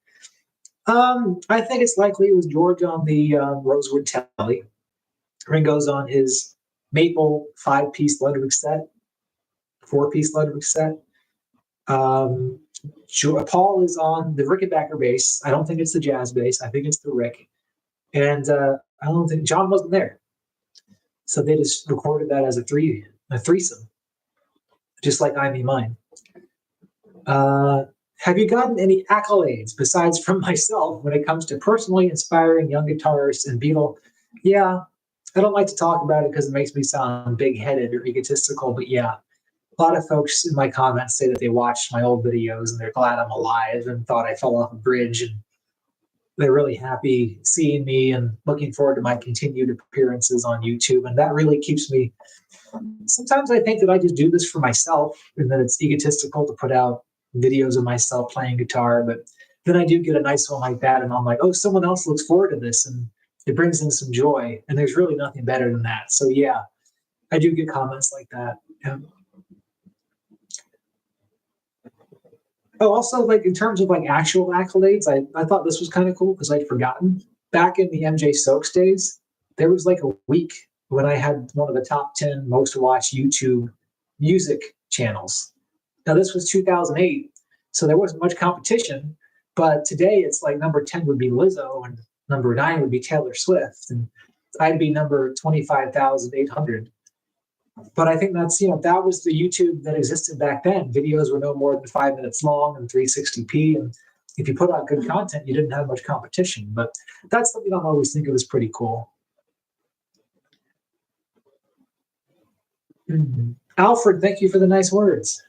I think it's likely it was George on the Rosewood Telly. Ringo's on his Maple 5-piece Ludwig set, 4-piece Ludwig set. Paul is on the Rickenbacker bass. I don't think it's the jazz bass. I think it's the Rick. And I don't think John wasn't there. So they just recorded that as a threesome, just like I Me Mine. Have you gotten any accolades besides from myself when it comes to personally inspiring young guitarists and Beatle? Yeah, I don't like to talk about it because it makes me sound big-headed or egotistical, but yeah, a lot of folks in my comments say that they watched my old videos and they're glad I'm alive and thought I fell off a bridge, and they're really happy seeing me and looking forward to my continued appearances on YouTube. And that really keeps me. Sometimes I think that I just do this for myself and that it's egotistical to put out videos of myself playing guitar. But then I do get a nice one like that, and I'm like, oh, someone else looks forward to this, and it brings in some joy. And there's really nothing better than that. So yeah, I do get comments like that. Yeah. Oh, also, like in terms of like actual accolades, I thought this was kind of cool because I'd forgotten. Back in the MJ Stokes days, there was like a week when I had one of the top 10 most watched YouTube music channels. Now, this was 2008, so there wasn't much competition. But today, it's like number 10 would be Lizzo, and number 9 would be Taylor Swift, and I'd be number 25,800. But I think that's, that was the YouTube that existed back then. Videos were no more than 5 minutes long and 360p. And if you put out good content, you didn't have much competition. But that's something I always think of as pretty cool. Mm-hmm. Alfred, thank you for the nice words.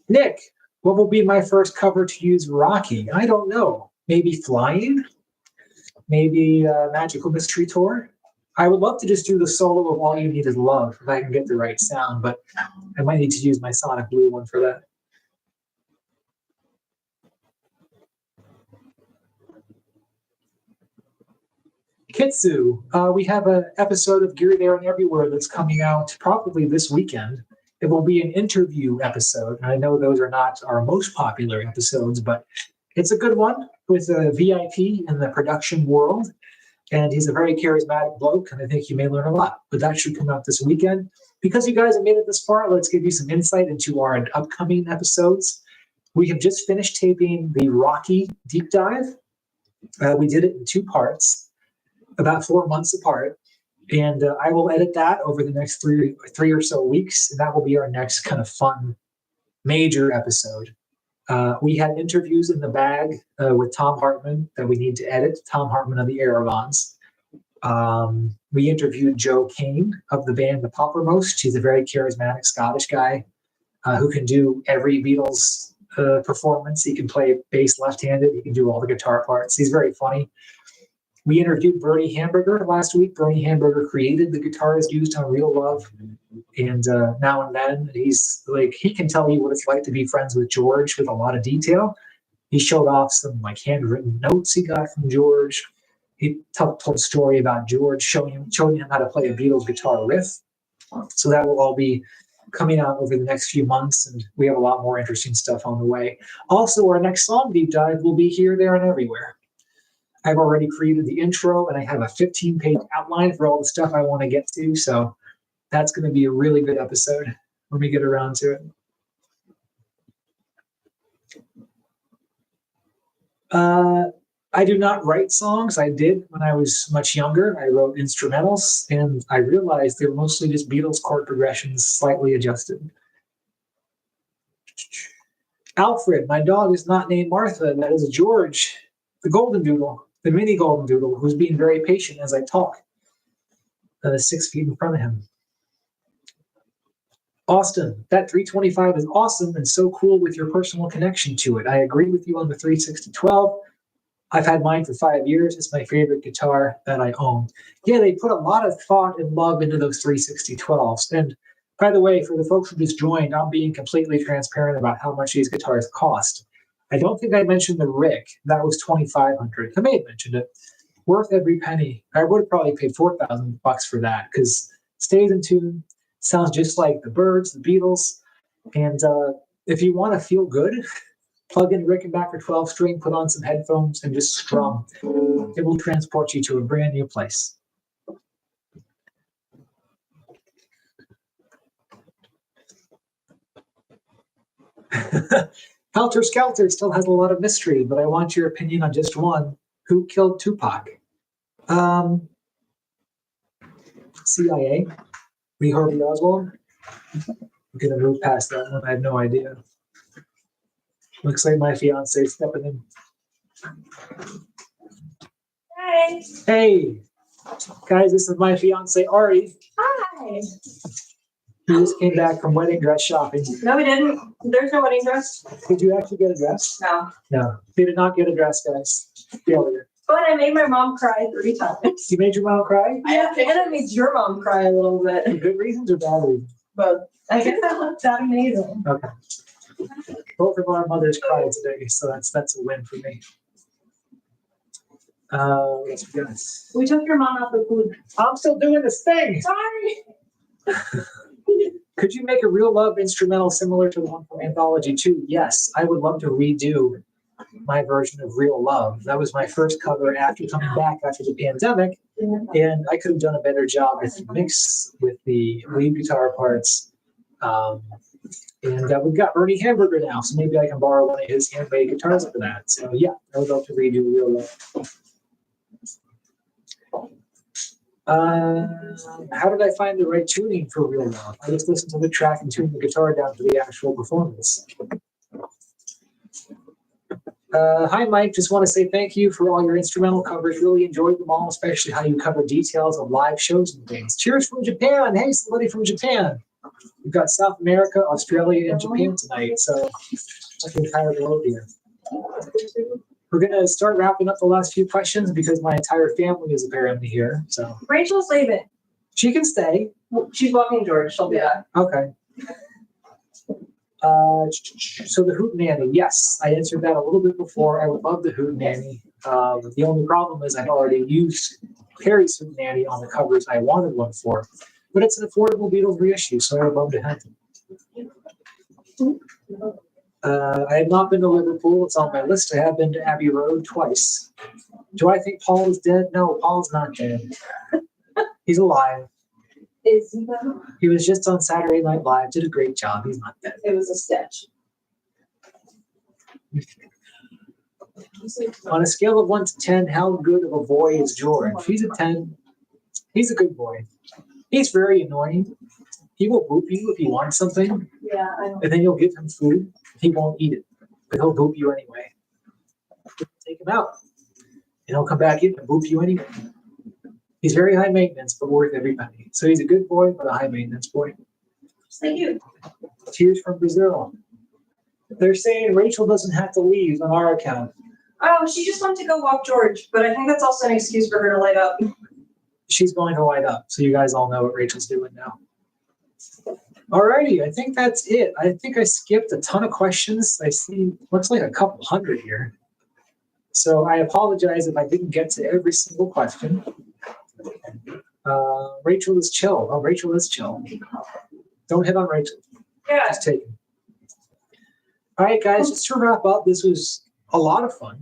Nick, what will be my first cover to use Rocky? I don't know. Maybe Flying? Maybe Magical Mystery Tour? I would love to just do the solo of All You Need Is Love if I can get the right sound, but I might need to use my Sonic Blue one for that. Kitsu, we have an episode of Gear There and Everywhere that's coming out probably this weekend. It will be an interview episode. I know those are not our most popular episodes, but it's a good one with a VIP in the production world. And he's a very charismatic bloke, and I think you may learn a lot. But that should come out this weekend. Because you guys have made it this far, let's give you some insight into our upcoming episodes. We have just finished taping the Rocky deep dive. We did it in 2 parts, about 4 months apart. And I will edit that over the next three or so weeks, and that will be our next kind of fun, major episode. We had interviews in the bag with Tom Hartman that we need to edit, Tom Hartman of the Aravons. We interviewed Joe Kane of the band The Poppermost. He's a very charismatic Scottish guy who can do every Beatles performance. He can play bass left-handed. He can do all the guitar parts. He's very funny. We interviewed Bernie Hamburger last week. Bernie Hamburger created the guitars used on Real Love. And now and then, he's like, he can tell you what it's like to be friends with George with a lot of detail. He showed off some like handwritten notes he got from George. He told a story about George showing him how to play a Beatles guitar riff. So that will all be coming out over the next few months, and we have a lot more interesting stuff on the way. Also, our next song deep dive will be Here, There, and Everywhere. I've already created the intro, and I have a 15-page outline for all the stuff I want to get to. So that's going to be a really good episode when we get around to it. I do not write songs. I did when I was much younger. I wrote instrumentals, and I realized they were mostly just Beatles chord progressions slightly adjusted. Alfred, my dog is not named Martha. That is George, the golden doodle, the mini golden doodle, who's being very patient as I talk. 6 feet in front of him. Austin, that 325 is awesome and so cool with your personal connection to it. I agree with you on the 36012. I've had mine for 5 years. It's my favorite guitar that I own. Yeah, they put a lot of thought and love into those 36012s. And by the way, for the folks who just joined, I'm being completely transparent about how much these guitars cost. I don't think I mentioned the Rick. That was $2,500. I may have mentioned it. Worth every penny. I would have probably paid $4,000 for that because it stays in tune, sounds just like the Birds, the Beatles. And if you want to feel good, plug in Rickenbacker 12 string, put on some headphones, and just strum. It will transport you to a brand new place. Helter Skelter still has a lot of mystery, but I want your opinion on just one. Who killed Tupac? CIA? Lee Harvey Oswald? I'm going to move past that one. I have no idea. Looks like my fiance stepping in. Hey. Hey, guys, this is my fiance Ari. Hi. We just came back from wedding dress shopping. No, we didn't. There's no wedding dress. Did you actually get a dress? No. No, they did not get a dress, guys. Failure. But I made my mom cry 3 times. You made your mom cry? Yeah, and I made your mom cry a little For bit. good reasons or bad reasons? Both. I guess that looked that amazing. Okay. Both of our mothers cried today, so that's a win for me. What else we got? We took your mom out for food. I'm still doing this thing. Sorry. Could you make a real love instrumental similar to the one from Anthology 2? Yes, I would love to redo my version of Real Love. That was my first cover after coming back after the pandemic, and I could have done a better job with the mix, with the lead guitar parts. And we've got Ernie Hamburger now, so maybe I can borrow one of his handmade guitars for that. So yeah, I would love to redo Real Love. How did I find the right tuning for Real Love? I just listened to the track and tuned the guitar down to the actual performance. Hi, Mike. Just want to say thank you for all your instrumental covers. Really enjoyed them all, especially how you cover details of live shows and things. Cheers from Japan. Hey, somebody from Japan. We've got South America, Australia, and Japan tonight, so that's the entire globe here. We're going to start wrapping up the last few questions because my entire family is apparently here. So Rachel's leaving. she can stay. She's walking George. She'll be back. Okay. So the Hootenanny, yes, I answered that a little bit before. I would love the Hootenanny. The only problem is I've already used Perry's Hootenanny on the covers I wanted one for, but it's an affordable Beatles reissue, so I would love to have it. I have not been to Liverpool. It's on my list. I have been to Abbey Road twice. Do I think Paul is dead? No, Paul's not dead. He's alive. Is he though? He was just on Saturday Night Live. Did a great job. He's not dead. It was a sketch. On a scale of 1 to 10, how good of a boy is George? He's a 10. He's a good boy. He's very annoying. He will boop you if he wants something, Yeah, I know. and then you'll give him food. He won't eat it, but he'll boop you anyway. Take him out, and he'll come back in and boop you anyway. He's very high maintenance, but worth every penny. So he's a good boy, but a high maintenance boy. Thank you. Tears from Brazil. They're saying Rachel doesn't have to leave on our account. Oh, she just wanted to go walk George, but I think that's also an excuse for her to light up. She's going to light up, so you guys all know what Rachel's doing now. Alrighty, I think that's it. I think I skipped a ton of questions. I see, looks like a couple hundred here. So I apologize if I didn't get to every single question. Rachel is chill. Oh, Rachel is chill. Don't hit on Rachel. Yeah. Just take it. All right, guys, just to wrap up, this was a lot of fun.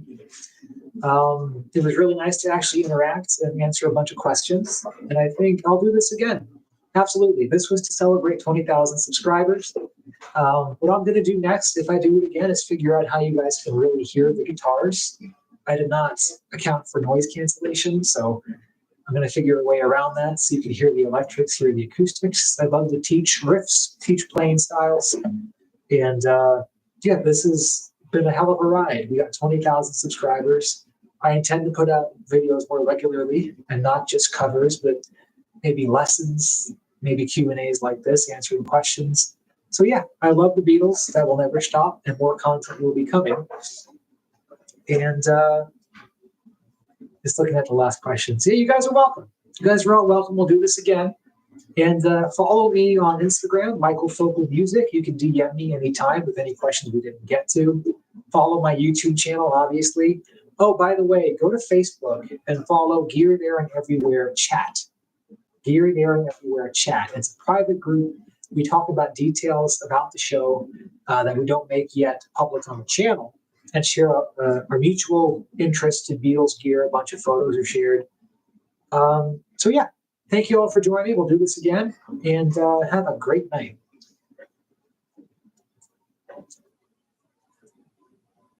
It was really nice to actually interact and answer a bunch of questions. And I think I'll do this again. Absolutely. This was to celebrate 20,000 subscribers. What I'm going to do next, if I do it again, is figure out how you guys can really hear the guitars I did not account for noise cancellation, so I'm going to figure a way around that so you can hear the electrics, hear the acoustics. I love to teach riffs, teach playing styles. And yeah, this has been a hell of a ride. We got 20,000 subscribers. I intend to put out videos more regularly and not just covers, but maybe lessons, maybe Q&As like this, answering questions. So yeah, I love the Beatles. That will never stop, and more content will be coming. And just looking at the last question. So yeah, you guys are welcome. You guys are all welcome. We'll do this again. And follow me on Instagram, Michael Focal Music. You can DM me anytime with any questions we didn't get to. Follow my YouTube channel, obviously. Oh, by the way, go to Facebook and follow Gear There and Everywhere Chat. Gear There and Everywhere Chat. It's a private group. We talk about details about the show that we don't make yet public on the channel, and share our mutual interest in Beatles gear. A bunch of photos are shared. So yeah, thank you all for joining. We'll do this again, and have a great night.